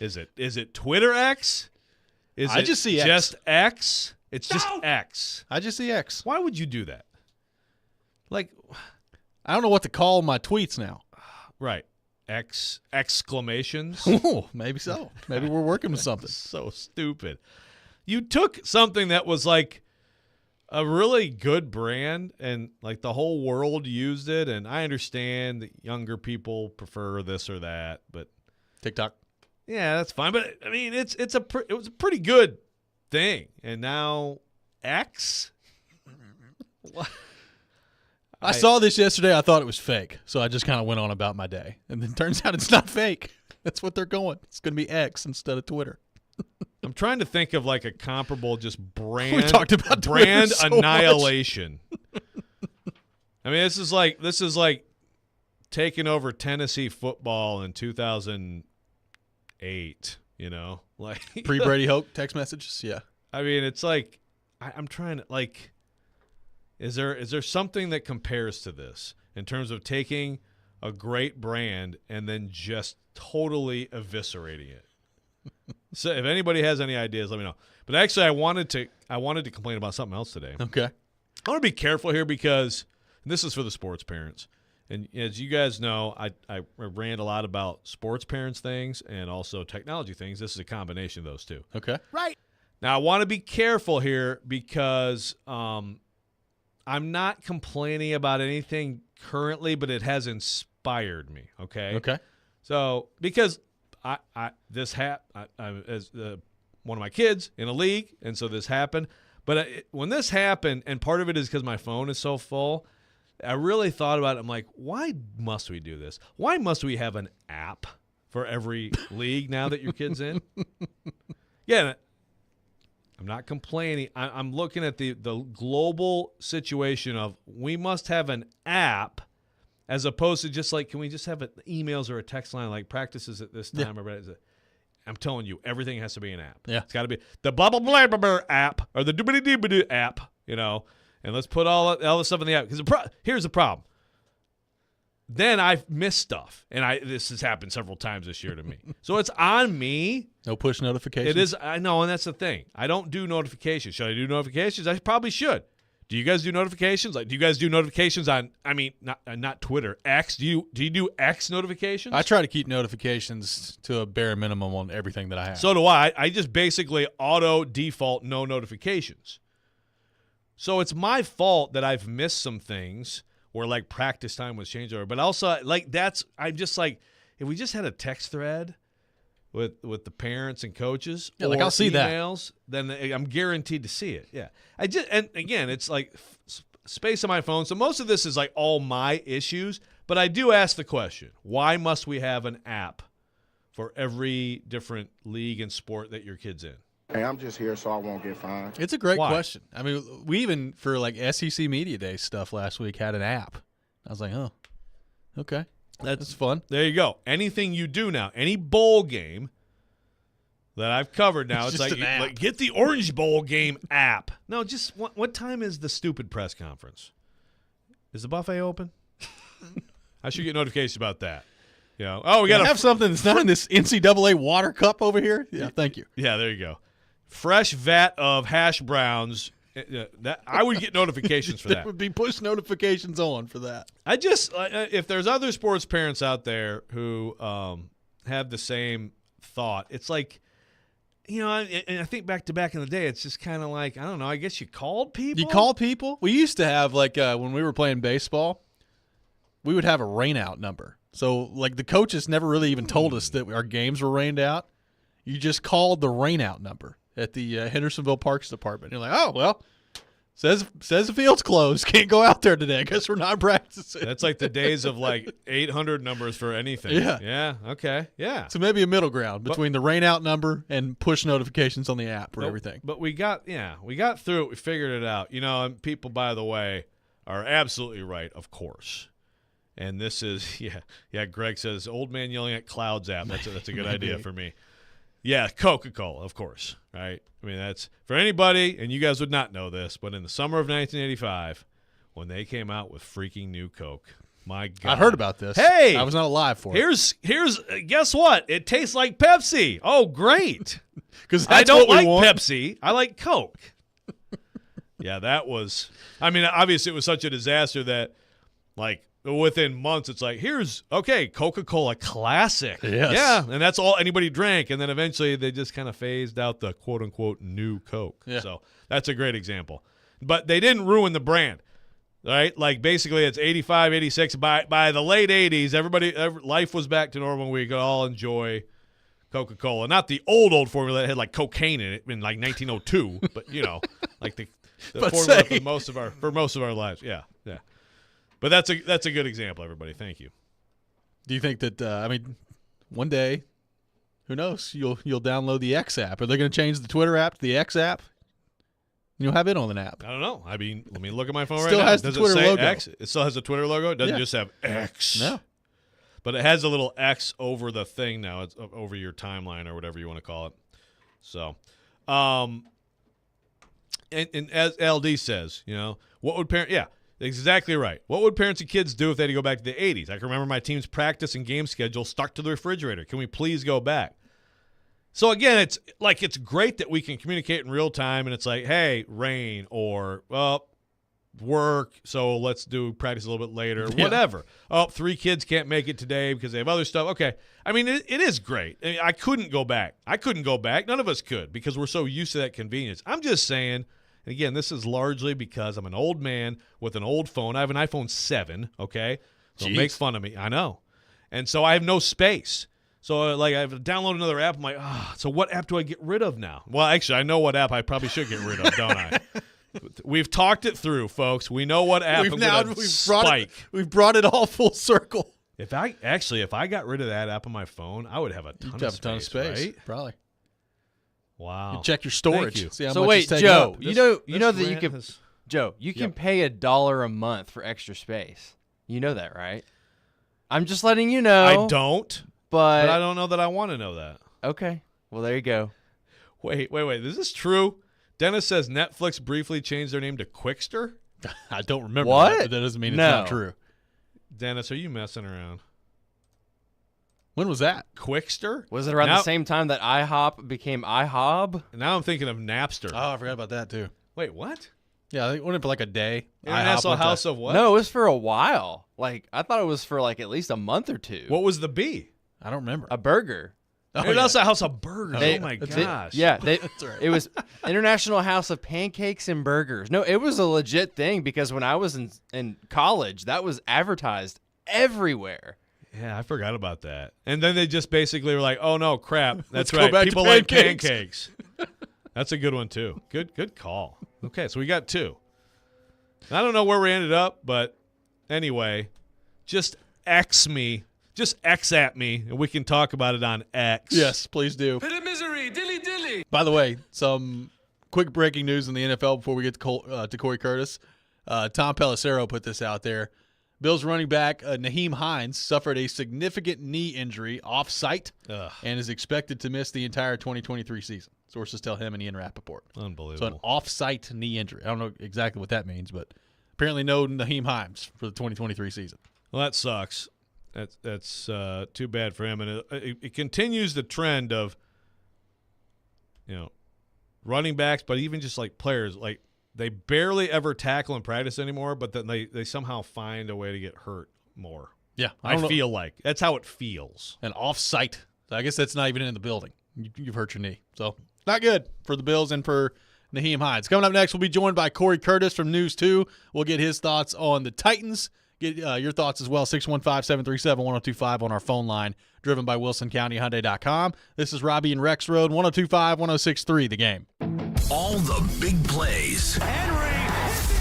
Is it Twitter X? I just see X. Just X? It's just X. I just see X. Why would you do that? Like, I don't know what to call my tweets now. Right. Exclamations? Oh, maybe so. Maybe we're working with something. So stupid. You took something that was like a really good brand and like the whole world used it, and I understand that younger people prefer this or that, but TikTok. Yeah, that's fine. But I mean, it was a pretty good thing, and now X. I saw this yesterday. I thought it was fake, so I just kind of went on about my day, and then turns out it's not fake. That's what they're going. It's going to be X instead of Twitter. I'm trying to think of like a comparable just brand. We talked about brand so annihilation. I mean, this is like taking over Tennessee football in 2008. Like pre-Brady Hoke text messages. Yeah. I mean, it's like I'm trying to like. Is there something that compares to this in terms of taking a great brand and then just totally eviscerating it? So if anybody has any ideas, let me know. But actually, I wanted to complain about something else today. Okay. I want to be careful here because this is for the sports parents. And as you guys know, I rant a lot about sports parents things and also technology things. This is a combination of those two. Okay. Right. Now, I want to be careful here because I'm not complaining about anything currently, but it has inspired me. Okay. Okay. So because I as one of my kids in a league, and so this happened. But when this happened, and part of it is because my phone is so full, I really thought about it. I'm like, why must we do this? Why must we have an app for every league now that your kid's in. Yeah, I'm not complaining. I'm looking at the global situation of we must have an app as opposed to just like, can we just have emails or a text line like practices at this time? Yeah. I'm telling you, everything has to be an app. Yeah. It's got to be the blah, blah, blah, blah, blah app or the doobity-doobity app, you know, and let's put all the stuff in the app. Because here's the problem. Then I've missed stuff, and this has happened several times this year to me. So it's on me. No push notifications? It is. I know, and that's the thing. I don't do notifications. Should I do notifications? I probably should. Do you guys do notifications? Like, do you guys do notifications on? I mean, not Twitter. X. Do you do X notifications? I try to keep notifications to a bare minimum on everything that I have. So do I. I just basically auto default no notifications. So it's my fault that I've missed some things where like practice time was changed over. But also like I'm just like, if we just had a text thread with the parents and coaches, yeah, like I'll see emails, that. then I'm guaranteed to see it. Yeah, and again, it's like space on my phone. So most of this is like all my issues. But I do ask the question: why must we have an app for every different league and sport that your kid's in? Hey, I'm just here so I won't get fined. It's a great question. I mean, we even, for like SEC Media Day stuff last week, had an app. I was like, oh, okay. That's fun. There you go. Anything you do now, any bowl game that I've covered now, it's like get the Orange Bowl game app. No, just what time is the stupid press conference? Is the buffet open? I should get notifications about that. You know, we got to have something that's not in this NCAA water cup over here. Yeah, thank you. Yeah, there you go. Fresh vat of hash browns. That I would get notifications for that. There would be push notifications on for that. I just if there's other sports parents out there who have the same thought, it's like, you know, and I think back in the day, it's just kind of like, I don't know. I guess you called people. You called people. We used to have like when we were playing baseball, we would have a rain out number. So like the coaches never really even told us that our games were rained out. You just called the rain out number at the Hendersonville Parks Department. You're like, oh, well, says the field's closed. Can't go out there today. I guess we're not practicing. That's like the days of like 800 numbers for anything. Yeah. Yeah. Okay. Yeah. So maybe a middle ground between the rain out number and push notifications on the app for everything. But we got through it. We figured it out. You know, and people, by the way, are absolutely right, of course. And this is, Greg says, old man yelling at clouds app. That's a good idea for me. Yeah, Coca-Cola, of course, right? I mean, that's for anybody, and you guys would not know this, but in the summer of 1985, when they came out with freaking new Coke, my God. I heard about this. Hey! I was not alive for it. Here's guess what? It tastes like Pepsi. Oh, great. Because I don't like Pepsi. I like Coke. Yeah, that was – I mean, obviously it was such a disaster that, like, within months, it's like, Coca-Cola Classic. Yes. Yeah, and that's all anybody drank. And then eventually they just kind of phased out the quote-unquote new Coke. Yeah. So that's a great example. But they didn't ruin the brand, right? Like basically it's 85, 86. By the late 80s, life was back to normal. We could all enjoy Coca-Cola. Not the old formula that had like cocaine in it in like 1902, but, you know, like the formula for most of our lives. Yeah, yeah. But that's a good example, everybody. Thank you. Do you think that one day, who knows? You'll download the X app. Are they going to change the Twitter app to the X app? You'll have it on an app. I don't know. I mean, let me look at my phone right now. Still has the Twitter logo. X? It still has the Twitter logo. It doesn't just have X. No. But it has a little X over the thing now. It's over your timeline or whatever you want to call it. So, and as LD says, you know, what would parents? Yeah. Exactly right. What would parents and kids do if they had to go back to the 80s? I can remember my team's practice and game schedule stuck to the refrigerator. Can we please go back? So, again, it's great that we can communicate in real time, and it's like, hey, rain or, well, work, so let's do practice a little bit later, whatever. Oh, 3 kids can't make it today because they have other stuff. Okay. I mean, it is great. I mean, I couldn't go back. None of us could because we're so used to that convenience. I'm just saying – and again, this is largely because I'm an old man with an old phone. I have an iPhone 7, okay? So make fun of me. I know. And so I have no space. So, like, I have to download another app. I'm like, so what app do I get rid of now? Well, actually, I know what app I probably should get rid of, don't I? We've talked it through, folks. We know what app I'm going to spike. We've brought it all full circle. If I got rid of that app on my phone, I would have a ton of space, right? Probably. Wow. You check your storage. Thank you. See how So much wait, it's taking Joe, up. you know that you rant can has- Joe, you can pay $1 a month for extra space. You know that, right? I'm just letting you know. I don't, but I don't know that I want to know that. Okay. Well, there you go. Wait. Is this true? Dennis says Netflix briefly changed their name to Quickster. I don't remember What? that, but that doesn't mean it's not true. Dennis, are you messing around? When was that? Quickster? Was it around the same time that IHOP became IHOB? Now I'm thinking of Napster. Oh, I forgot about that too. Wait, what? Yeah, I think it went for like a day. International House of what? No, it was for a while. Like, I thought it was for like at least a month or two. What was the B? I don't remember. A burger. International House of Burgers. Oh my gosh. That's right. It was International House of Pancakes and Burgers. No, it was a legit thing because when I was in college, that was advertised everywhere. Yeah, I forgot about that. And then they just basically were like, "Oh no, crap! That's Let's go right. back to People like pancakes." pancakes." That's a good one too. Good call. Okay, so we got 2. I don't know where we ended up, but anyway, just X me. Just X at me, and we can talk about it on X. Yes, please do. Pit of misery, dilly dilly. By the way, some quick breaking news in the NFL before we get to Corey Curtis. Tom Pelissero put this out there. Bills running back Nyheim Hines suffered a significant knee injury off-site and is expected to miss the entire 2023 season. Sources tell him and Ian Rappaport. Unbelievable. So an off-site knee injury. I don't know exactly what that means, but apparently no Nyheim Hines for the 2023 season. Well, that sucks. That's too bad for him, and it continues the trend of, running backs, but even just like players, like they barely ever tackle in practice anymore, but then they somehow find a way to get hurt more. Yeah, I feel like that's how it feels. And off-site. So I guess that's not even in the building. You've hurt your knee, so not good for the Bills and for Nyheim Hines. Coming up next, we'll be joined by Corey Curtis from News 2. We'll get his thoughts on the Titans. Get your thoughts as well, 615-737-1025 on our phone line, driven by WilsonCountyHyundai.com. This is Robbie and Rex Road, 102.5-106.3, The Game. All the big plays. Henry hits in.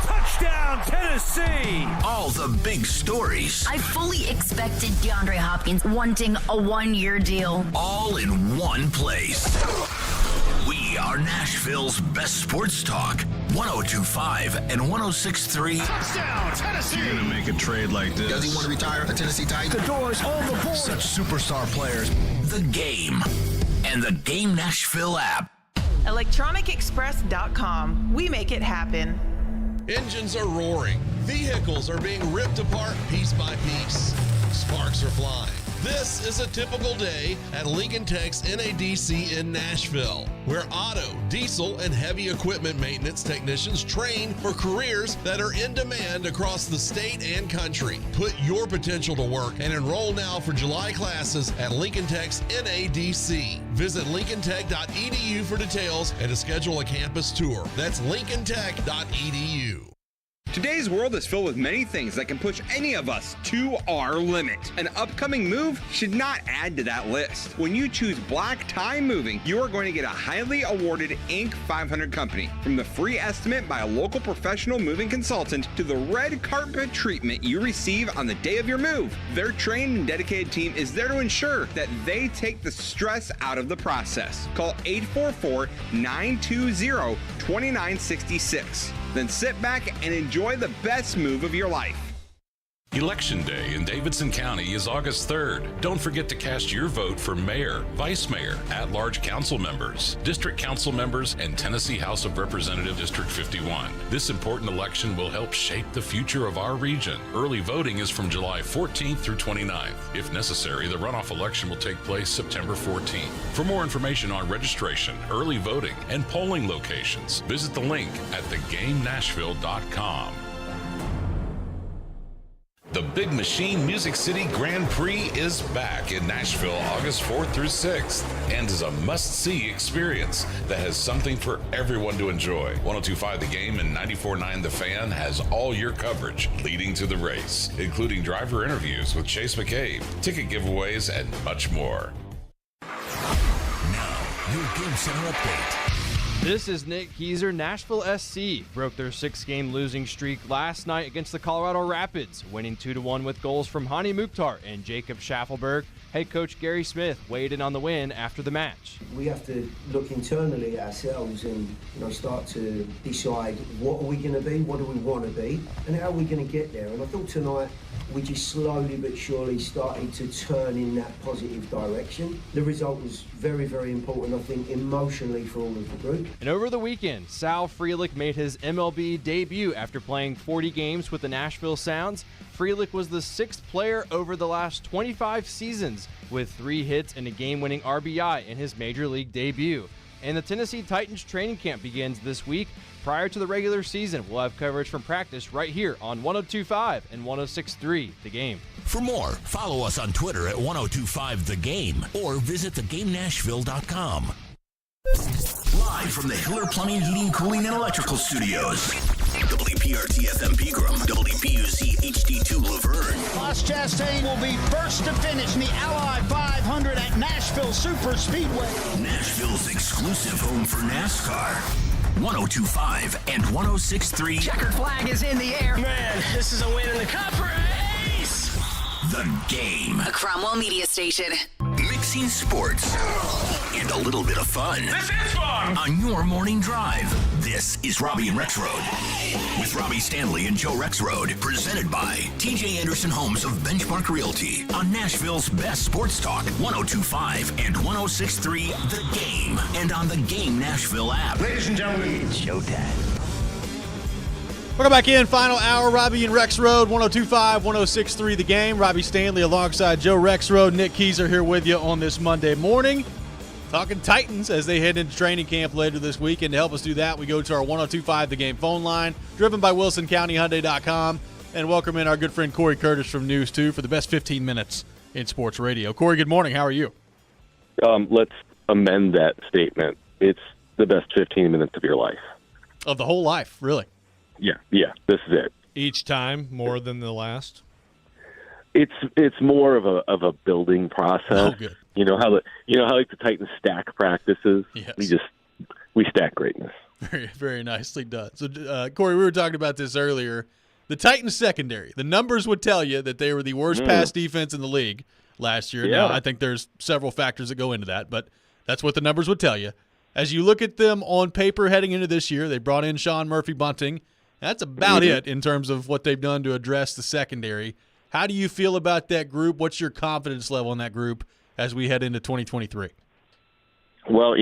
Touchdown, Tennessee. All the big stories. I fully expected DeAndre Hopkins wanting a one-year deal. All in one place. We are Nashville's best sports talk. 102.5 and 106.3. Touchdown, Tennessee. You're going to make a trade like this. Does he want to retire a Tennessee Titan? The door's on the board. Such superstar players. The Game and the Game Nashville app. ElectronicExpress.com. We make it happen. Engines are roaring. Vehicles are being ripped apart piece by piece. Sparks are flying. This is a typical day at Lincoln Tech's NADC in Nashville, where auto, diesel, and heavy equipment maintenance technicians train for careers that are in demand across the state and country. Put your potential to work and enroll now for July classes at Lincoln Tech's NADC. Visit lincolntech.edu for details and to schedule a campus tour. That's lincolntech.edu. Today's world is filled with many things that can push any of us to our limit. An upcoming move should not add to that list. When you choose Black Tie Moving, you are going to get a highly awarded Inc. 500 company. From the free estimate by a local professional moving consultant to the red carpet treatment you receive on the day of your move, their trained and dedicated team is there to ensure that they take the stress out of the process. Call 844-920-2966. Then sit back and enjoy the best move of your life. Election Day in Davidson County is August 3rd. Don't forget to cast your vote for mayor, vice mayor, at-large council members, district council members, and Tennessee House of Representatives District 51. This important election will help shape the future of our region. Early voting is from July 14th through 29th. If necessary, the runoff election will take place September 14th. For more information on registration, early voting, and polling locations, visit the link at thegamenashville.com. The Big Machine Music City Grand Prix is back in Nashville August 4th through 6th and is a must-see experience that has something for everyone to enjoy. 102.5 The Game and 94.9 The Fan has all your coverage leading to the race, including driver interviews with Chase McCabe, ticket giveaways, and much more. Now, your Game Center update. This is Nick Keyser. Nashville SC broke their 6-game losing streak last night against the Colorado Rapids, winning 2-1 with goals from Hani Mukhtar and Jacob Schaffelberg. Head coach Gary Smith weighed in on the win after the match. We have to look internally at ourselves and start to decide what are we going to be, what do we want to be, and how are we going to get there. And I thought tonight we just slowly but surely started to turn in that positive direction. The result was very, very important, I think, emotionally for all of the group. And over the weekend, Sal Frelick made his MLB debut after playing 40 games with the Nashville Sounds. Frelick was the 6th player over the last 25 seasons with 3 hits and a game-winning RBI in his Major League debut. And the Tennessee Titans training camp begins this week. Prior to the regular season, we'll have coverage from practice right here on 102.5 and 106.3 The Game. For more, follow us on Twitter at 1025 The Game or visit thegamenashville.com. Live from the Hiller Plumbing, Heating, Cooling, and Electrical Studios. WPRT FM Pegram, WPUC HD2 Laverne. Ross Chastain will be first to finish in the Ally 500 at Nashville Super Speedway. Nashville's exclusive home for NASCAR. 1025 and 1063. Checkered flag is in the air. Man, this is a win in the cup race. The Game. A Cromwell media station. Mixing sports and a little bit of fun. This is fun. On your morning drive. This is Robbie and Rex Road. With Robbie Stanley and Joe Rex Road. Presented by TJ Anderson Homes of Benchmark Realty. On Nashville's best sports talk. 1025 and 1063 The Game. And on the Game Nashville app. Ladies and gentlemen, it's showtime. Welcome back in. Final hour, Robbie and Rex Road, 102.5, 106.3 The Game. Robbie Stanley alongside Joe Rex Road. Nick Keyser here with you on this Monday morning. Talking Titans as they head into training camp later this week. And to help us do that, we go to our 102.5 The Game phone line, driven by WilsonCountyHyundai.com. And welcome in our good friend Corey Curtis from News 2 for the best 15 minutes in sports radio. Corey, good morning. How are you? Let's amend that statement. It's the best 15 minutes of your life. Of the whole life, really? Yeah, this is it. Each time more than the last? It's more of a building process. Oh, good. You know how like the Titans stack practices? Yes. We stack greatness. Very, very nicely done. So, Corey, we were talking about this earlier. The Titans secondary, the numbers would tell you that they were the worst pass defense in the league last year. Yeah. Now, I think there's several factors that go into that, but that's what the numbers would tell you. As you look at them on paper heading into this year, they brought in Sean Murphy-Bunting. That's about it in terms of what they've done to address the secondary. How do you feel about that group? What's your confidence level in that group as we head into 2023? Well,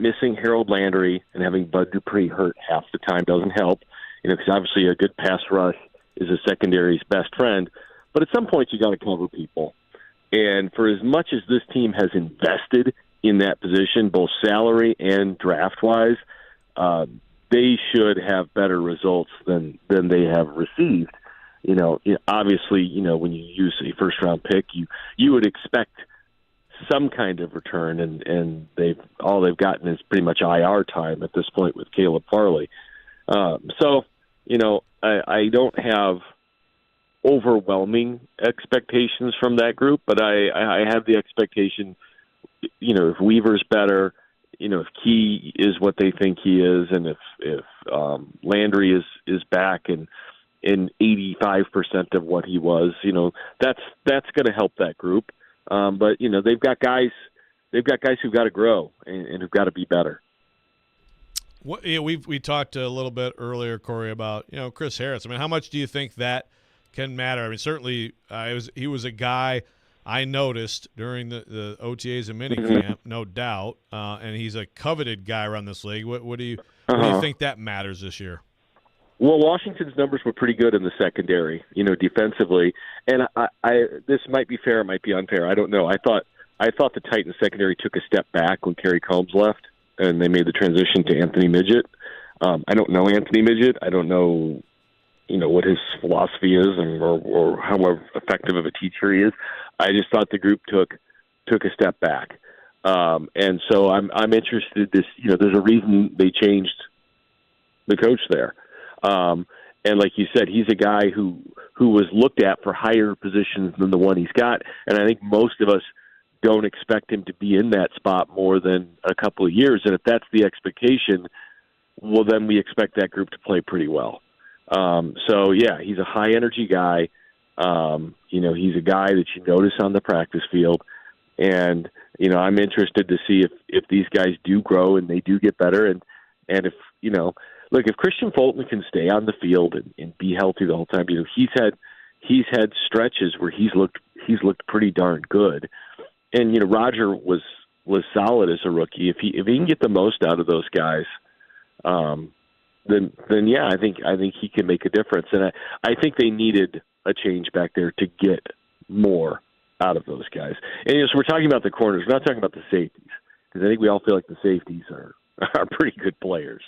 missing Harold Landry and having Bud Dupree hurt half the time doesn't help. Because obviously a good pass rush is a secondary's best friend. But at some point you got to cover people. And for as much as this team has invested in that position, both salary and draft-wise, they should have better results than they have received. Obviously, when you use a first-round pick, you would expect some kind of return, and all they've gotten is pretty much IR time at this point with Caleb Farley. So, I don't have overwhelming expectations from that group, but I have the expectation, if Weaver's better, if Key is what they think he is, and if Landry is back and in 85% of what he was, that's going to help that group. But they've got guys who've got to grow and who've got to be better. We talked a little bit earlier, Corey, about Chris Harris. I mean, how much do you think that can matter? I mean, certainly he was a guy I noticed during the OTAs and minicamp, no doubt, and he's a coveted guy around this league. What do you think that matters this year? Well, Washington's numbers were pretty good in the secondary, defensively, and I this might be fair, it might be unfair. I don't know. I thought the Titans secondary took a step back when Kerry Combs left, and they made the transition to Anthony Midget. I don't know Anthony Midget. I don't know, what his philosophy is, or how effective of a teacher he is. I just thought the group took a step back, and so I'm interested. There's a reason they changed the coach there, and like you said, he's a guy who was looked at for higher positions than the one he's got, and I think most of us don't expect him to be in that spot more than a couple of years. And if that's the expectation, well, then we expect that group to play pretty well. So, yeah, he's a high-energy guy. He's a guy that you notice on the practice field. And, I'm interested to see if these guys do grow and they do get better. And if, if Christian Fulton can stay on the field and be healthy the whole time, he's had stretches where he's looked pretty darn good. And, Roger was solid as a rookie. If he can get the most out of those guys, then yeah, I think he can make a difference. And I think they needed a change back there to get more out of those guys. And so we're talking about the corners. We're not talking about the safeties, because I think we all feel like the safeties are pretty good players.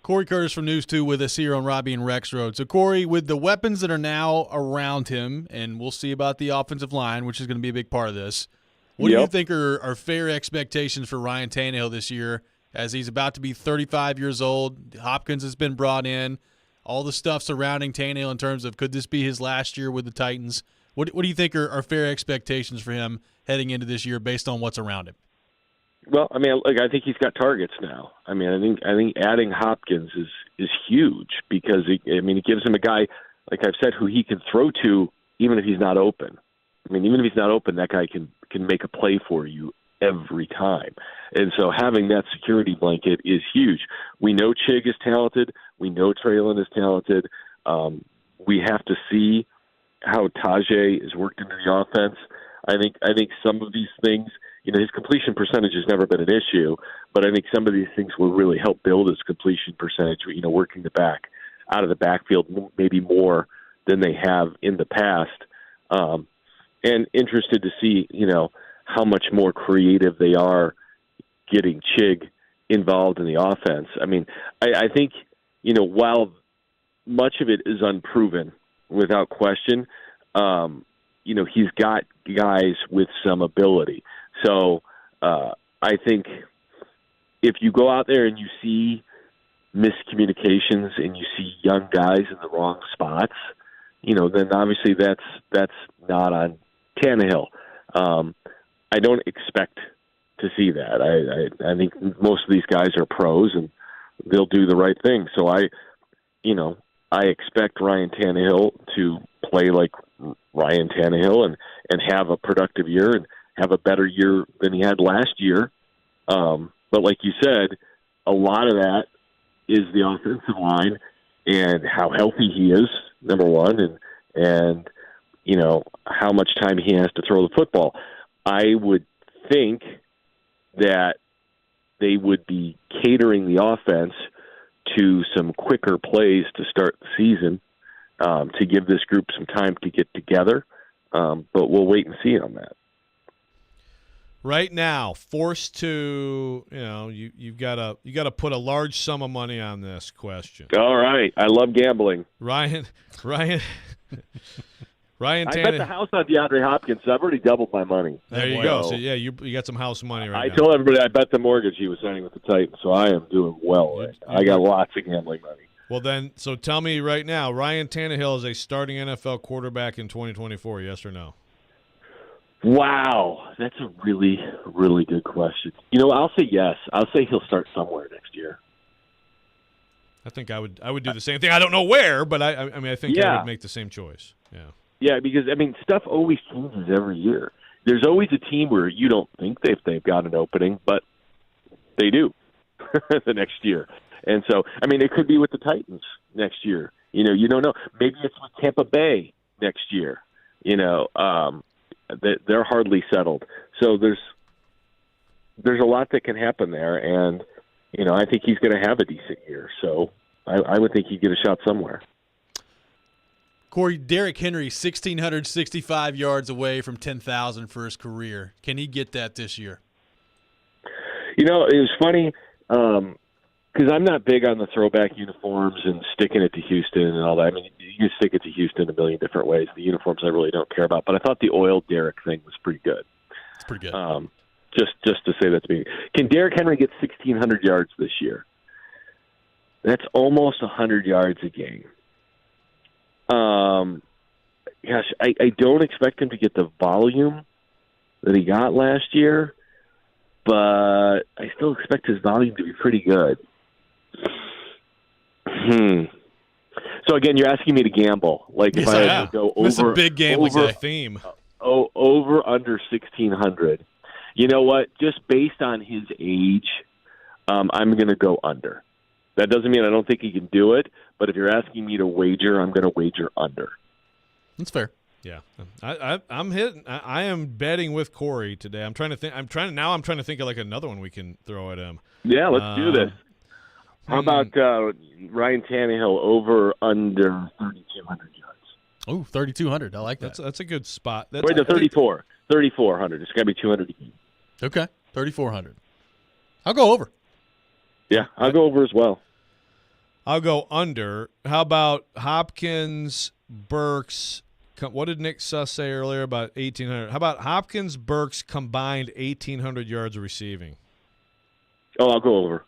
Corey Curtis from News 2 with us here on Robbie and Rex Road. So, Corey, with the weapons that are now around him, and we'll see about the offensive line, which is going to be a big part of this, what do you think are fair expectations for Ryan Tannehill this year, as he's about to be 35 years old? Hopkins has been brought in. All the stuff surrounding Tannehill in terms of could this be his last year with the Titans? What do you think are fair expectations for him heading into this year based on what's around him? Well, I think he's got targets now. I think adding Hopkins is huge, because it gives him a guy, like I've said, who he can throw to even if he's not open. Even if he's not open, that guy can make a play for you every time. And so having that security blanket is huge. We know Chig is talented. We know Traylon is talented. We have to see how Tajay is worked into the offense. I think some of these things, his completion percentage has never been an issue, but I think some of these things will really help build his completion percentage, working the back out of the backfield maybe more than they have in the past. And interested to see, how much more creative they are getting Chig involved in the offense. I think, while much of it is unproven, without question, he's got guys with some ability. So I think if you go out there and you see miscommunications and you see young guys in the wrong spots, then obviously that's not on Tannehill. I don't expect to see that. I think most of these guys are pros and they'll do the right thing. So I expect Ryan Tannehill to play like Ryan Tannehill and have a productive year and have a better year than he had last year. But like you said, a lot of that is the offensive line and how healthy he is, number one, and how much time he has to throw the football. I would think that they would be catering the offense to some quicker plays to start the season, to give this group some time to get together. But we'll wait and see on that. Right now, forced to, you've got to put a large sum of money on this question. All right, I love gambling. Ryan I bet the house on DeAndre Hopkins. So I've already doubled my money. There you go. So yeah, you got some house money right now. I told everybody I bet the mortgage he was signing with the Titans, so I am doing well. Right? I got lots of gambling money. Well then, so tell me right now, Ryan Tannehill is a starting NFL quarterback in 2024, yes or no? Wow, that's a really, really good question. I'll say yes. I'll say he'll start somewhere next year. I think I would do the same thing. I don't know where, but I think I would make the same choice. Yeah. Yeah, because stuff always changes every year. There's always a team where you don't think they've got an opening, but they do the next year. And so, it could be with the Titans next year. You don't know. Maybe it's with Tampa Bay next year. They're hardly settled. So there's a lot that can happen there, and I think he's going to have a decent year. So I would think he'd get a shot somewhere. Corey, Derrick Henry, 1,665 yards away from 10,000 for his career. Can he get that this year? It was funny because I'm not big on the throwback uniforms and sticking it to Houston and all that. You can stick it to Houston a million different ways. The uniforms I really don't care about. But I thought the oil Derrick thing was pretty good. It's pretty good. Just to say that to me. Can Derrick Henry get 1,600 yards this year? That's almost 100 yards a game. Gosh, I don't expect him to get the volume that he got last year, but I still expect his volume to be pretty good. So again, you're asking me to gamble. Like if I had to go over, this is a big gambling theme. Over under 1,600. You know what? Just based on his age, I'm going to go under. That doesn't mean I don't think he can do it, but if you're asking me to wager, I'm going to wager under. That's fair. Yeah, I'm hitting. I am betting with Corey today. I'm trying to think. I'm trying to think of like another one we can throw at him. Yeah, let's do this. How about Ryan Tannehill over under 3,200 yards? Oh, 3,200. I like that. That's a good spot. Wait, no, 3,400. It's got to be 200 a game. Okay, 3,400. I'll go over. Yeah, I'll go over as well. I'll go under. How about Hopkins, Burks? What did Nick Suss say earlier about 1,800? How about Hopkins, Burks combined 1,800 yards receiving? Oh, I'll go over.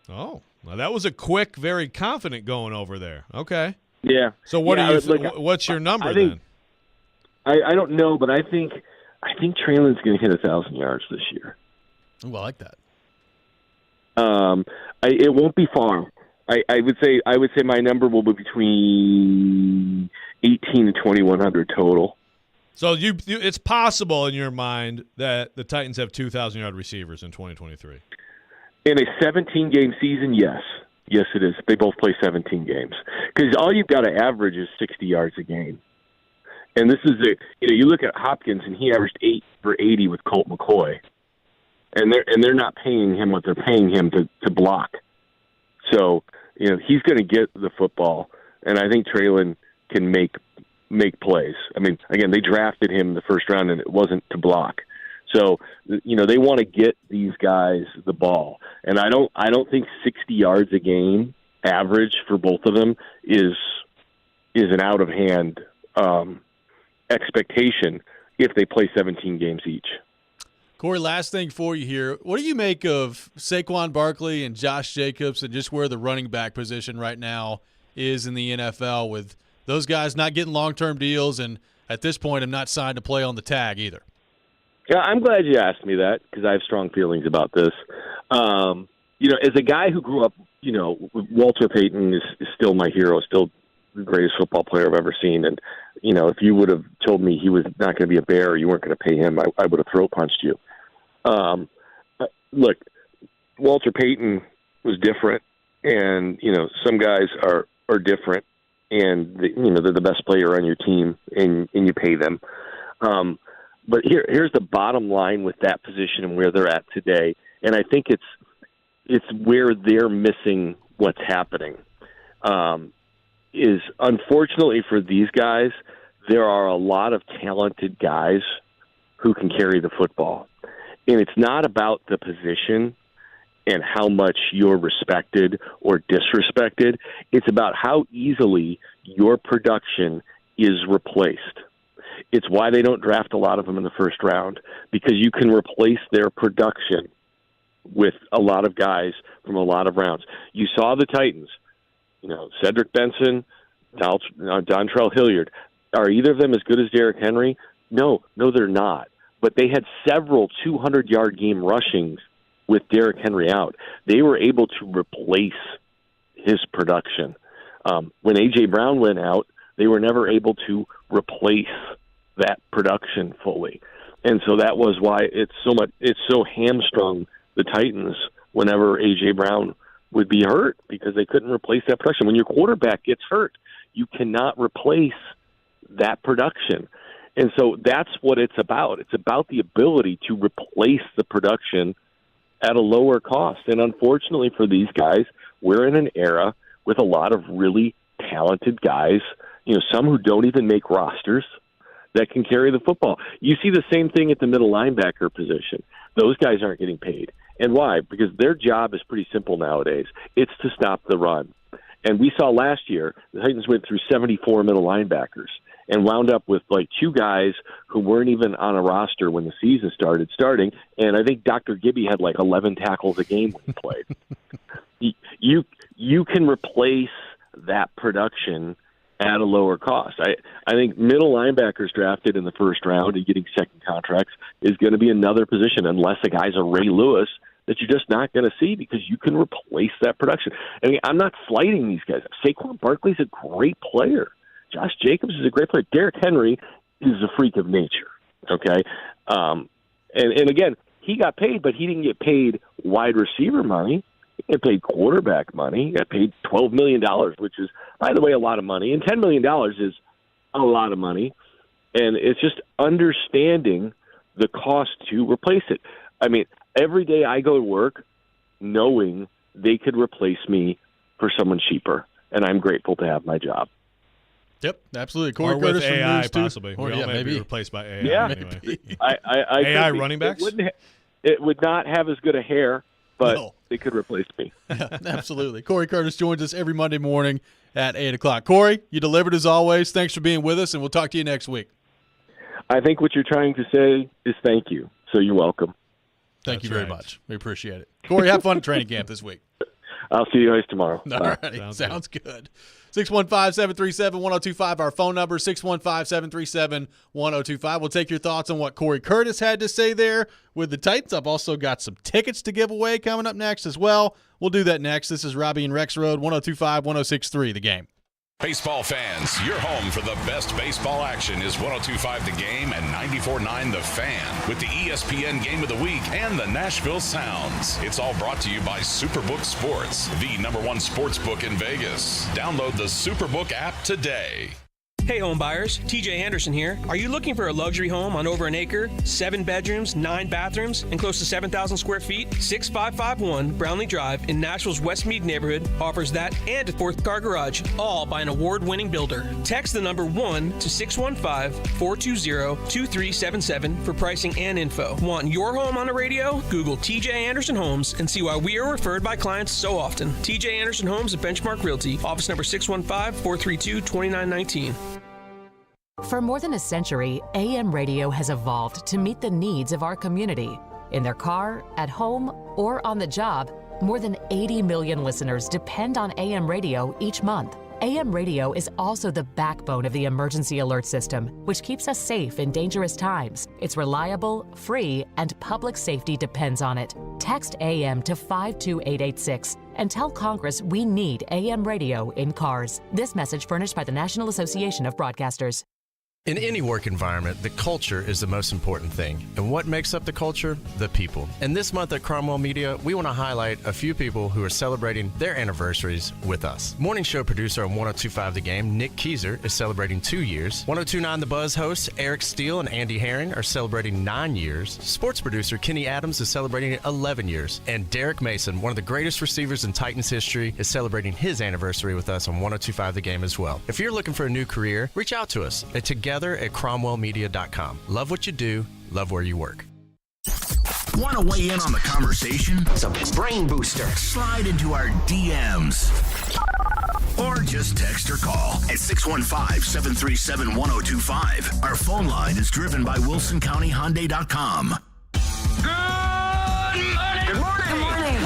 Oh, well, that was a quick, very confident going over there. Okay. Yeah. So what are you? What's your number then? I don't know, but I think Traylon's going to hit 1,000 yards this year. Ooh, I like that. It won't be far. I would say my number will be between 1,800 and 2,100 total. So it's possible in your mind that the Titans have 2,000-yard receivers in 2023. In a 17-game season, yes. Yes, it is. They both play 17 games. Because all you've got to average is 60 yards a game. And this is you look at Hopkins, and he averaged 8 for 80 with Colt McCoy. And they're not paying him what they're paying him to block. So, he's going to get the football, and I think Traylon can make plays. I mean, again, they drafted him in the first round, and it wasn't to block. So, they want to get these guys the ball. And I don't think 60 yards a game average for both of them is an out-of-hand expectation if they play 17 games each. Corey, last thing for you here. What do you make of Saquon Barkley and Josh Jacobs and just where the running back position right now is in the NFL with those guys not getting long-term deals and at this point I'm not signed to play on the tag either? Yeah, I'm glad you asked me that because I have strong feelings about this. As a guy who grew up, Walter Payton is still my hero, still the greatest football player I've ever seen. And, if you would have told me he was not going to be a Bear or you weren't going to pay him, I would have throat punched you. Look, Walter Payton was different, and some guys are different, and they're the best player on your team, and you pay them. But here's the bottom line with that position and where they're at today, and I think it's where they're missing what's happening. Is unfortunately for these guys, there are a lot of talented guys who can carry the football. And it's not about the position and how much you're respected or disrespected. It's about how easily your production is replaced. It's why they don't draft a lot of them in the first round, because you can replace their production with a lot of guys from a lot of rounds. You saw the Titans, Cedric Benson, Dontrell Hilliard. Are either of them as good as Derrick Henry? No, they're not. But they had several 200-yard game rushings with Derrick Henry out. They were able to replace his production. When A.J. Brown went out, they were never able to replace that production fully. And so that was why it's so hamstrung the Titans whenever A.J. Brown would be hurt, because they couldn't replace that production. When your quarterback gets hurt, you cannot replace that production. And so that's what it's about. It's about the ability to replace the production at a lower cost. And unfortunately for these guys, we're in an era with a lot of really talented guys, some who don't even make rosters, that can carry the football. You see the same thing at the middle linebacker position. Those guys aren't getting paid. And why? Because their job is pretty simple nowadays. It's to stop the run. And we saw last year, the Titans went through 74 middle linebackers and wound up with like two guys who weren't even on a roster when the season started starting. And I think Dr. Gibby had like 11 tackles a game when he played. You can replace that production at a lower cost. I think middle linebackers drafted in the first round and getting second contracts is going to be another position, unless the guy's a Ray Lewis, that you're just not going to see because you can replace that production. I mean, I'm not slighting these guys. Saquon Barkley's a great player. Josh Jacobs is a great player. Derrick Henry is a freak of nature, okay? And again, he got paid, but he didn't get paid wide receiver money. He got paid quarterback money. He got paid $12 million, which is, by the way, a lot of money. And $10 million is a lot of money. And it's just understanding the cost to replace it. I mean, every day I go to work knowing they could replace me for someone cheaper, and I'm grateful to have my job. Yep, absolutely. Corey or Curtis with AI, from possibly. Or, we all may maybe be replaced by AI. Yeah, anyway. AI running backs? It would not have as good a hair, but they could replace me. Absolutely. Corey Curtis joins us every Monday morning at 8 o'clock. Corey, you delivered as always. Thanks for being with us, and we'll talk to you next week. I think what you're trying to say is thank you, so you're welcome. Thank you very much. We appreciate it. Corey, have fun at training camp this week. I'll see you guys tomorrow. All right. Sounds good. 615-737-1025, our phone number, 615-737-1025. We'll take your thoughts on what Corey Curtis had to say there with the Titans. I've also got some tickets to give away coming up next as well. We'll do that next. This is Robbie and Rex Road, 102.5-106.3, The Game. Baseball fans, your home for the best baseball action is 102.5 The Game and 94.9 The Fan with the ESPN Game of the Week and the Nashville Sounds. It's all brought to you by Superbook Sports, the #1 sports book in Vegas. Download the Superbook app today. Hey home buyers, TJ Anderson here. Are you looking for a luxury home on over an acre, 7 bedrooms, 9 bathrooms, and close to 7,000 square feet? 6551 Brownlee Drive in Nashville's Westmead neighborhood offers that and a 4th car garage, all by an award-winning builder. Text the number 1 to 615-420-2377 for pricing and info. Want your home on the radio? Google TJ Anderson Homes and see why we are referred by clients so often. TJ Anderson Homes at Benchmark Realty, office number 615-432-2919. For more than a century, AM radio has evolved to meet the needs of our community. In their car, at home, or on the job, more than 80 million listeners depend on AM radio each month. AM radio is also the backbone of the emergency alert system, which keeps us safe in dangerous times. It's reliable, free, and public safety depends on it. Text AM to 52886 and tell Congress we need AM radio in cars. This message furnished by the National Association of Broadcasters. In any work environment, the culture is the most important thing. And what makes up the culture? The people. And this month at Cromwell Media, we want to highlight a few people who are celebrating their anniversaries with us. Morning show producer on 102.5 The Game, Nick Keyser, is celebrating 2 years. 102.9 The Buzz hosts, Eric Steele and Andy Herring, are celebrating 9 years. Sports producer Kenny Adams is celebrating 11 years. And Derek Mason, one of the greatest receivers in Titans history, is celebrating his anniversary with us on 102.5 The Game as well. If you're looking for a new career, reach out to us at together at cromwellmedia.com. Love what you do, love where you work. Want to weigh in on the conversation? It's a brain booster. Slide into our DMs. Or just text or call at 615-737-1025. Our phone line is driven by WilsonCountyHyundai.com. Good morning. Good morning.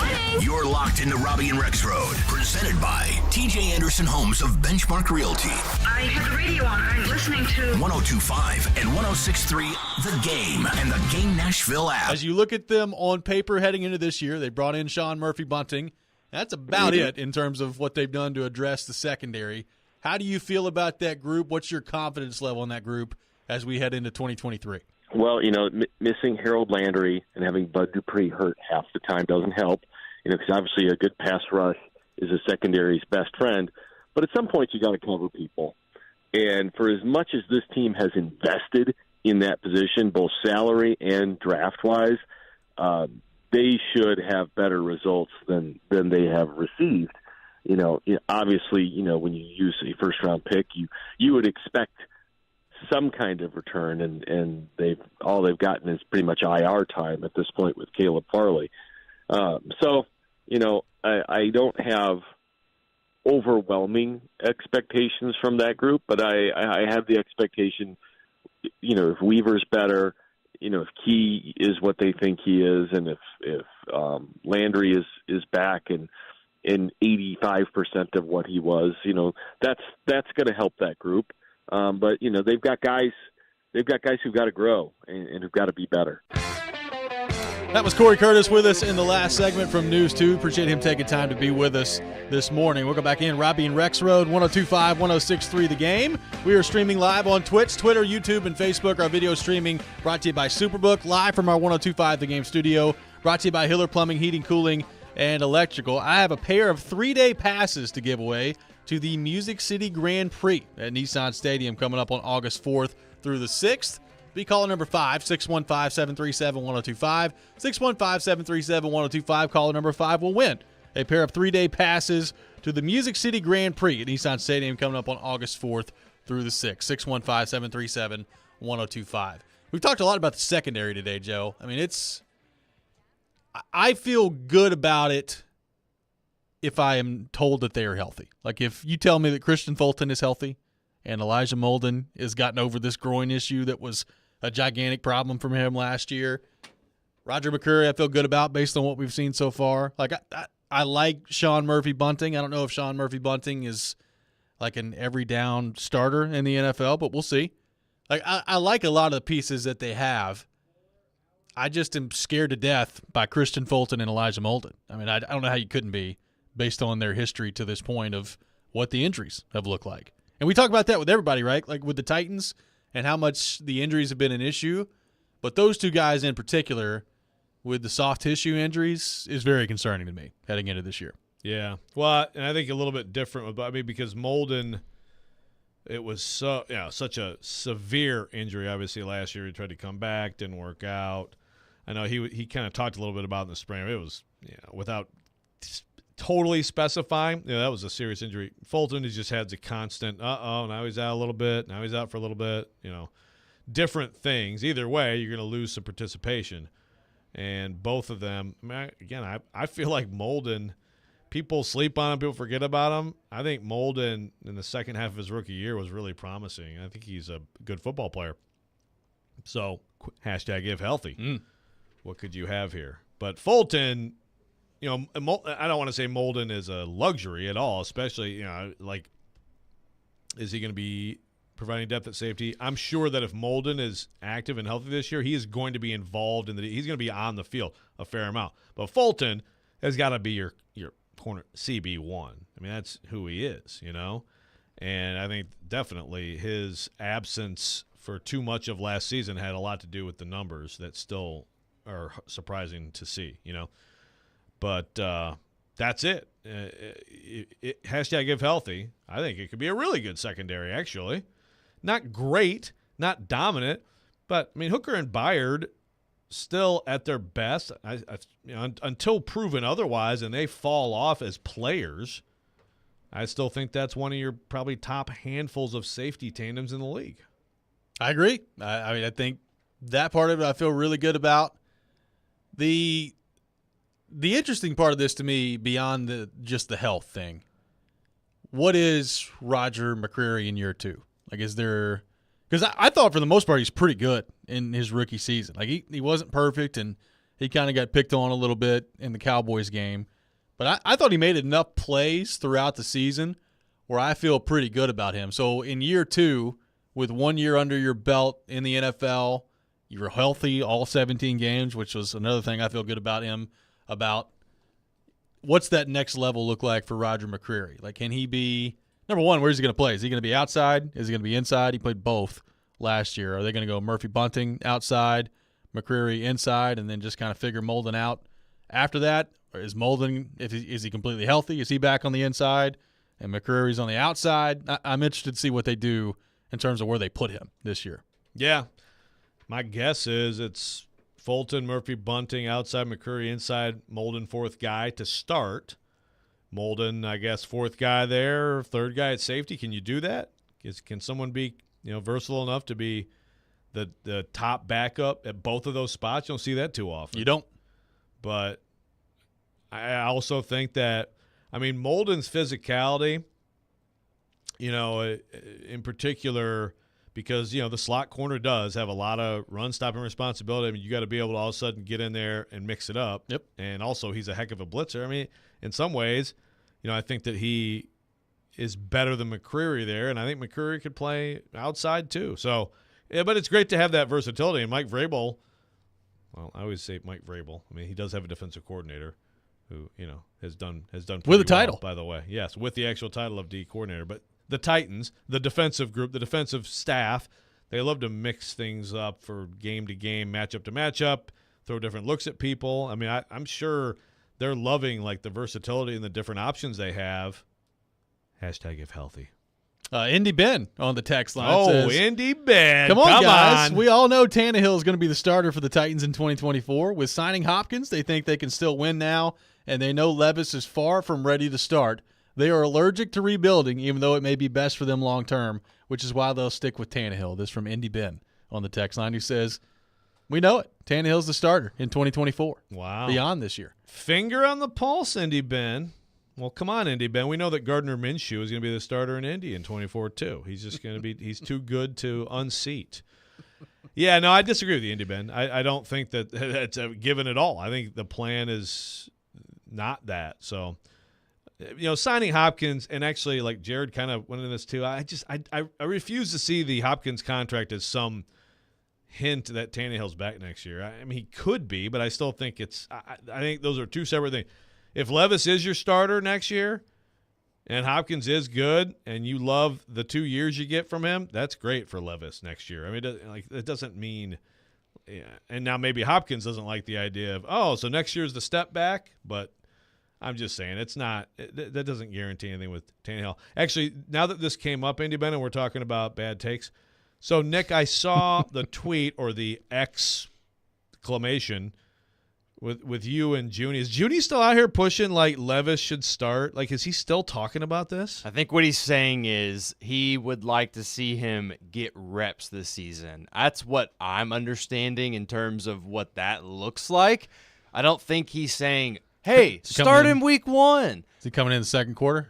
You're locked into Robbie and Rex Road, presented by TJ Anderson Homes of Benchmark Realty. I had the radio on. I'm listening to 102.5 and 106.3 The Game and the Game Nashville app. As you look at them on paper heading into this year, they brought in Sean Murphy-Bunting. That's about it in terms of what they've done to address the secondary. How do you feel about that group? What's your confidence level in that group as we head into 2023? Well, missing Harold Landry and having Bud Dupree hurt half the time doesn't help. Because obviously a good pass rush is a secondary's best friend. But at some point you got to cover people. And for as much as this team has invested in that position, both salary and draft-wise, they should have better results than they have received. Obviously, when you use a first-round pick, you would expect some kind of return, and all they've gotten is pretty much IR time at this point with Caleb Farley. I don't have overwhelming expectations from that group, but I have the expectation, if Weaver's better, if Key is what they think he is, and if Landry is back and in 85% of what he was. That's going to help that group. But they've got guys who've got to grow and who've got to be better. That was Corey Curtis with us in the last segment from News 2. Appreciate him taking time to be with us this morning. We'll go back in. Robbie and Rex Road, 102.5, 106.3 The Game. We are streaming live on Twitch, Twitter, YouTube, and Facebook. Our video streaming brought to you by Superbook, live from our 102.5 The Game studio. Brought to you by Hiller Plumbing, Heating, Cooling, and Electrical. I have a pair of 3-day passes to give away to the Music City Grand Prix at Nissan Stadium coming up on August 4th through the 6th. Be caller number 5, 615-737-1025. 615-737-1025. Caller number 5 will win a pair of 3-day passes to the Music City Grand Prix at Nissan Stadium coming up on August 4th through the 6th. 615-737-1025. We've talked a lot about the secondary today, Joe. I mean, I feel good about it if I am told that they are healthy. Like if you tell me that Christian Fulton is healthy and Elijah Molden has gotten over this groin issue that was a gigantic problem for him last year. Roger McCreary, I feel good about based on what we've seen so far. Like I like Sean Murphy-Bunting. I don't know if Sean Murphy-Bunting is like an every down starter in the NFL, but we'll see. Like I like a lot of the pieces that they have. I just am scared to death by Christian Fulton and Elijah Molden. I mean, I don't know how you couldn't be based on their history to this point of what the injuries have looked like. And we talk about that with everybody, right? Like with the Titans and how much the injuries have been an issue. But those two guys in particular with the soft tissue injuries is very concerning to me heading into this year. Yeah. Well, and I think a little bit different. Because Molden, it was such a severe injury, obviously, last year. He tried to come back, didn't work out. I know he kind of talked a little bit about it in the spring. It was without totally specifying, that was a serious injury. Fulton has just had the constant, now he's out a little bit, now he's out for a little bit, different things. Either way, you're going to lose some participation. And both of them, again, I feel like Molden, people sleep on him, people forget about him. I think Molden in the second half of his rookie year was really promising. I think he's a good football player. So, #if healthy. What could you have here? But Fulton, I don't want to say Molden is a luxury at all, especially, is he going to be providing depth at safety? I'm sure that if Molden is active and healthy this year, he is going to be involved he's going to be on the field a fair amount. But Fulton has got to be your corner CB1. I mean, that's who he is, And I think definitely his absence for too much of last season had a lot to do with the numbers that still are surprising to see, But that's it. #if healthy. I think it could be a really good secondary, actually. Not great, not dominant, but, Hooker and Byard still at their best. Until proven otherwise and they fall off as players, I still think that's one of your probably top handfuls of safety tandems in the league. I agree. I think that part of it I feel really good about. The interesting part of this to me, beyond just the health thing, what is Roger McCreary in year 2? Like, is there – because I thought for the most part he's pretty good in his rookie season. Like, he wasn't perfect, and he kind of got picked on a little bit in the Cowboys game. But I thought he made enough plays throughout the season where I feel pretty good about him. So in year 2, with 1 year under your belt in the NFL, you were healthy all 17 games, which was another thing I feel good about him about. What's that next level look like for Roger McCreary? Like, can he be – number one, where's he going to play? Is he going to be outside? Is he going to be inside? He played both last year. Are they going to go Murphy-Bunting outside, McCreary inside, and then just kind of figure Molden out after that? Or is Molden – is he completely healthy? Is he back on the inside and McCreary's on the outside? I'm interested to see what they do in terms of where they put him this year. Yeah. My guess is it's Fulton, Murphy-Bunting outside, McCreary inside, Molden fourth guy to start. Molden, I guess, fourth guy there, third guy at safety. Can you do that? Can someone be versatile enough to be the top backup at both of those spots? You don't see that too often. You don't. But I also think that, Molden's physicality, in particular – because, the slot corner does have a lot of run-stopping responsibility. You got to be able to all of a sudden get in there and mix it up. Yep. And also he's a heck of a blitzer. In some ways, I think that he is better than McCreary there, and I think McCreary could play outside too. So, yeah, but it's great to have that versatility. And Mike Vrabel, well, I always say Mike Vrabel. I mean, he does have a defensive coordinator who, has done pretty with a title, by the way. Yes, with the actual title of D coordinator. But the Titans, the defensive group, the defensive staff, they love to mix things up for game to game, matchup to matchup, throw different looks at people. I mean, I'm sure they're loving like the versatility and the different options they have. Hashtag if healthy. Indy Ben on the text line. Oh, says, Indy Ben. Come on, guys. We all know Tannehill is going to be the starter for the Titans in 2024. With signing Hopkins, they think they can still win now, and they know Levis is far from ready to start. They are allergic to rebuilding, even though it may be best for them long term, which is why they'll stick with Tannehill. This from Indy Ben on the text line, who says, we know it. Tannehill's the starter in 2024. Wow. Beyond this year. Finger on the pulse, Indy Ben. Well, come on, Indy Ben. We know that Gardner Minshew is going to be the starter in Indy in 24 too. He's just going to be – he's too good to unseat. Yeah, no, I disagree with you, Indy Ben. I don't think that that's a given at all. I think the plan is not that. So, signing Hopkins, and actually like Jared kind of went into this too, I refuse to see the Hopkins contract as some hint that Tannehill's back next year. I mean, he could be, but I still think it's – I think those are two separate things. If Levis is your starter next year and Hopkins is good and you love the 2 years you get from him, that's great for Levis next year. I mean, it doesn't mean and now maybe Hopkins doesn't like the idea of, so next year's the step back, but I'm just saying it's not – that doesn't guarantee anything with Tannehill. Actually, now that this came up, Indy Ben, and we're talking about bad takes, so, Nick, I saw the tweet or the exclamation with you and Junie. Is Junie still out here pushing like Levis should start? Like, is he still talking about this? I think what he's saying is he would like to see him get reps this season. That's what I'm understanding in terms of what that looks like. I don't think he's saying, hey, start him week 1. Is he coming in the second quarter?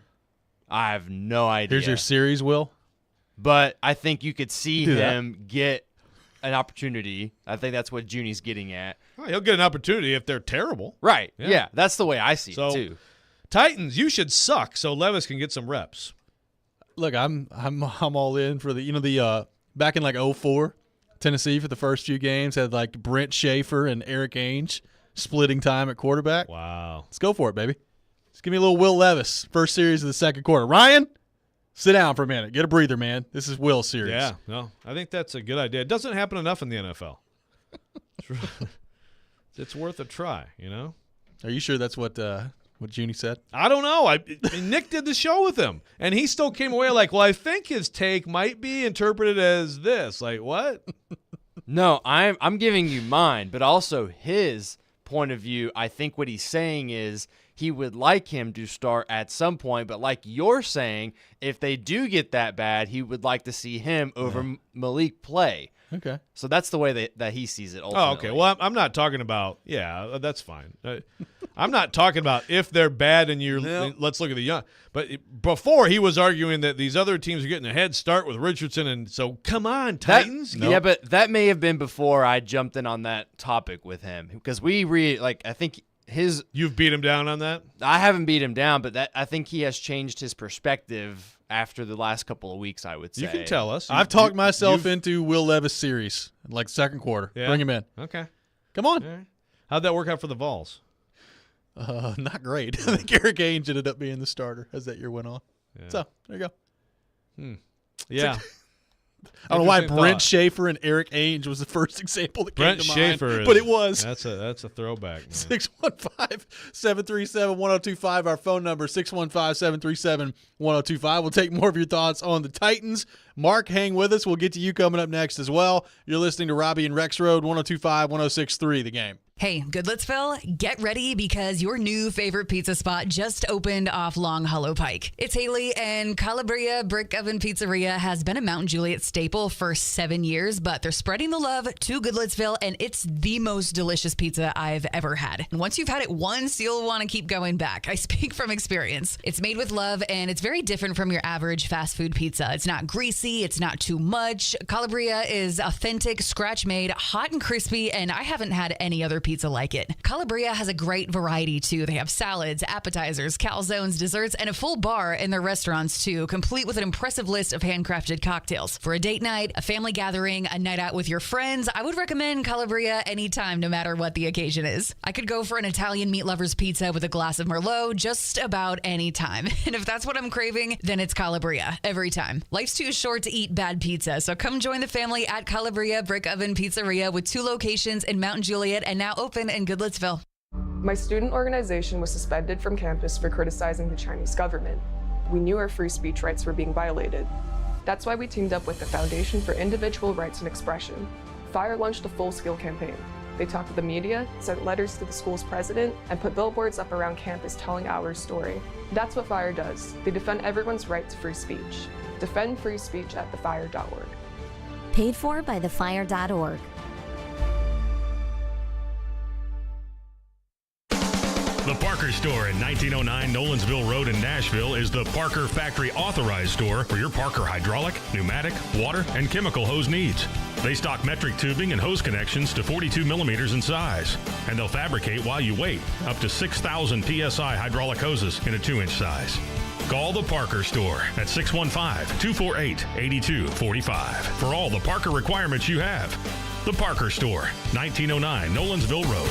I have no idea. Here's your series, Will. But I think you could see him get an opportunity. I think that's what Junie's getting at. Well, he'll get an opportunity if they're terrible. Right. Yeah, that's the way I see it too. Titans, you should suck so Levis can get some reps. Look, I'm all in for the back in like 2004, Tennessee for the first few games had like Brent Schaefer and Eric Ainge splitting time at quarterback. Wow. Let's go for it, baby. Let's give me a little Will Levis first series of the second quarter. Ryan, sit down for a minute. Get a breather, man. This is Will's series. Yeah, no, I think that's a good idea. It doesn't happen enough in the NFL. It's worth a try, Are you sure that's what Junie said? I don't know. Nick did the show with him, and he still came away like, well, I think his take might be interpreted as this. Like, what? No, I'm giving you mine, but also his point of view. I think what he's saying is he would like him to start at some point, but like you're saying, if they do get that bad, he would like to see him over Malik play. Okay. So that's the way that he sees it ultimately. Oh, okay. Well, I'm not talking about – yeah, that's fine. I'm not talking about if they're bad and let's look at the young. But before he was arguing that these other teams are getting a head start with Richardson, and so come on, Titans. Yeah, but that may have been before I jumped in on that topic with him because I think – You've beat him down on that? I haven't beat him down, but I think he has changed his perspective after the last couple of weeks, I would say. You can tell us. I've talked myself into Will Levis series, like second quarter. Yeah. Bring him in. Okay. Come on. Right. How'd that work out for the Vols? Not great. I think Eric Ainge ended up being the starter as that year went on. Yeah. So, there you go. Yeah. I don't know why Brent Schaefer and Eric Ainge was the first example that came to mind, but it was. That's a throwback. 615-737-1025, our phone number, 615-737-1025. We'll take more of your thoughts on the Titans. Mark, hang with us. We'll get to you coming up next as well. You're listening to Robbie and Rex Road, 102.5, 106.3, The Game. Hey, Goodlettsville, get ready because your new favorite pizza spot just opened off Long Hollow Pike. It's Haley, and Calabria Brick Oven Pizzeria has been a Mount Juliet staple for 7 years, but they're spreading the love to Goodlettsville, and it's the most delicious pizza I've ever had. And once you've had it once, you'll want to keep going back. I speak from experience. It's made with love, and it's very different from your average fast food pizza. It's not greasy spicy. It's not too much. Calabria is authentic, scratch-made, hot and crispy, and I haven't had any other pizza like it. Calabria has a great variety, too. They have salads, appetizers, calzones, desserts, and a full bar in their restaurants, too, complete with an impressive list of handcrafted cocktails. For a date night, a family gathering, a night out with your friends, I would recommend Calabria anytime, no matter what the occasion is. I could go for an Italian meat lover's pizza with a glass of Merlot just about any time. And if that's what I'm craving, then it's Calabria every time. Life's too short to eat bad pizza, so come join the family at Calabria Brick Oven Pizzeria with 2 locations in Mount Juliet and now open in Goodlettsville. My student organization was suspended from campus for criticizing the Chinese government. We knew our free speech rights were being violated. That's why we teamed up with the Foundation for Individual Rights and Expression. FIRE launched a full-scale campaign. They talked to the media, sent letters to the school's president, and put billboards up around campus telling our story. That's what FIRE does. They defend everyone's right to free speech. Defend free speech at thefire.org. Paid for by thefire.org. The Parker Store at 1909 Nolansville Road in Nashville is the Parker Factory Authorized Store for your Parker hydraulic, pneumatic, water, and chemical hose needs. They stock metric tubing and hose connections to 42 millimeters in size, and they'll fabricate while you wait up to 6,000 PSI hydraulic hoses in a 2-inch size. Call the Parker Store at 615-248-8245 for all the Parker requirements you have. The Parker Store, 1909 Nolansville Road.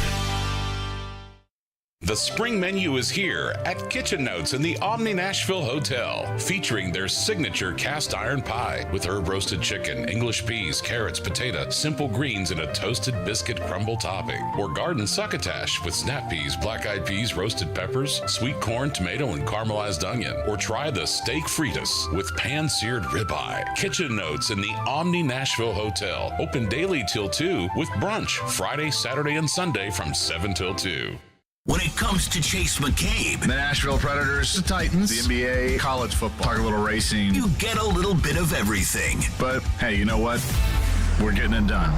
The spring menu is here at Kitchen Notes in the Omni Nashville Hotel, featuring their signature cast iron pie with herb roasted chicken, English peas, carrots, potato, simple greens, and a toasted biscuit crumble topping. Or garden succotash with snap peas, black-eyed peas, roasted peppers, sweet corn, tomato, and caramelized onion. Or try the steak fritas with pan-seared ribeye. Kitchen Notes in the Omni Nashville Hotel, open daily till 2 with brunch Friday, Saturday, and Sunday from 7 till 2. When it comes to Chase McCabe, The Nashville Predators, the Titans, the NBA, college football, talk a little racing. you get a little bit of everything. But hey, you know what? We're getting it done.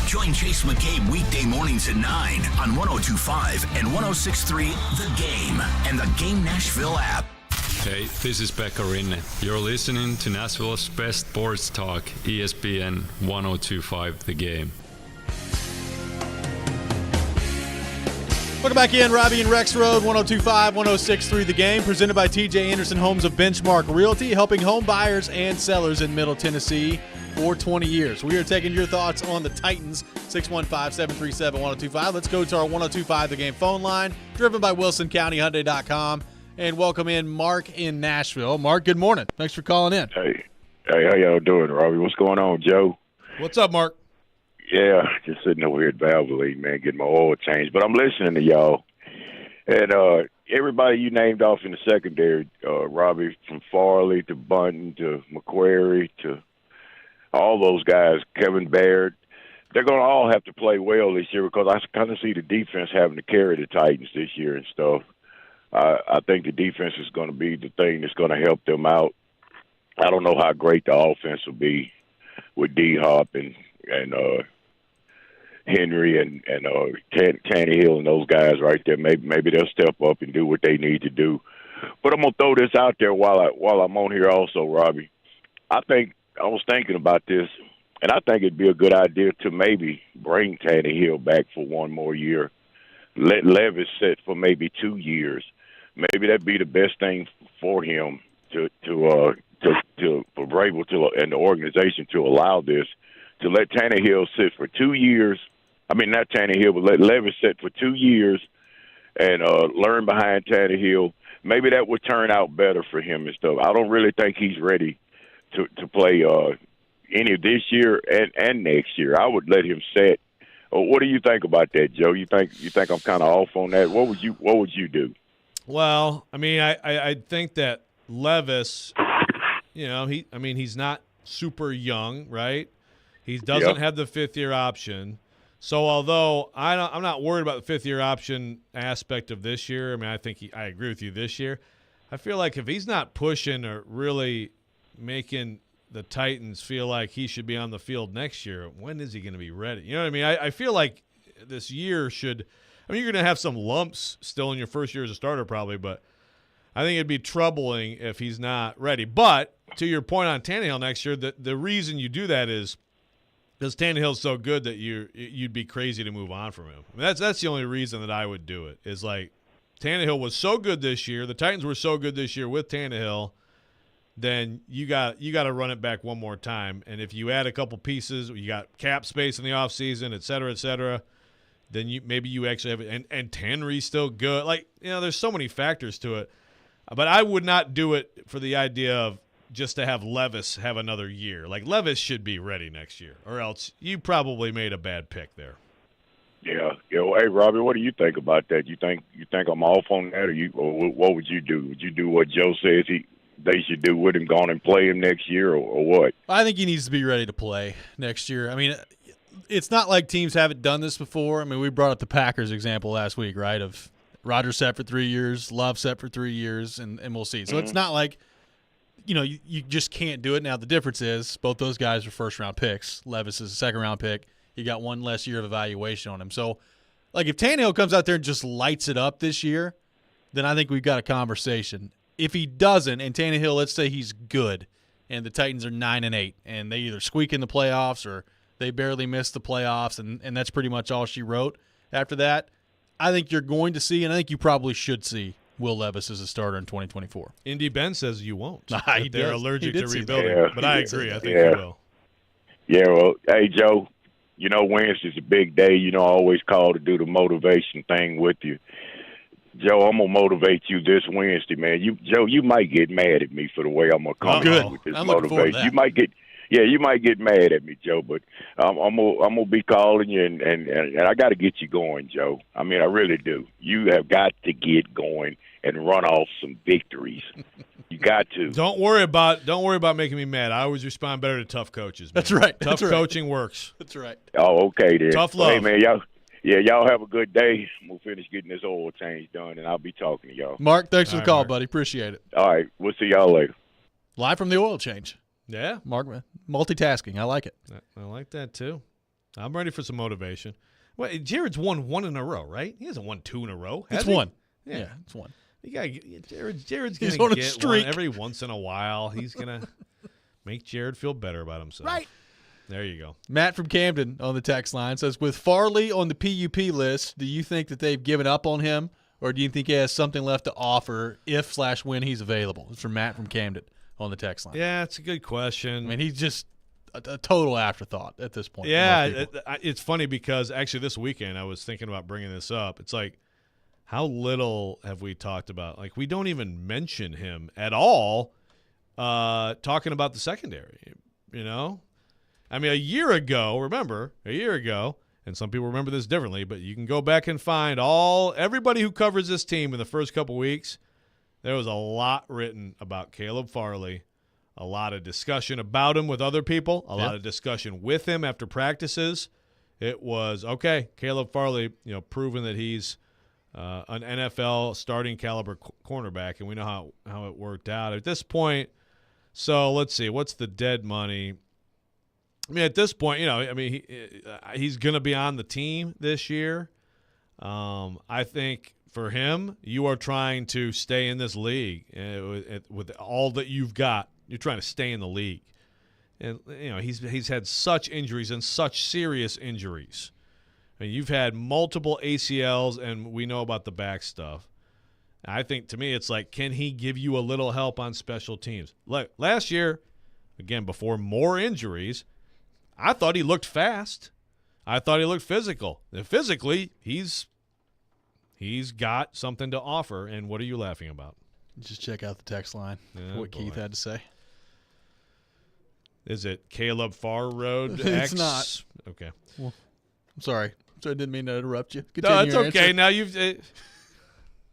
Join Chase McCabe weekday mornings at 9 on 102.5 and 106.3 The Game and the Game Nashville app. Hey, this is Pekka Rinne. You're listening to Nashville's best sports talk, ESPN 102.5 The Game. Welcome back in, Robbie and Rex Road, 102.5, 106.3 The Game, presented by TJ Anderson Homes of Benchmark Realty, helping home buyers and sellers in Middle Tennessee for 20 years. We are taking your thoughts on the Titans, 615-737-1025. Let's go to our 102.5 The Game phone line, driven by WilsonCountyHyundai.com, and welcome in Mark in Nashville. Mark, good morning. Thanks for calling in. Hey, how y'all doing, Robbie? What's going on, Joe? What's up, Mark? Yeah, just sitting over here at Valvoline, man, getting my oil changed. But I'm listening to y'all. And everybody you named off in the secondary, Robbie, from Farley to Bunton to McQuarrie to all those guys, Kevin Baird, they're going to all have to play well this year because I kind of see the defense having to carry the Titans this year and stuff. I think the defense is going to be the thing that's going to help them out. I don't know how great the offense will be with D-Hop and Henry and Tannehill and those guys right there. Maybe they'll step up and do what they need to do. But I'm gonna throw this out there while I'm on here also, Robbie. I was thinking about this, and I think it'd be a good idea to maybe bring Tannehill back for one more year. Let Levis sit for maybe 2 years. Maybe that'd be the best thing for him for Vrabel and the organization to allow this. To let Tannehill sit for 2 years. I mean, not Tannehill, but let Levis sit for 2 years and learn behind Tannehill. Maybe that would turn out better for him and stuff. I don't really think he's ready to play any of this year and next year. I would let him sit. What do you think about that, Joe? You think I'm kind of off on that? What would you do? Well, I mean, I think that Levis, he's not super young, right? He doesn't have the fifth-year option. So although I'm not worried about the fifth-year option aspect of this year, I mean, I agree with you this year. I feel like if he's not pushing or really making the Titans feel like he should be on the field next year, when is he going to be ready? You know what I mean? I feel like this year you're going to have some lumps still in your first year as a starter probably, but I think it'd be troubling if he's not ready. But to your point on Tannehill next year, the reason you do that is because Tannehill's so good that you'd be crazy to move on from him. I mean, that's the only reason that I would do it. Is like Tannehill was so good this year. The Titans were so good this year with Tannehill. Then you got to run it back one more time. And if you add a couple pieces, you got cap space in the offseason, et cetera, then maybe you actually have it. And Henry's still good. Like, there's so many factors to it. But I would not do it for the idea of just to have Levis have another year. Like, Levis should be ready next year, or else you probably made a bad pick there. Yeah. Well, hey, Robbie, what do you think about that? You think I'm off on that, or what would you do? Would you do what Joe says they should do with him, go on and play him next year, or what? I think he needs to be ready to play next year. I mean, it's not like teams haven't done this before. I mean, we brought up the Packers example last week, right, of Rodgers set for 3 years, Love set for 3 years, and we'll see. So It's not like, you just can't do it. Now, the difference is both those guys are first-round picks. Levis is a second-round pick. He got one less year of evaluation on him. So, like, if Tannehill comes out there and just lights it up this year, then I think we've got a conversation. If he doesn't, and Tannehill, let's say he's good, and the Titans are 9-8, and they either squeak in the playoffs or they barely miss the playoffs, and that's pretty much all she wrote after that, I think you're going to see, and I think you probably should see, Will Levis as a starter in 2024. Indy Ben says you won't. They're allergic to rebuilding. Yeah, but I agree. I think you will. Yeah, well, hey, Joe, Wednesday's a big day. I always call to do the motivation thing with you. Joe, I'm going to motivate you this Wednesday, man. Joe, you might get mad at me for the way I'm going to come in with this motivation. You might get mad at me, Joe, but I'm gonna be calling you, and I got to get you going, Joe. I mean, I really do. You have got to get going and run off some victories. You got to. Don't worry about making me mad. I always respond better to tough coaches, man. That's right. Tough coaching works. That's right. Oh, okay then. Tough love. Hey, man, y'all have a good day. We'll finish getting this oil change done, and I'll be talking to y'all. Mark, thanks for the call, buddy. Appreciate it. All right. We'll see y'all later. Live from the oil change. Yeah. Mark, multitasking. I like it. I like that, too. I'm ready for some motivation. Well, Jared's won one in a row, right? He hasn't won two in a row. It's he? one. Yeah, it's one. Jared's He's going on to a get streak. one every once in a while. He's going to make Jared feel better about himself. Right. There you go. Matt from Camden on the text line says, with Farley on the PUP list, do you think that they've given up on him, or do you think he has something left to offer if/when he's available? It's from Matt from Camden on the text line. Yeah, it's a good question. I mean, he's just a total afterthought at this point. Yeah, it's funny because actually this weekend I was thinking about bringing this up. It's like, how little have we talked about? Like, we don't even mention him at all talking about the secondary, I mean, a year ago, and some people remember this differently, but you can go back and find everybody who covers this team in the first couple weeks. There was a lot written about Caleb Farley, a lot of discussion about him with other people, a lot of discussion with him after practices. It was, okay, Caleb Farley, proven that he's an NFL starting caliber cornerback, and we know how it worked out at this point. So let's see, what's the dead money? I mean, at this point, he's going to be on the team this year. I think for him, you are trying to stay in this league with all that you've got. You're trying to stay in the league, and he's had such injuries and such serious injuries. I mean, you've had multiple ACLs, and we know about the back stuff. I think to me, it's like, can he give you a little help on special teams? Like last year, again before more injuries, I thought he looked fast. I thought he looked physical. And physically, he's got something to offer. And what are you laughing about? Just check out the text line for what Keith had to say. Is it Caleb Farr Road X? It's not. Okay. Well, I'm sorry. I didn't mean to interrupt you. Continue no, it's okay. Answer. Now you've.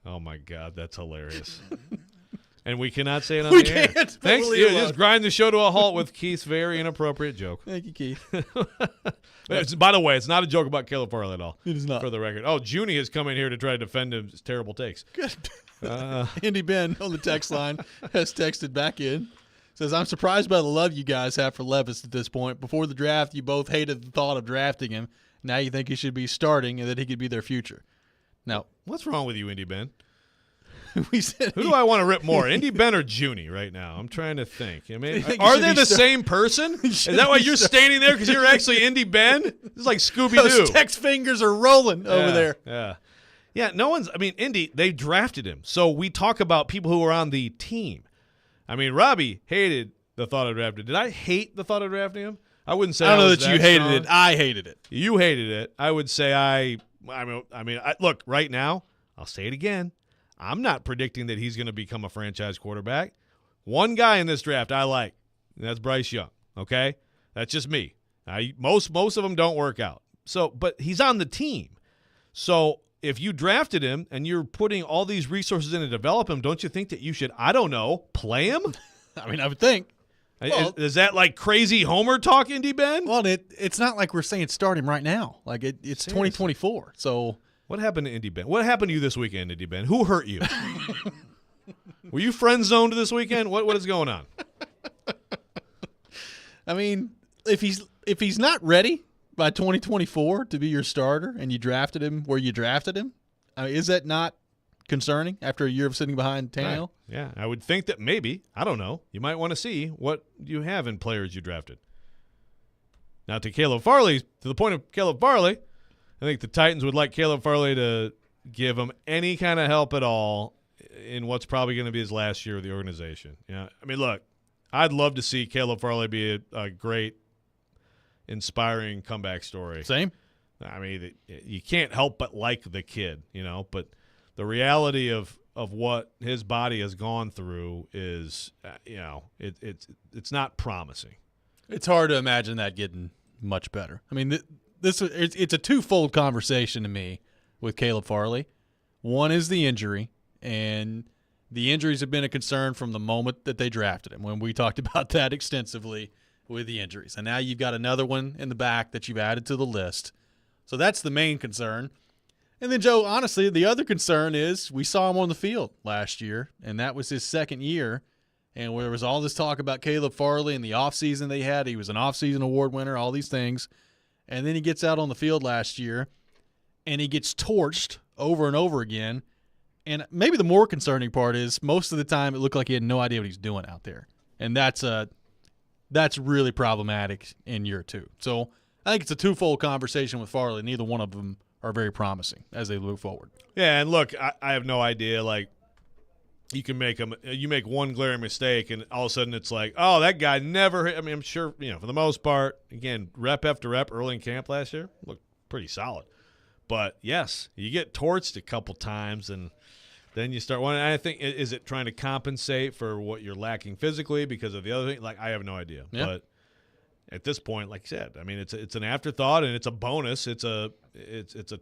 Oh my God, that's hilarious. And we cannot say it on the air. Thanks. Just grind the show to a halt with Keith's very inappropriate joke. Thank you, Keith. By the way, it's not a joke about Caleb Farley at all. It is not. For the record. Oh, Junie has come in here to try to defend his terrible takes. Good. Andy Ben on the text line has texted back in. Says, I'm surprised by the love you guys have for Levis at this point. Before the draft, you both hated the thought of drafting him. Now you think he should be starting and that he could be their future. Now, what's wrong with you, Indy Ben? We said who do I want to rip more, Indy Ben or Junie right now? I'm trying to think. I mean, are they the same person? Is that why you're standing there because you're actually Indy Ben? This is like Scooby-Doo. Those text fingers are rolling over there. Yeah, no one's – I mean, Indy, they drafted him. So we talk about people who are on the team. I mean, Robbie hated the thought of drafting. Did I hate the thought of drafting him? I wouldn't say I don't know that you hated strong. it. I hated it. You hated it. I would say look, right now, I'll say it again. I'm not predicting that he's going to become a franchise quarterback. One guy in this draft I like, and that's Bryce Young, okay? That's just me. Most of them don't work out. So, but he's on the team. So if you drafted him and you're putting all these resources in to develop him, don't you think that you should, I don't know, play him? I mean, I would think. Well, is that like crazy Homer talk, Indy Ben? Well, it's not like we're saying start him right now. Like it's 2024. So what happened to Indy Ben? What happened to you this weekend, Indy Ben? Who hurt you? Were you friend zoned this weekend? What is going on? I mean, if he's not ready by 2024 to be your starter, and you drafted him where you drafted him, I mean, is that not concerning after a year of sitting behind Tannehill? Right. Yeah, I would think that maybe, I don't know, you might want to see what you have in players you drafted. Now to the point of Caleb Farley, I think the Titans would like Caleb Farley to give him any kind of help at all in what's probably going to be his last year of the organization. Yeah, I mean, look, I'd love to see Caleb Farley be a great, inspiring comeback story. Same. I mean, you can't help but like the kid, but the reality of what his body has gone through is, it's not promising. It's hard to imagine that getting much better. I mean, it's a twofold conversation to me with Caleb Farley. One is the injury, and the injuries have been a concern from the moment that they drafted him, when we talked about that extensively with the injuries. And now you've got another one in the back that you've added to the list. So that's the main concern. And then, Joe, honestly, the other concern is we saw him on the field last year, and that was his second year. And there was all this talk about Caleb Farley and the offseason they had. He was an offseason award winner, all these things. And then he gets out on the field last year, and he gets torched over and over again. And maybe the more concerning part is most of the time it looked like he had no idea what he's doing out there. And that's really problematic in year two. So I think it's a twofold conversation with Farley. Neither one of them are very promising as they move forward. Yeah, and look, I have no idea. Like, you make one glaring mistake, and all of a sudden it's like, oh, that guy never hit. I mean, I'm sure, for the most part, again, rep after rep early in camp last year looked pretty solid. But, yes, you get torched a couple times, and then you start wondering, I think, is it trying to compensate for what you're lacking physically because of the other thing? Like, I have no idea. Yeah. But at this point, like you said, I mean, it's an afterthought, and it's a bonus. It's a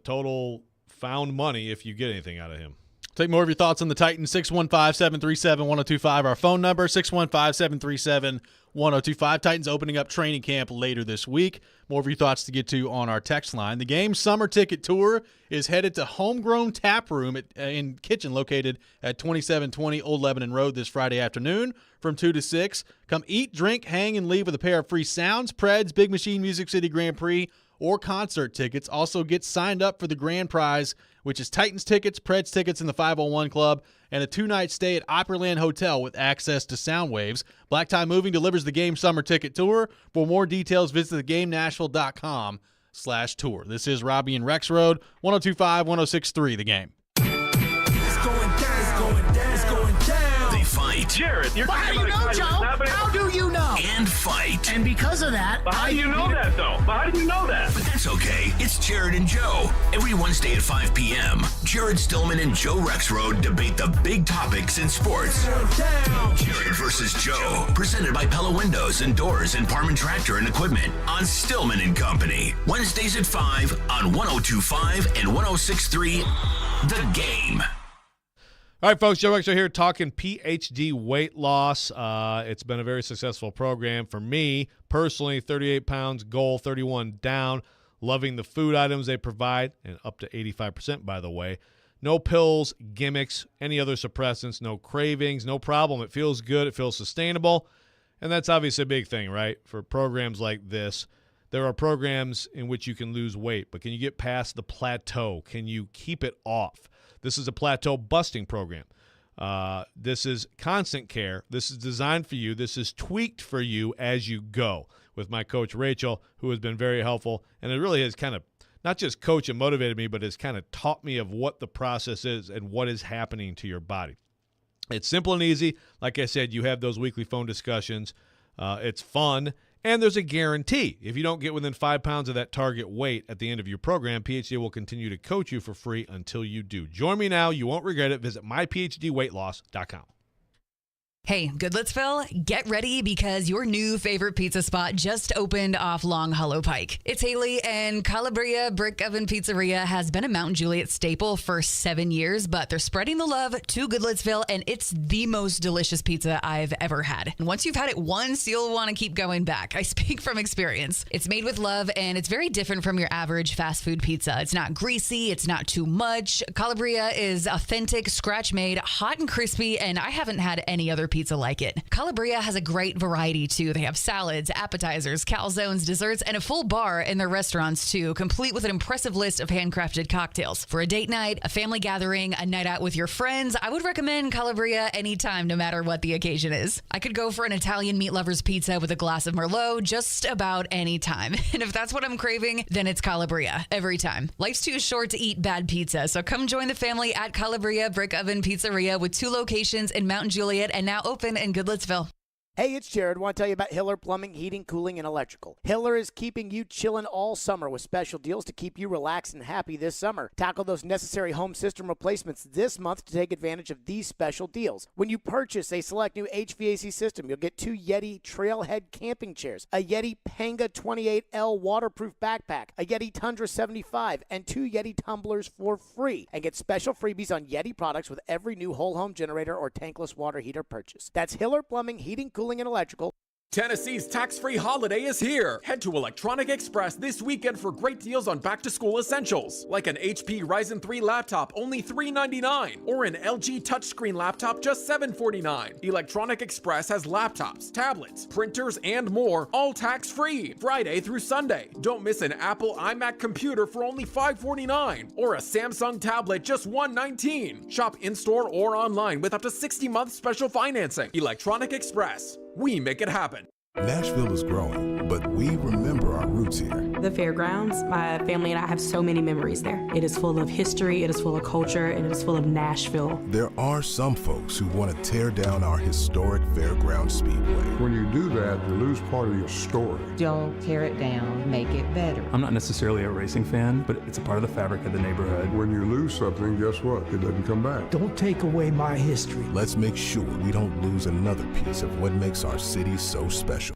total found money if you get anything out of him. Take more of your thoughts on the Titans, 615-737-1025. Our phone number, 615-737-1025. Titans opening up training camp later this week. More of your thoughts to get to on our text line. The game summer ticket tour is headed to Homegrown Tap Room in Kitchen, located at 2720 Old Lebanon Road this Friday afternoon from 2 to 6. Come eat, drink, hang, and leave with a pair of free Sounds, Preds, Big Machine Music City Grand Prix, or concert tickets. Also get signed up for the grand prize, which is Titans tickets, Preds tickets in the 501 Club, and a 2-night stay at Opryland Hotel with access to sound waves. Black Tie Moving delivers the game summer ticket tour. For more details, visit thegamenashville.com/tour. This is Robbie and Rex Road, 102.5, 106.3, The Game. It's going down. It's going down. It's going down. They fight. Jared, you're how do you know, Joe? How do you know? And fight. And because of that, but how do you know that, though? But how do you know that? But that's okay. It's Jared and Joe. Every Wednesday at 5 p.m., Jared Stillman and Joe Rexroad debate the big topics in sports. Jared versus Joe, presented by Pella Windows and Doors and Parman Tractor and Equipment on Stillman and Company. Wednesdays at 5 on 102.5 and 106.3, The Game. All right, folks, Joe Rexroad here talking PhD weight loss. It's been a very successful program for me personally. 38 pounds, goal 31 down. Loving the food items they provide, and up to 85%, by the way. No pills, gimmicks, any other suppressants, no cravings, no problem. It feels good. It feels sustainable. And that's obviously a big thing, right? For programs like this, there are programs in which you can lose weight, but can you get past the plateau? Can you keep it off? This is a plateau busting program. This is constant care. This is designed for you. This is tweaked for you as you go with my coach, Rachel, who has been very helpful. And it really has kind of not just coached and motivated me, but has kind of taught me of what the process is and what is happening to your body. It's simple and easy. Like I said, you have those weekly phone discussions. It's fun. And there's a guarantee. If you don't get within 5 pounds of that target weight at the end of your program, PhD will continue to coach you for free until you do. Join me now. You won't regret it. Visit myphdweightloss.com. Hey, Goodlettsville, get ready because your new favorite pizza spot just opened off Long Hollow Pike. It's Haley, and Calabria Brick Oven Pizzeria has been a Mount Juliet staple for 7 years, but they're spreading the love to Goodlettsville, and it's the most delicious pizza I've ever had. And once you've had it once, you'll want to keep going back. I speak from experience. It's made with love, and it's very different from your average fast food pizza. It's not greasy. It's not too much. Calabria is authentic, scratch-made, hot and crispy, and I haven't had any other pizza like it. Calabria has a great variety too. They have salads, appetizers, calzones, desserts, and a full bar in their restaurants too, complete with an impressive list of handcrafted cocktails. For a date night, a family gathering, a night out with your friends, I would recommend Calabria anytime, no matter what the occasion is. I could go for an Italian meat lover's pizza with a glass of Merlot just about any time. And if that's what I'm craving, then it's Calabria every time. Life's too short to eat bad pizza, so come join the family at Calabria Brick Oven Pizzeria with 2 locations in Mount Juliet and now open in Goodlettsville. Hey, it's Jared. Want to tell you about Hiller Plumbing, Heating, Cooling, and Electrical. Hiller is keeping you chilling all summer with special deals to keep you relaxed and happy this summer. Tackle those necessary home system replacements this month to take advantage of these special deals. When you purchase a select new HVAC system, you'll get 2 Yeti Trailhead camping chairs, a Yeti Panga 28L waterproof backpack, a Yeti Tundra 75, and 2 Yeti tumblers for free. And get special freebies on Yeti products with every new whole home generator or tankless water heater purchase. That's Hiller Plumbing, Heating, Cooling, and Electrical. Tennessee's tax-free holiday is here. Head to Electronic Express this weekend for great deals on back-to-school essentials, like an HP Ryzen 3 laptop, only $399, or an LG touchscreen laptop, just $749. Electronic Express has laptops, tablets, printers, and more, all tax-free, Friday through Sunday. Don't miss an Apple iMac computer for only $549, or a Samsung tablet, just $119. Shop in-store or online with up to 60-month special financing. Electronic Express. We make it happen. Nashville is growing, but we remember our roots here. The fairgrounds, my family and I have so many memories there. It is full of history, it is full of culture, and it is full of Nashville. There are some folks who want to tear down our historic fairground speedway. When you do that, you lose part of your story. Don't tear it down, make it better. I'm not necessarily a racing fan, but it's a part of the fabric of the neighborhood. When you lose something, guess what? It doesn't come back. Don't take away my history. Let's make sure we don't lose another piece of what makes our city so special.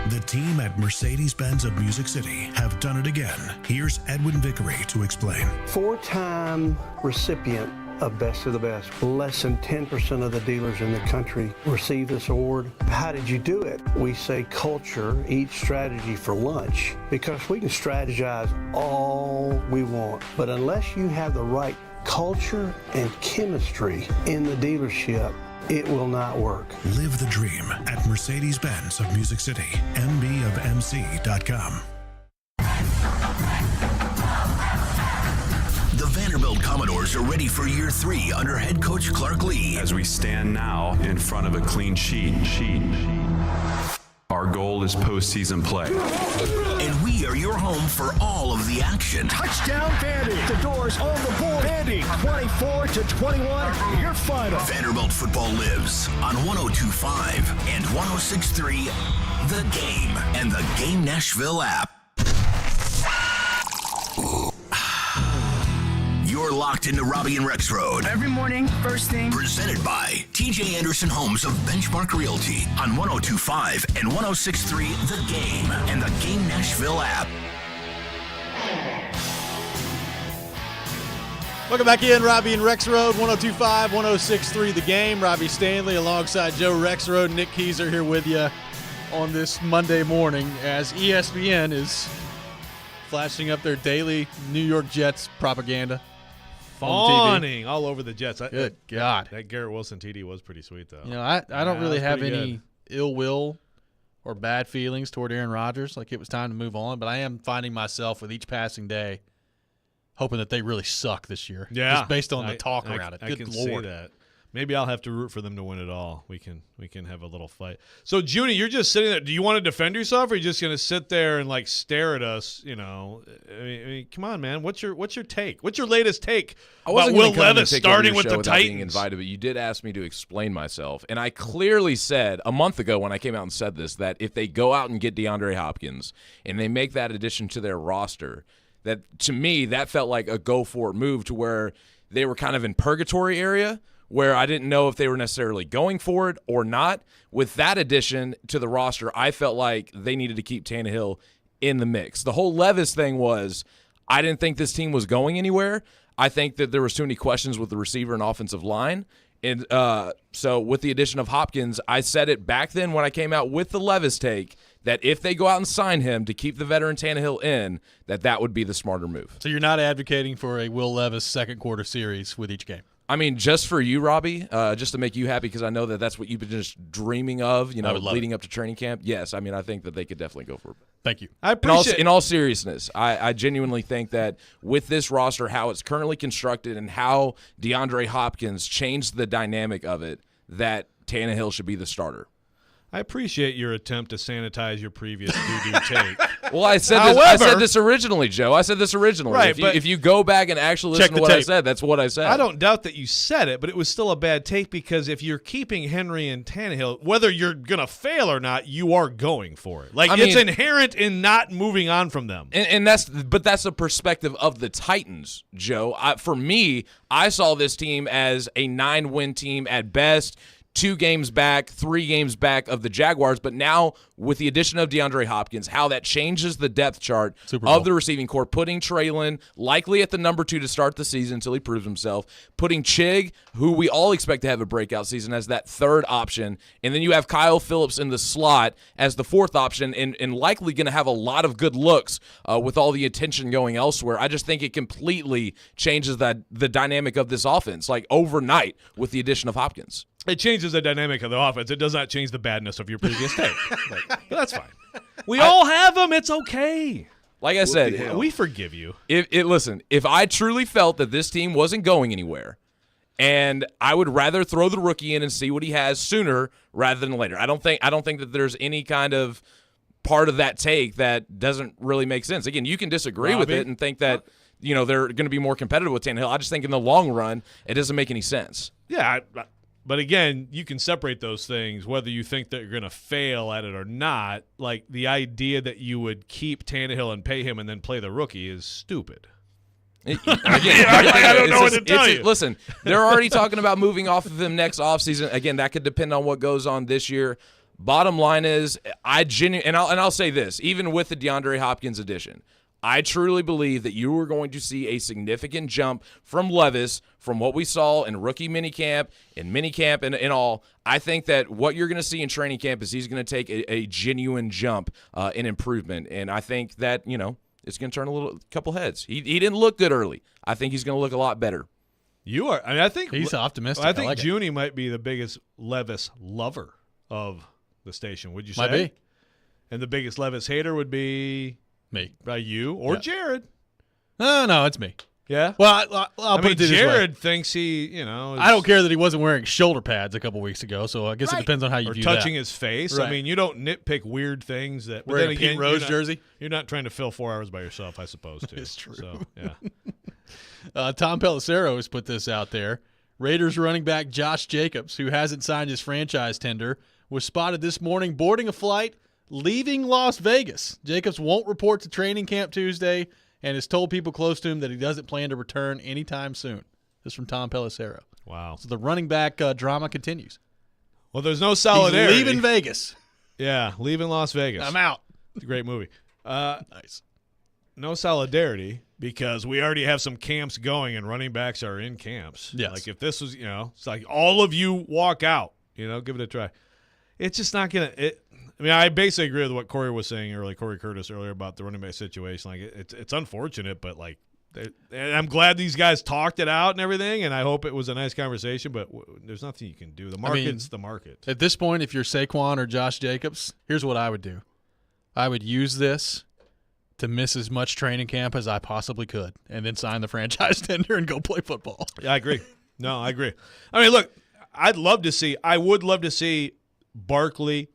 The team at Mercedes-Benz of Music City have done it again. Here's Edwin Vickery to explain. 4-time recipient of Best of the Best. Less than 10% of the dealers in the country receive this award. How did you do it? We say culture, eat strategy for lunch, because we can strategize all we want. But unless you have the right culture and chemistry in the dealership, it will not work. Live the dream at Mercedes-Benz of Music City, mbofmc.com. The Vanderbilt Commodores are ready for year 3 under head coach Clark Lee. As we stand now in front of a clean sheet. Our goal is postseason play. And we are your home for all of the action. Touchdown, Vandy. The doors on the board. Vandy, 24-21, your final. Vanderbilt football lives on 102.5 and 106.3 The Game and the Game Nashville app. You're locked into Robbie and Rex Road. Every morning, first thing. Presented by TJ Anderson Homes of Benchmark Realty on 102.5 and 106.3 The Game and the Game Nashville app. Welcome back in, Robbie and Rex Road, 102.5, 106.3 The Game. Robbie Stanley alongside Joe Rex Road. Nick Keyser here with you on this Monday morning as ESPN is flashing up their daily New York Jets propaganda. Fawning all over the Jets. Good God. That Garrett Wilson TD was pretty sweet, though. You know, I don't really have any ill will or bad feelings toward Aaron Rodgers. Like, it was time to move on. But I am finding myself with each passing day hoping that they really suck this year. Yeah. Just based on the talk around it. I Good can Lord. see that. Maybe I'll have to root for them to win it all. We can have a little fight. So, Junie, you're just sitting there. Do you want to defend yourself, or are you just going to sit there and like stare at us? I mean, come on, man. What's your take? What's your latest take about Will Levis starting with the Titans? Being invited, but you did ask me to explain myself, and I clearly said a month ago when I came out and said this that if they go out and get DeAndre Hopkins and they make that addition to their roster, that to me that felt like a go for it move to where they were kind of in purgatory area, where I didn't know if they were necessarily going for it or not. With that addition to the roster, I felt like they needed to keep Tannehill in the mix. The whole Levis thing was, I didn't think this team was going anywhere. I think that there was too many questions with the receiver and offensive line. And so with the addition of Hopkins, I said it back then when I came out with the Levis take, that if they go out and sign him to keep the veteran Tannehill in, that would be the smarter move. So you're not advocating for a Will Levis second quarter series with each game? I mean, just for you, Robbie, just to make you happy, because I know that that's what you've been just dreaming of, leading up to training camp. Yes, I mean, I think that they could definitely go for it. Thank you. I appreciate in all seriousness, I genuinely think that with this roster, how it's currently constructed and how DeAndre Hopkins changed the dynamic of it, that Tannehill should be the starter. I appreciate your attempt to sanitize your previous doo-doo take. Well, I said this originally, Joe. I said this originally. Right, if you go back and actually listen to what I said, that's what I said. I don't doubt that you said it, but it was still a bad take because if you're keeping Henry and Tannehill, whether you're going to fail or not, you are going for it. It's inherent in not moving on from them. And that's the perspective of the Titans, Joe. For me, I saw this team as a 9-win team at best. 2 games back, 3 games back of the Jaguars, but now with the addition of DeAndre Hopkins, how that changes the depth chart of the receiving corps, putting Traylon likely at the number 2 to start the season until he proves himself, putting Chig, who we all expect to have a breakout season, as that 3rd option, and then you have Kyle Phillips in the slot as the 4th option, and likely going to have a lot of good looks with all the attention going elsewhere. I just think it completely changes the dynamic of this offense, like overnight with the addition of Hopkins. It changes the dynamic of the offense. It does not change the badness of your previous take. But that's fine. We all have them. It's okay. Like I said, we forgive you. Listen, if I truly felt that this team wasn't going anywhere, and I would rather throw the rookie in and see what he has sooner rather than later. I don't think that there's any kind of part of that take that doesn't really make sense. Again, you can disagree with it and think that they're going to be more competitive with Tannehill. I just think in the long run, it doesn't make any sense. Yeah, but again, you can separate those things, whether you think that you're going to fail at it or not. Like the idea that you would keep Tannehill and pay him and then play the rookie is stupid. I don't know what to tell you. Listen, they're already talking about moving off of him next offseason. Again, that could depend on what goes on this year. Bottom line is, I'll say this, even with the DeAndre Hopkins addition, I truly believe that you are going to see a significant jump from Levis from what we saw in rookie minicamp, and all. I think that what you're going to see in training camp is he's going to take a genuine jump in improvement. And I think that, it's going to turn a couple heads. He didn't look good early. I think he's going to look a lot better. You are. I mean, I think he's optimistic. I think Junie might be the biggest Levis lover of the station. Would you say? Might be. And the biggest Levis hater would be me, by you or Jared. No, it's me. Yeah. Well, I'll put it this way. Jared thinks he, I don't care that he wasn't wearing shoulder pads a couple weeks ago, so I guess it depends on how you view that. Or touching his face. Right. I mean, you don't nitpick weird things that. Wearing a Pete Rose jersey. You're not trying to fill 4 hours by yourself, I suppose. Too. It's true. So yeah. Tom Pelissero has put this out there. Raiders running back Josh Jacobs, who hasn't signed his franchise tender, was spotted this morning boarding a flight leaving Las Vegas. Jacobs won't report to training camp Tuesday and has told people close to him that he doesn't plan to return anytime soon. This is from Tom Pelissero. Wow. So the running back drama continues. Well, there's no solidarity. He's leaving Vegas. Yeah, leaving Las Vegas. I'm out. It's a great movie. Nice. No solidarity because we already have some camps going and running backs are in camps. Yes. Like if this was, it's like all of you walk out, give it a try. It's just not going to – I basically agree with what Corey was saying earlier, Corey Curtis earlier about the running back situation. Like it's unfortunate, but like and I'm glad these guys talked it out and everything, and I hope it was a nice conversation, but there's nothing you can do. The market's the market. At this point, if you're Saquon or Josh Jacobs, here's what I would do. I would use this to miss as much training camp as I possibly could and then sign the franchise tender and go play football. Yeah, I agree. No, I agree. I mean, look, I would love to see Barkley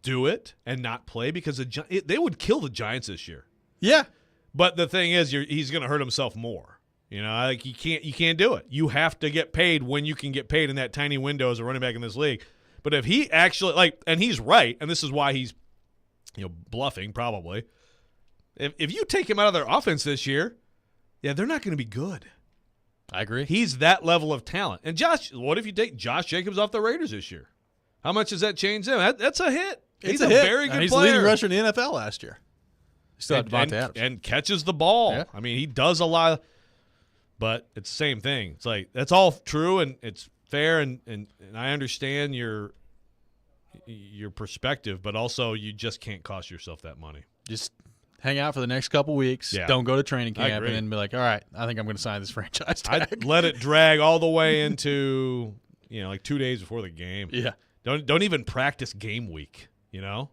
do it and not play because they would kill the Giants this year. Yeah. But the thing is, he's going to hurt himself more. You know, like you can't do it. You have to get paid when you can get paid in that tiny window as a running back in this league. But if he actually and he's right, and this is why he's bluffing probably. If you take him out of their offense this year, yeah, they're not going to be good. I agree. He's that level of talent. And what if you take Josh Jacobs off the Raiders this year? How much does that change them? That's a hit. He's a very good player. He's the leading rusher in the NFL last year. Still have Devontae Adams. And catches the ball. Yeah. I mean, he does a lot. But it's the same thing. It's like that's all true and it's fair and I understand your perspective, but also you just can't cost yourself that money. Just hang out for the next couple weeks. Yeah. Don't go to training camp and then be like, all right, I think I'm going to sign this franchise tag. I'd let it drag all the way into like 2 days before the game. Yeah. Don't even practice game week. Yeah.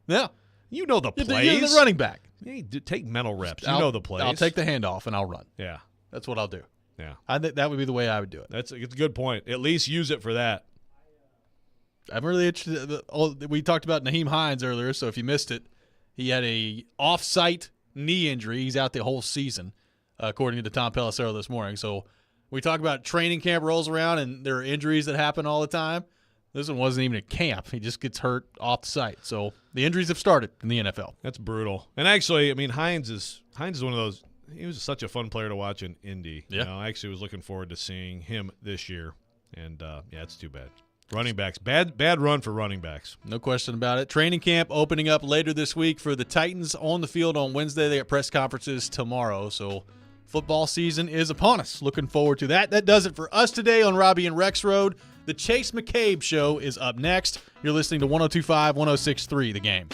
You know the plays. You're the running back. Yeah, take mental reps. You know the plays. I'll take the handoff and I'll run. Yeah. That's what I'll do. Yeah. I think that would be the way I would do it. It's a good point. At least use it for that. I'm really interested. We talked about Nyheim Hines earlier, so if you missed it, he had a off-site knee injury. He's out the whole season, according to Tom Pelissero this morning. So we talk about training camp rolls around and there are injuries that happen all the time. This one wasn't even a camp. He just gets hurt off the site. So the injuries have started in the NFL. That's brutal. And actually, I mean, Hines is one of those. He was such a fun player to watch in Indy. Yeah. I actually was looking forward to seeing him this year. And, it's too bad. Running backs. Bad run for running backs. No question about it. Training camp opening up later this week for the Titans on the field on Wednesday. They got press conferences tomorrow. So football season is upon us. Looking forward to that. That does it for us today on Robbie and Rex Road. The Chase McCabe Show is up next. You're listening to 102.5, 106.3 The Game.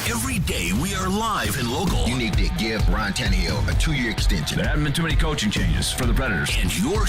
Every day we are live and local. You need to give Ryan Tannehill a 2-year extension. There haven't been too many coaching changes for the Predators. And your